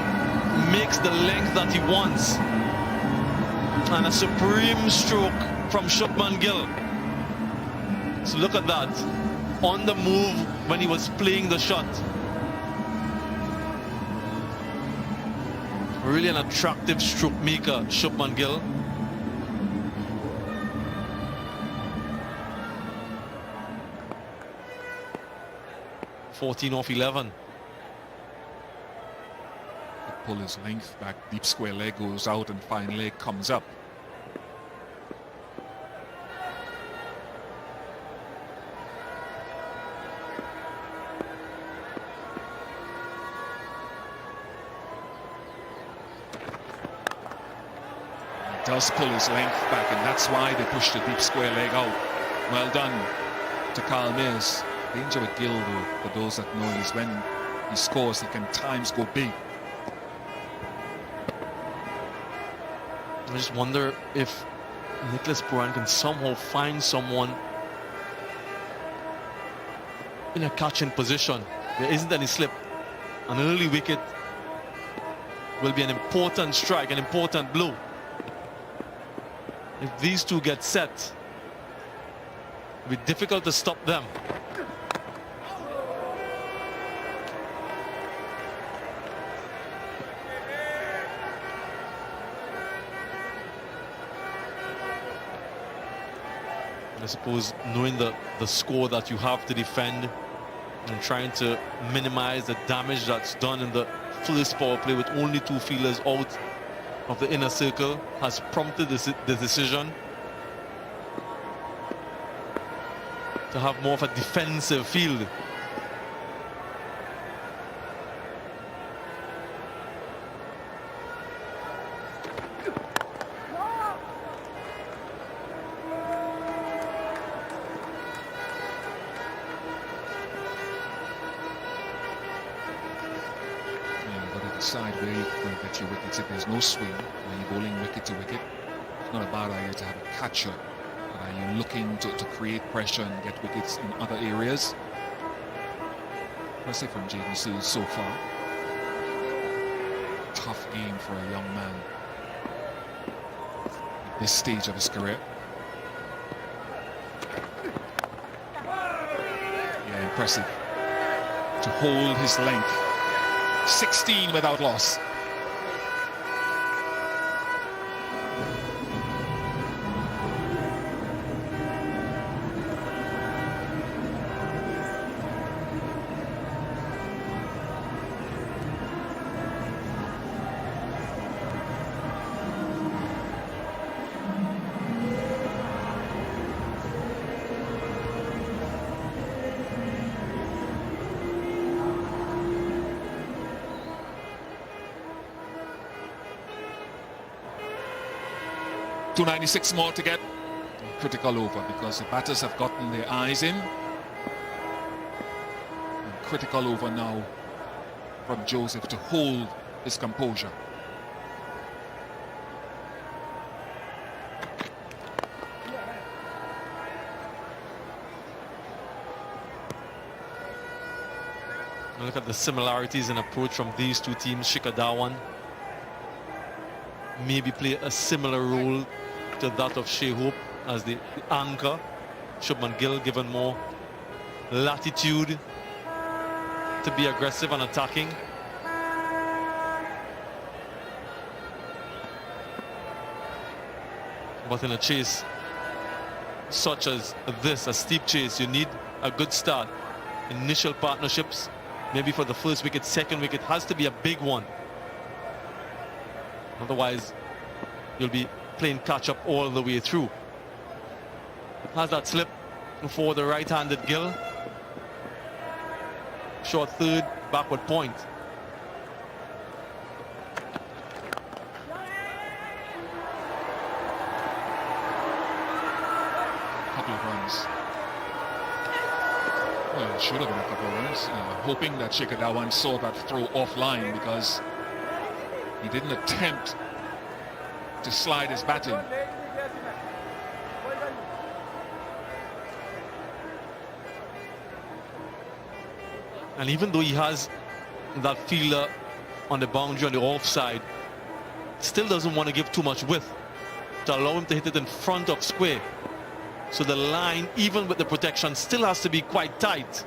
makes the length that he wants. And a supreme stroke from Shubman Gill. So look at that, on the move when he was playing the shot. Really an attractive stroke maker, Shubman Gill. (14 off 11). Pull his length back, deep square leg goes out and fine leg comes up. Does pull his length back, and that's why they push the deep square leg out. Well done to Carl Mills. Danger with Gill, though, for those that know, is when he scores, he can times go big. I just wonder if Nicholas Pooran can somehow find someone in a catching position. There isn't any slip. An early wicket will be an important strike, an important blow. If these two get set, it'll be difficult to stop them. I suppose knowing the score that you have to defend and trying to minimize the damage that's done in the first power play with only 2 fielders out of the inner circle has prompted the decision to have more of a defensive field. inside where you're going to get your wickets. If there's no swing, when you're bowling wicket to wicket, it's not a bad idea to have a catcher. But are you looking to create pressure and get wickets in other areas? Impressive from Jaden Seals so far. Tough game for a young man at this stage of his career. Yeah, impressive to hold his length. 16 without loss. .296 more to get. Critical over because the batters have gotten their eyes in. And critical over now from Joseph to hold his composure. Look at the similarities in approach from these two teams. Shikhar Dhawan maybe play a similar role to that of Shai Hope as the anchor. Shubman Gill given more latitude to be aggressive and attacking. But in a chase such as this, a steep chase, you need a good start. Initial partnerships, maybe for the first wicket, second wicket, has to be a big one. Otherwise, you'll be playing catch-up all the way through. Has that slip for the right-handed Gill. Short third, backward point. Couple of runs. Well, it should have been a couple of runs. Hoping that Shikhar Dhawan saw that throw offline because he didn't attempt to slide his bat in. And even though he has that fielder on the boundary on the offside, still doesn't want to give too much width to allow him to hit it in front of square. So the line, even with the protection, still has to be quite tight.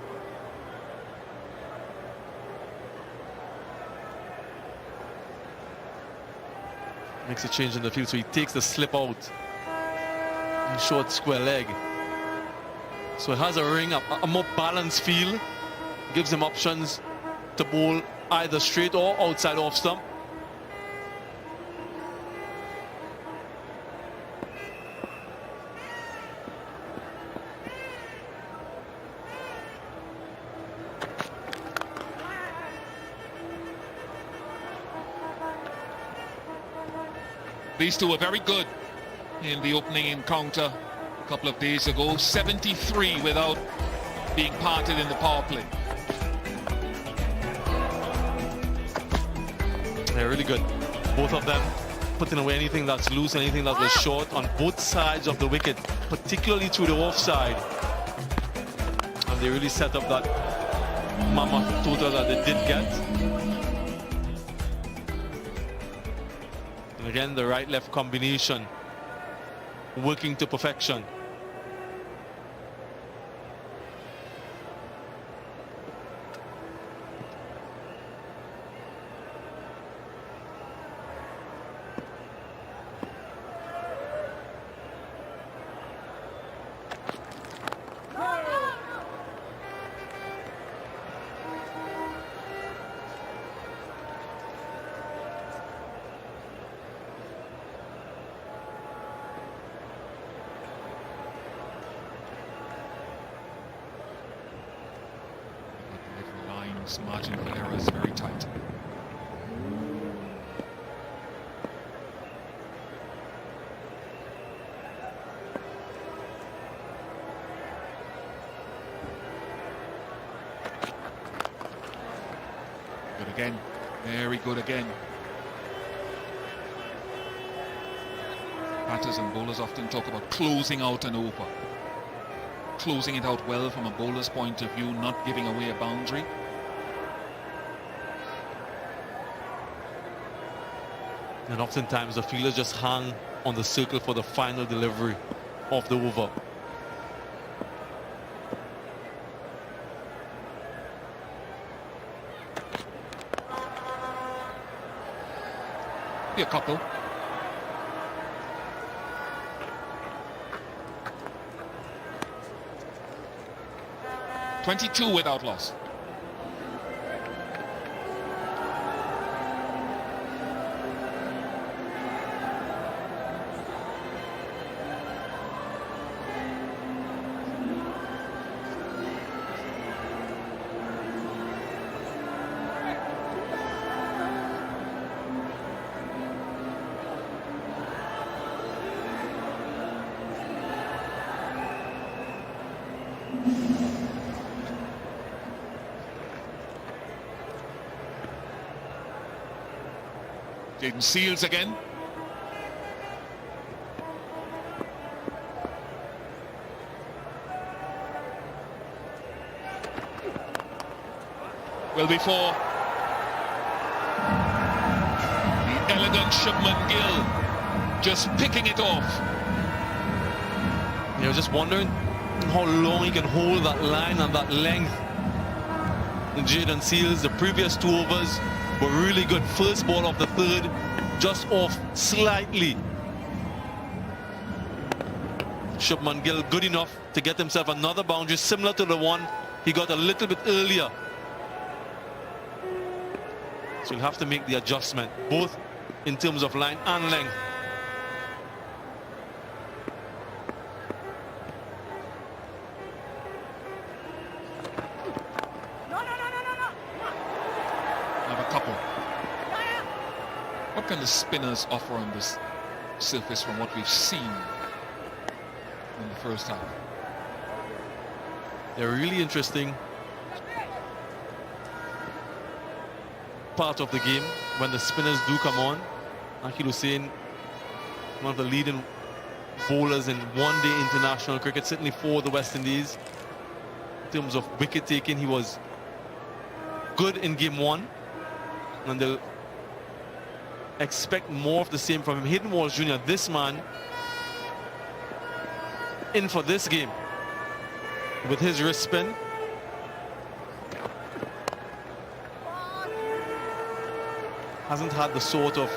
Makes a change in the field, so he takes the slip out in short square leg. So it has a ring, a more balanced feel. Gives him options to bowl either straight or outside off stump. These two were very good in the opening encounter a couple of days ago. 73 without being parted in the power play. They're really good. Both of them putting away anything that's loose, anything that was short on both sides of the wicket, particularly through the offside. And they really set up that mammoth total that they did get. And again, the right-left combination working to perfection. Margin for error is very tight. But again, Very good again. Batters and bowlers often talk about closing out an over. Closing it out well from a bowler's point of view, not giving away a boundary. And oftentimes the fielders just hang on the circle for the final delivery of the over. Be a couple. .22 without loss. Jaden Seals again. Will be for the elegant Shubman Gill, just picking it off. You're just wondering how long he can hold that line and that length. And Jaden Seals, the previous 2 overs were really good. First ball of the third, just off slightly. Shubman Gill good enough to get himself another boundary similar to the one he got a little bit earlier. So he'll have to make the adjustment, both in terms of line and length. What can the spinners offer on this surface from what we've seen in the first half? They're really interesting part of the game when the spinners do come on. Akil Hussain, one of the leading bowlers in one-day international cricket, certainly for the West Indies. In terms of wicket taking, he was good in game 1, and they'll expect more of the same from him. Hayden Walsh Jr., this man in for this game with his wrist spin. Hasn't had the sort of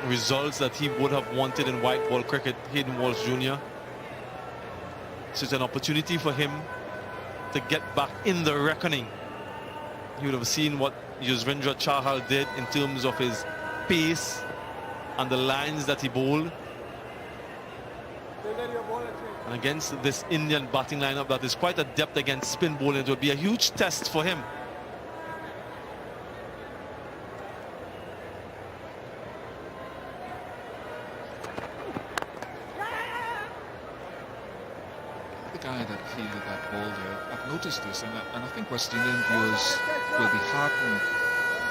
results that he would have wanted in white ball cricket, Hayden Walsh Jr. So it's an opportunity for him to get back in the reckoning. You would have seen what Yuzvendra Chahal did in terms of his pace and the lines that he bowled. And against this Indian batting lineup that is quite adept against spin bowling, it would be a huge test for him. The guy that fielded that ball there, I've noticed this, and I think West Indian viewers will be heartened,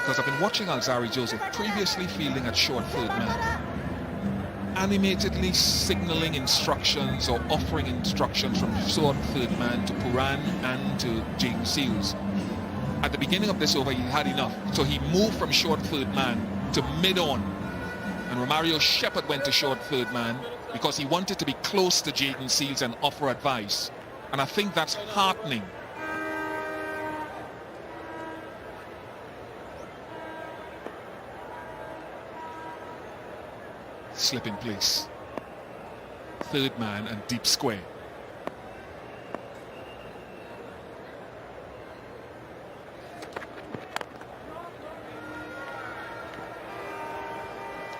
because I've been watching Alzari Joseph previously fielding at short third man, animatedly signaling instructions or offering instructions from short third man to Pooran and to Jaden Seals. At the beginning of this over, he had enough, so he moved from short third man to mid-on, and Romario Shepherd went to short third man because he wanted to be close to Jaden Seals and offer advice, and I think that's heartening. Slip in place, third man and deep square.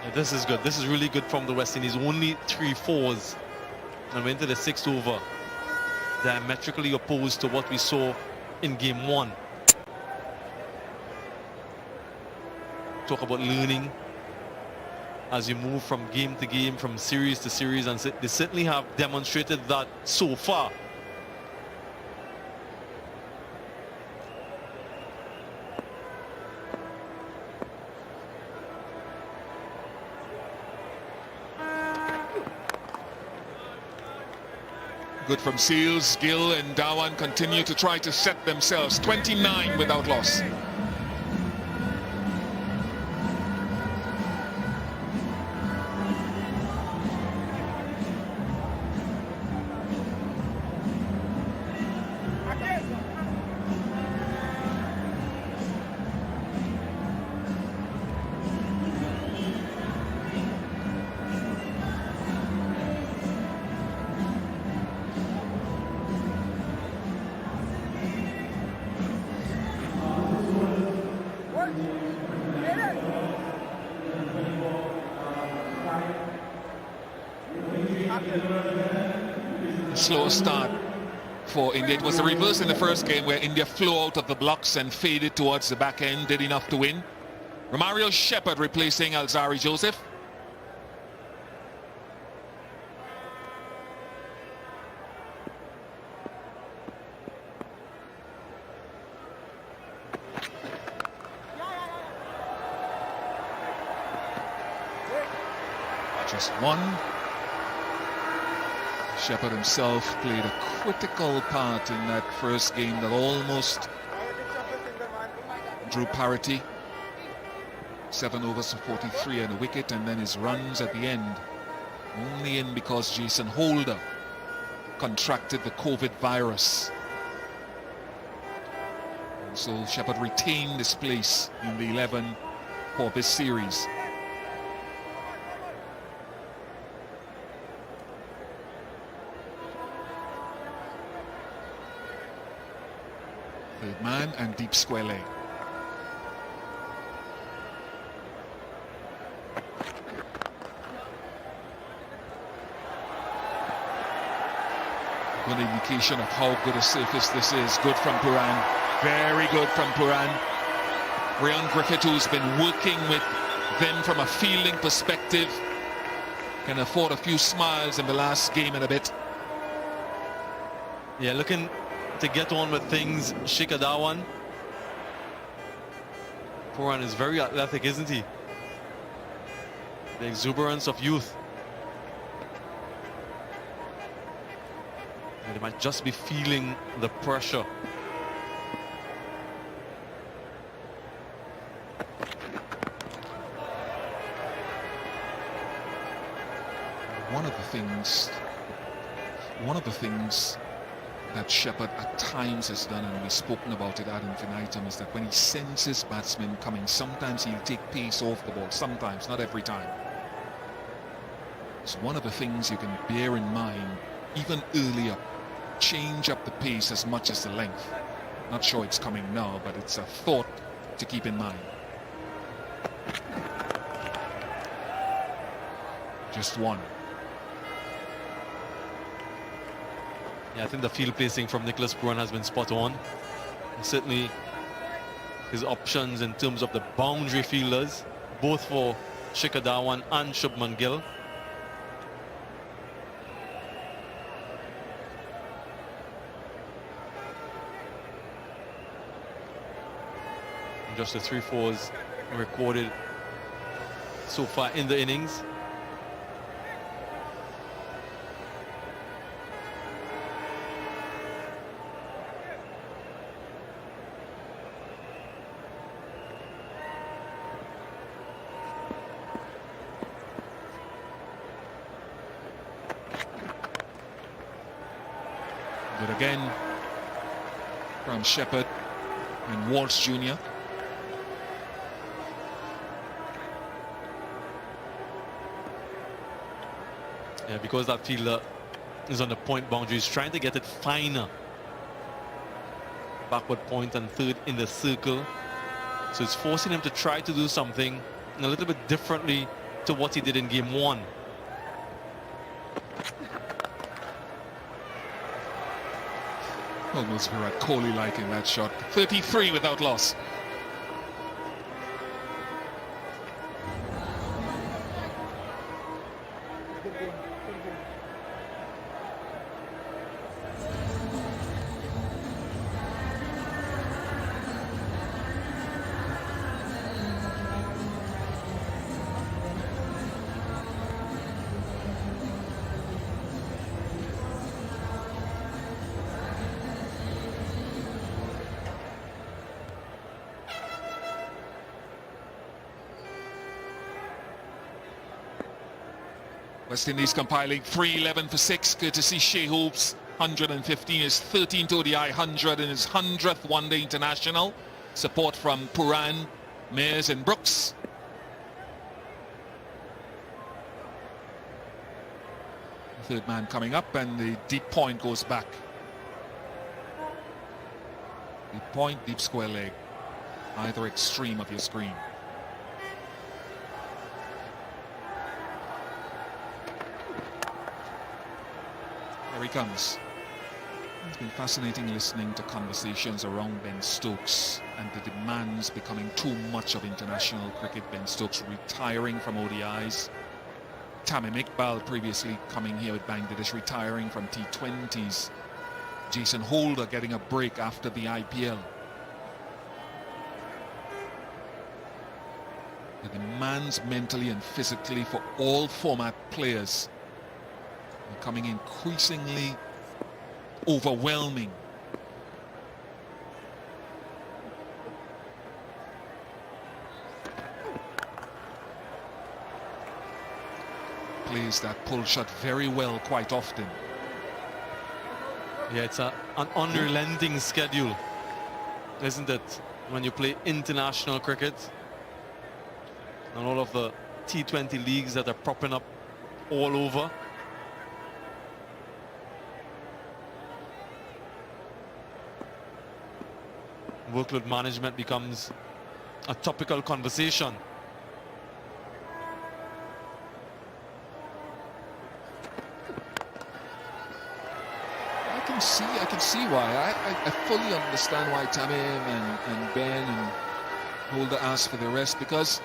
Yeah, this is good. This is really good from the West Indies. Only 3 fours and went to the 6th over, diametrically opposed to what we saw in game 1. Talk about learning as you move from game to game, from series to series, and they certainly have demonstrated that so far. Good from Seals, Gill and Dhawan continue to try to set themselves. 29 without loss. Slow start for India. It was the reverse in the first game where India flew out of the blocks and faded towards the back end, did enough to win. Romario Shepherd replacing Alzari Joseph. Just one. Shepherd himself played a critical part in that first game that almost drew parity. 7 overs for 43 and a wicket, and then his runs at the end only in because Jason Holder contracted the COVID virus. And so Shepherd retained his place in the 11 for this series. Third man and deep square leg. Good indication of how good a surface this is. Good from Pooran. Very good from Pooran. Ryan Griffith, who's been working with them from a fielding perspective, can afford a few smiles in the last game and a bit. Yeah, looking to get on with things. Shikhar Dhawan. Pooran is very athletic, isn't he? The exuberance of youth. And they might just be feeling the pressure. One of the things that Shepherd at times has done, and we've spoken about it ad infinitum, is that when he senses batsmen coming, sometimes he'll take pace off the ball, sometimes, not every time. It's one of the things you can bear in mind, even earlier. Change up the pace as much as the length. Not sure it's coming now, but it's a thought to keep in mind. Just one. Yeah, I think the field placing from Nicholas Pooran has been spot on. And certainly his options in terms of the boundary fielders, both for Shikhar Dhawan and Shubman Gill. And just the 3-4s recorded so far in the innings. Good again from Shepherd and Walsh Jr. Yeah, because that fielder is on the point boundary, he's trying to get it finer. Backward point and third in the circle. So it's forcing him to try to do something a little bit differently to what he did in game 1. Almost Virat Kohli-like in that shot. 33 without loss. West Indies compiling 311 for 6, courtesy Shai Hope's 115, his 13th ODI 100 and his 100th one-day international. Support from Pooran, Mears and Brooks. Third man coming up, and the deep point goes back. Deep point, deep square leg, either extreme of your screen. Here he comes. It's been fascinating listening to conversations around Ben Stokes and the demands becoming too much of international cricket. Ben Stokes retiring from ODIs. Tamim Iqbal previously coming here with Bangladesh, retiring from T20s. Jason Holder getting a break after the IPL. The demands mentally and physically for all format players are becoming increasingly overwhelming. Plays that pull shot very well quite often. Yeah, it's an unrelenting schedule, isn't it? When you play international cricket and all of the T20 leagues that are propping up all over. Workload management becomes a topical conversation. I can see why. I fully understand why Tamim and Ben and Holder asked for the rest, because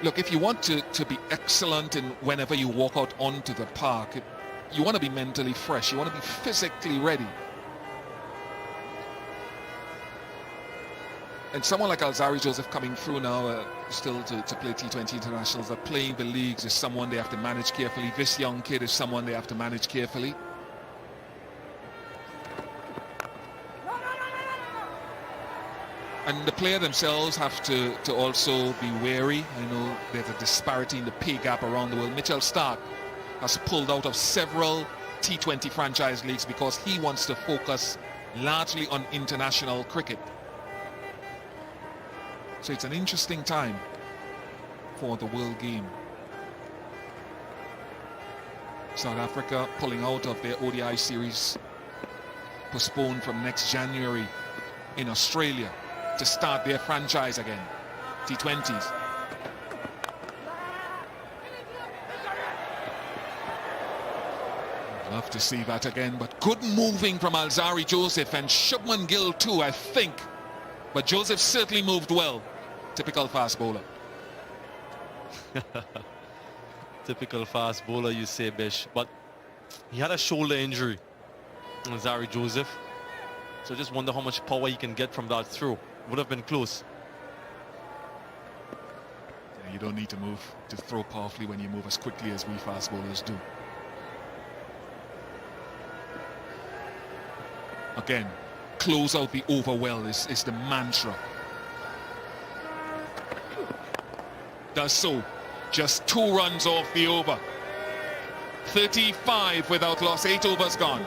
look, if you want to be excellent in whenever you walk out onto the park, you want to be mentally fresh, you want to be physically ready. And someone like Alzari Joseph coming through now, still to play T20 internationals, are playing the leagues, is someone they have to manage carefully. This young kid is someone they have to manage carefully. And the player themselves have to also be wary. I know there's a disparity in the pay gap around the world. Mitchell Stark has pulled out of several T20 franchise leagues because he wants to focus largely on international cricket. So it's an interesting time for the world game. South Africa pulling out of their ODI series, postponed from next January in Australia to start their franchise again, T20s. Love to see that again, but good moving from Alzari Joseph and Shubman Gill too, I think. But Joseph certainly moved well. Typical fast bowler. Typical fast bowler, you say, Bish. But he had a shoulder injury, Alzari Joseph. So just wonder how much power he can get from that throw. Would have been close. Yeah, you don't need to move to throw powerfully when you move as quickly as we fast bowlers do. Again, close out the over well is the mantra. Does so. Just 2 runs off the over. 35 without loss, 8 overs gone.